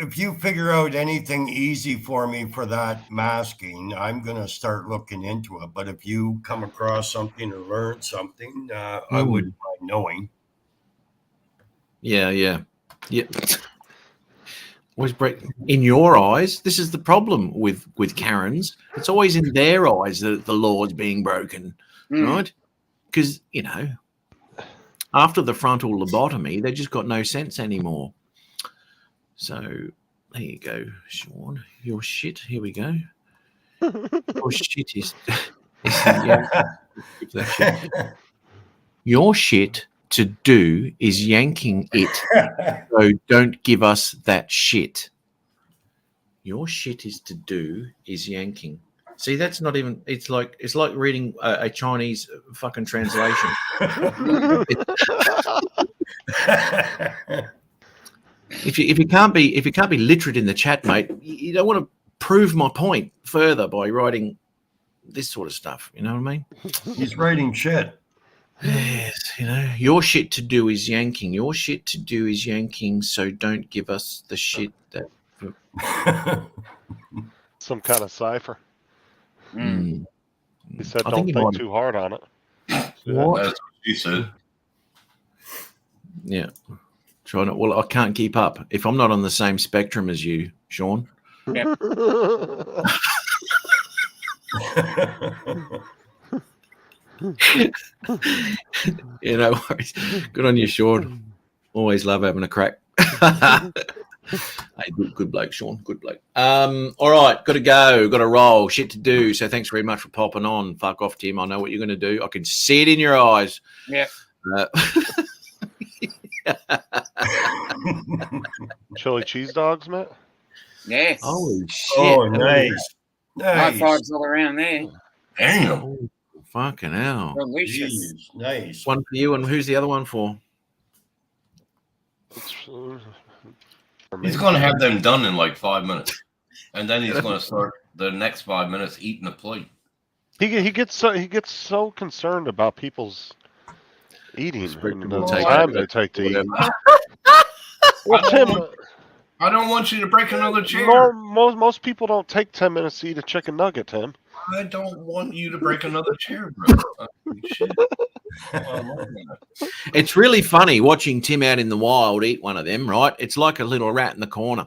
if you figure out anything easy for me for that masking, I'm going to start looking into it. But if you come across something or learn something, I wouldn't mind knowing. Yeah. Always in your eyes, this is the problem with Karens. It's always in their eyes that the law's being broken, right? Because, you know, after the frontal lobotomy, they just got no sense anymore. So there you go, Sean. Your shit. Here we go. Your shit is. Your shit to do is yanking it. So don't give us that shit. Your shit is to do is yanking. See, that's not even. It's like reading a Chinese fucking translation. If you can't be literate in the chat, mate, you don't want to prove my point further by writing this sort of stuff. You know what I mean? He's writing shit. Yes, you know, your shit to do is yanking. Your shit to do is yanking. So don't give us the shit that. Some kind of cipher. He said, I "Don't think think too hard on it." What? That's what she said. Yeah. Trying to. Well, I can't keep up if I'm not on the same spectrum as you, Sean. Yep. You know, good on you, Sean. Always love having a crack. Hey, good bloke, Sean. Good bloke. All right, got to go, got to roll, shit to do. So thanks very much for popping on. Fuck off, Tim. I know what you're going to do. I can see it in your eyes. Yeah. Chili cheese dogs, Matt? Yes. Holy shit! Oh, nice. High Nice. fives all around there. Damn. Oh, fucking hell! Delicious. Jeez, nice. One for you, and who's the other one for? He's going to have them done in like 5 minutes, and then he's going to start the next 5 minutes eating the plate. He gets so concerned about people's eating and the Take time it. they take to eat. Whatever. Well, Tim, I don't want you to break another chair. most people don't take 10 minutes to eat a chicken nugget, Tim. I don't want you to break another chair, bro. Shit. It's really funny watching Tim out in the wild eat one of them, right? It's like a little rat in the corner.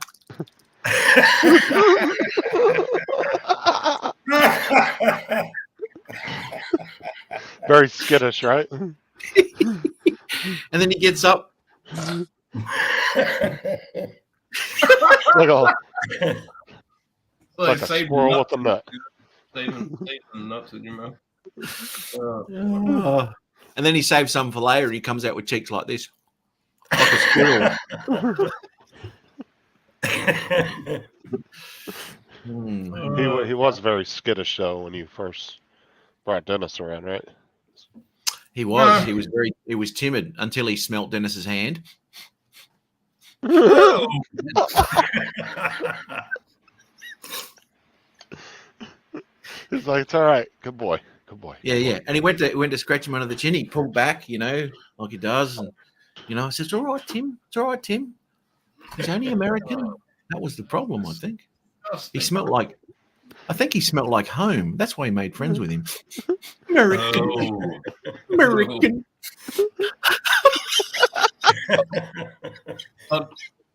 Very skittish, right? And then he gets up. like a Saving squirrel nuts with a nut. Saving nuts in your mouth. And then he saves some for later and he comes out with cheeks like this. Like a squirrel. He was very skittish though when you first brought Dennis around, right? He was. He was timid until he smelt Dennis's hand. He's like, it's all right, good boy. Yeah. And he went to scratch him under the chin. He pulled back, like he does. And I said, "It's all right, Tim. It's all right, Tim. He's only American." That was the problem, I think. He smelled like home. That's why he made friends with him. American. American.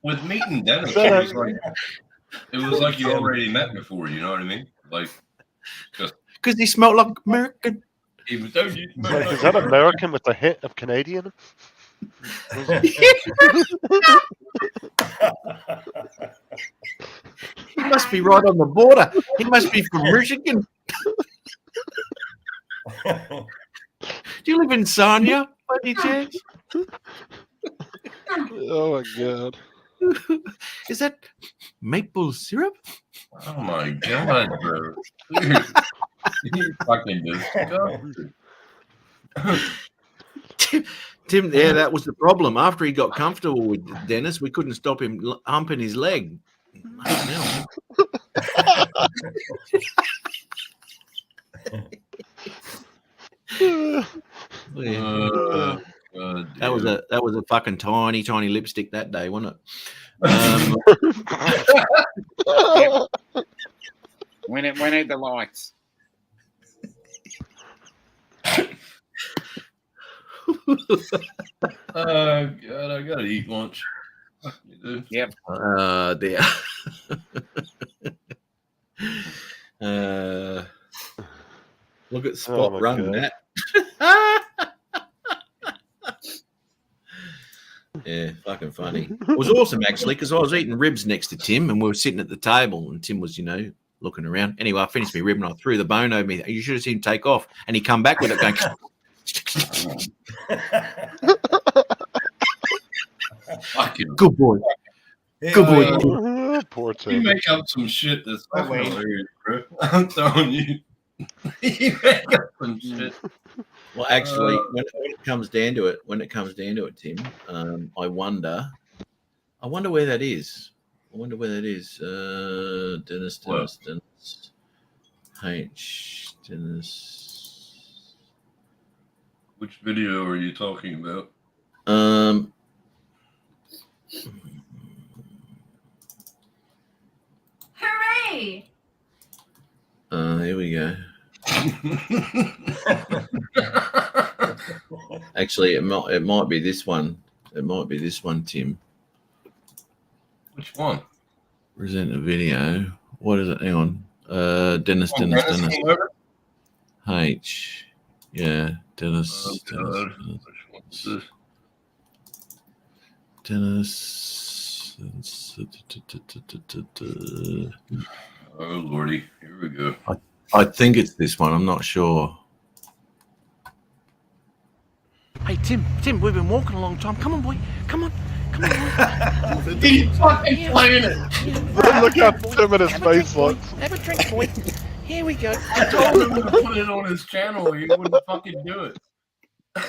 With meeting Dennis, it was like you already met before. You know what I mean? Like, just because he smelled like American. Even though you, Is that American with a hint of Canadian? He must be right on the border. He must be from Michigan. Do you live in Sarnia, by any chance? Oh my god! Is that maple syrup? Oh my god, bro! You fucking disgusting. Tim, yeah, that was the problem. After he got comfortable with Dennis, we couldn't stop him humping his leg. That was a fucking tiny lipstick that day, wasn't it? When it had the lights. Oh god, I gotta eat lunch. Yep. Dear. Look at Spot run that. Yeah, fucking funny. It was awesome actually, because I was eating ribs next to Tim, and we were sitting at the table, and Tim was, looking around. Anyway, I finished my rib and I threw the bone over me. You should have seen him take off, and he come back with it going. Good boy. Good boy. Poor You Tim. make up some shit that's fucking hilarious, bro. I'm telling you. You make up some shit. Well, actually, when it comes down to it, Tim, I wonder where that is. Dennis, Dennis. Which video are you talking about? Hooray! Here we go. Actually, it might be this one. It might be this one, Tim. Which one? Present a video. What is it? Hang on. Dennis. H. Yeah, Dennis. Dennis. Oh lordy, here we go. I think it's this one. I'm not sure. Hey, Tim, we've been walking a long time. Come on, boy. Come on, boy. He's fucking playing it. Look how Tim and his face looks. Have a drink, boy. Here we go. I told him to put it on his channel. He wouldn't fucking do it.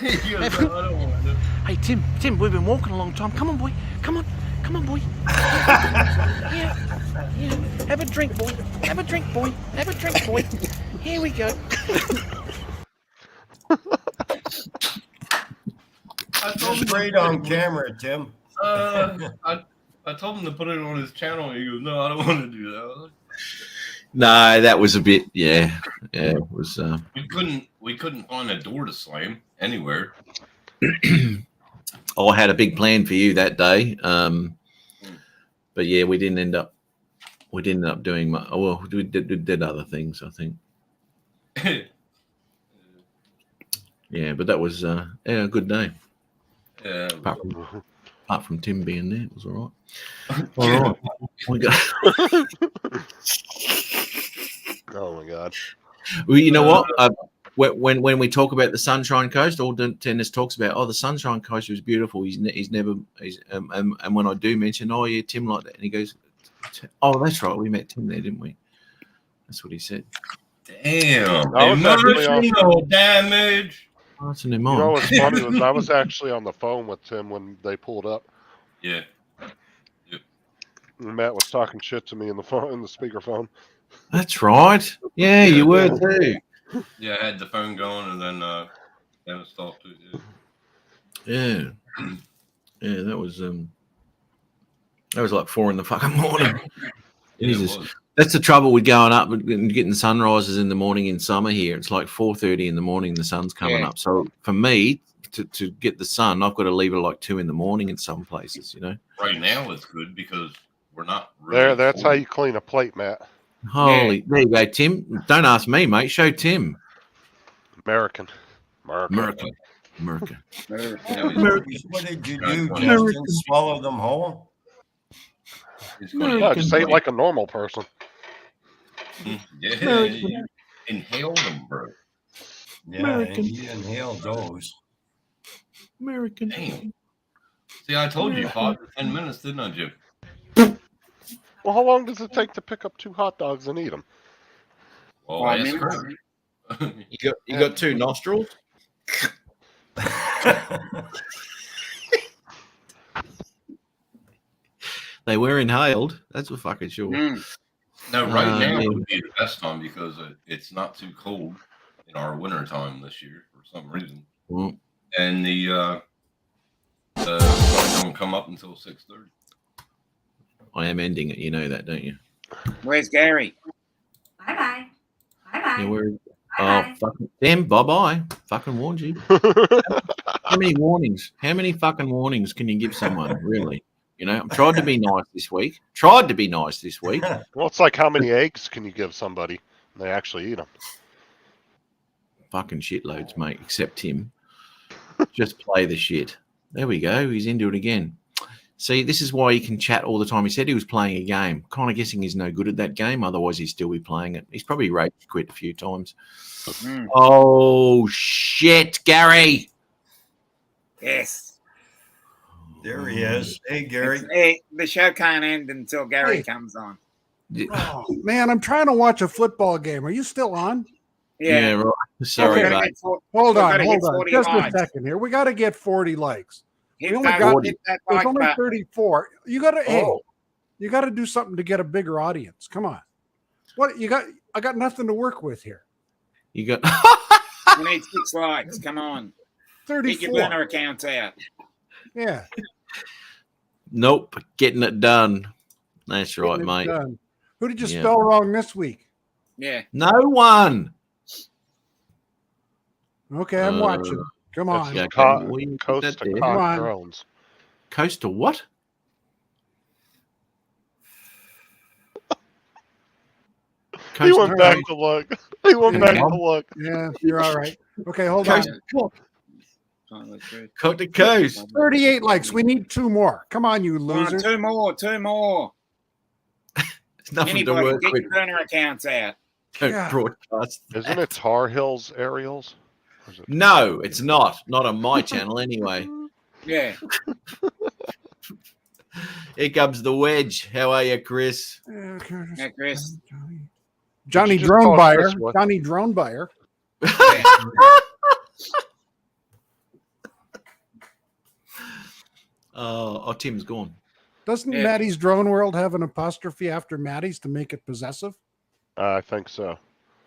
He goes, no, I don't want to do it. Hey, Tim, we've been walking a long time. Come on, boy. Come on, boy. Yeah. Have a drink, boy. Have a drink, boy. Have a drink, boy. Here we go. I told him Great on camera, Tim. I told him to put it on his channel. He goes, no, I don't want to do that. I was like, No, that was a bit. Yeah, it was. we couldn't find a door to slam anywhere. I had a big plan for you that day, but yeah, we didn't end up doing much. Well, we did other things, I think. Yeah, but that was a good day. Yeah. Apart from Tim being there, it was all right. All right. We got. Oh my god. Well, you know what? When we talk about the Sunshine Coast, all Dennis talks about, the Sunshine Coast was beautiful. He's never and when I do mention, yeah, Tim like that, and he goes, oh, that's right, we met Tim there, didn't we? That's what he said. Damn. I was actually Emotional damage. Oh, that's an You know what's funny was I was actually on the phone with Tim when they pulled up. Yeah. And Matt was talking shit to me in the speakerphone. That's right. Yeah, you were too. Yeah, I had the phone going, and then Dennis talked to it. Yeah. Yeah, that was like 4 in the fucking morning. That's the trouble with going up and getting sunrises in the morning in summer here. It's like 4:30 in the morning, the sun's coming up. So for me to get the sun, I've got to leave it like 2 in the morning in some places, you know. Right now it's good because we're not really That's how you clean a plate, Matt. Holy, there you go, Tim. Don't ask me, mate. Show Tim. American. What did you do, Justin? Swallow them whole? No, just say it like a normal person. Yeah, you inhale them, bro. Yeah, and you inhale those. American. Damn. See, I told you 5 to 10 minutes, didn't I, Jim? Well, how long does it take to pick up 2 hot dogs and eat them? Well, 5 minutes. You got 2 nostrils? They were inhaled. That's for fucking sure. No, right now would be the best time because it's not too cold in our winter time this year for some reason. And the sun don't come up until 6:30. I am ending it. You know that, don't you? Where's Gary? Bye-bye. Bye-bye. Yeah, we're. Bye-bye. Oh, fucking damn! Bye-bye. Fucking warned you. How many warnings? How many fucking warnings can you give someone? Really? You know, I'm trying to be nice this week. Well, it's like how many eggs can you give somebody? And they actually eat them. Fucking shitloads, mate. Except him. Just play the shit. There we go. He's into it again. See, this is why he can chat all the time. He said he was playing a game. Kind of guessing he's no good at that game. Otherwise, he'd still be playing it. He's probably rage quit a few times. Oh, shit, Gary. Yes. There he is. Hey, Gary. Hey, the show can't end until Gary comes on. Oh, man, I'm trying to watch a football game. Are you still on? Yeah, right. Sorry, okay. mate. Hold on. Just likes. a second here. We got to get 40 likes. Hit We only that- got hit that there's like only button. 34. You got to you got to do something to get a bigger audience. Come on. What you got? I got nothing to work with here. You got We need 6 likes. Come on. 34. Get your burner accounts out. Yeah. Nope, getting it done. That's right, Getting it mate. done. Who did you Yeah. spell wrong this week? Yeah. No one. Okay, I'm watching. Come on. Yeah, Coast to Come cock on. drones. Coast to what? He went back to look. He went back to look. Yeah, you're all right. Okay, hold on. Cook the coast. 38 likes. We need 2 more. Come on, you Come on, loser. 2 more, 2 more. It's nothing Anybody, to work get with. your burner accounts out. Don't Yeah. broadcast. Isn't it Tar Heels aerials? Or is it- No, it's not. Not on my channel anyway. Yeah. Here comes the wedge. How are you, Chris? Yeah, Chris. Johnny Did you just Drone call Buyer. Chris what? Johnny Drone Buyer. Oh, Tim's gone. Doesn't Yeah. Maddie's Drone World have an apostrophe after Maddie's to make it possessive? I think so.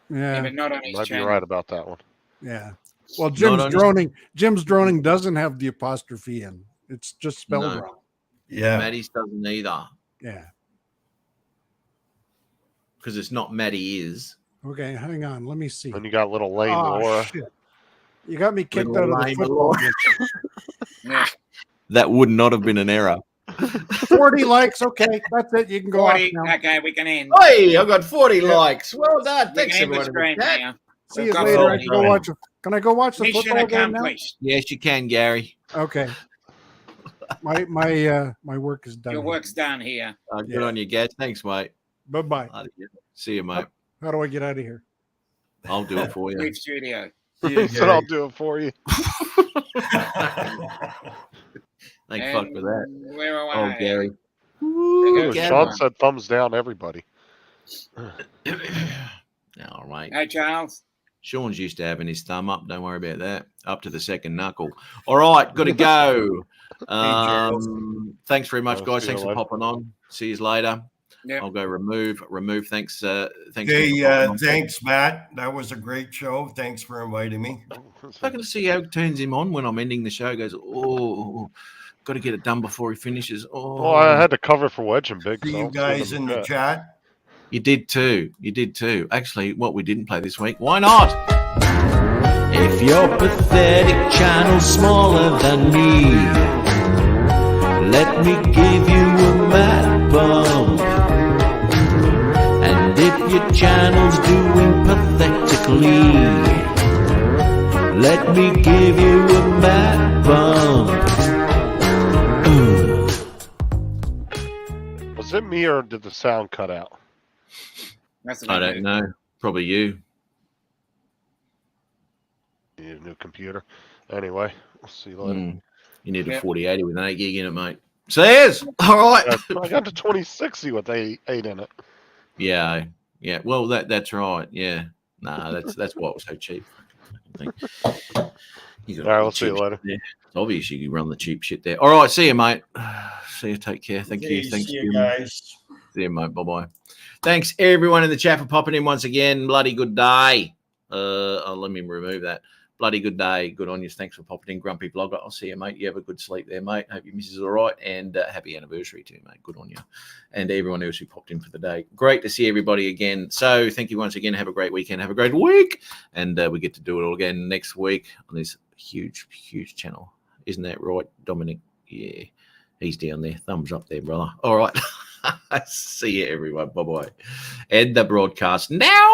Yeah, Yeah. but not on You his might be channel. right about that one. Yeah. Well, Not Jim's on his- droning. Jim's droning doesn't have the apostrophe in. It's just spelled No. wrong. Yeah. Maddie's doesn't either Yeah. because it's not Maddie is. Okay, hang on. Let me see. Then you got little Lane Oh, Laura. shit. You got me kicked Little out of the lame football Laura. game. Yeah. That would not have been an error. 40 likes. Okay, that's it. You can go off 40. now. Okay, we can end. Hey, I got 40 Yeah. likes. Well done. We Thanks, can end the everyone. in the stream chat. now. See We've you got later. I 40. can go watch. Can I go watch the Mission football game now? accomplished. Yes, you can, Gary. Okay. My work is done. Your work's done here. Good Yeah. on you, Gaz. Thanks, mate. Bye bye. See you, mate. How do I get out of here? I'll do it for you. Leave studio. He said, I'll do it for you. Thank fuck for that. We're away. Oh, Gary. Woo, Sean said thumbs down, everybody. All right. Hey, Charles. Sean's used to having his thumb up. Don't worry about that. Up to the second knuckle. All right, got to go. Thanks very much, I'll guys. see Thanks you for later. popping on. See you later. Yep. I'll go remove. Thanks. Thanks. Hey, for popping on. thanks, Matt. That was a great show. Thanks for inviting me. I can see how it turns him on when I'm ending the show. Goes, oh, got to get it done before he finishes. Oh, Well, I had to cover for Wedge and Big. See so you I'll guys send in them the chat. You did too. You did too. Actually, what we didn't play this week. Why not? If your pathetic channel's smaller than me, let me give you a mad bump. And if your channel's doing pathetically, let me give you a mad bump. Was it me or did the sound cut out? That's I don't know. Probably you. Need a new computer. Anyway, we'll see you later. You need a Yeah. 4080 with an 8 gig in it, mate. Says. All right. I got the 2060 with 8 in it. Yeah. Yeah. Well, that's right. Yeah. Nah, that's why it was so cheap. You got All right, we'll see you cheap later. shit there. It's obvious you run the cheap shit there. All right. See you, mate. See you. Take care. Thank you. Thanks, See you Jim. guys. See you, mate. Bye-bye. Thanks, everyone in the chat for popping in once again. Bloody good day. Let me remove that. Bloody good day. Good on you. Thanks for popping in, Grumpy Blogger. I'll see you, mate. You have a good sleep there, mate. Hope your missus is all right. And happy anniversary too, mate. Good on you. And everyone else who popped in for the day. Great to see everybody again. So thank you once again. Have a great weekend. Have a great week. And we get to do it all again next week on this huge, huge channel. Isn't that right, Dominic? Yeah. He's down there. Thumbs up there, brother. All right. See you, everyone. Bye-bye. End the broadcast now.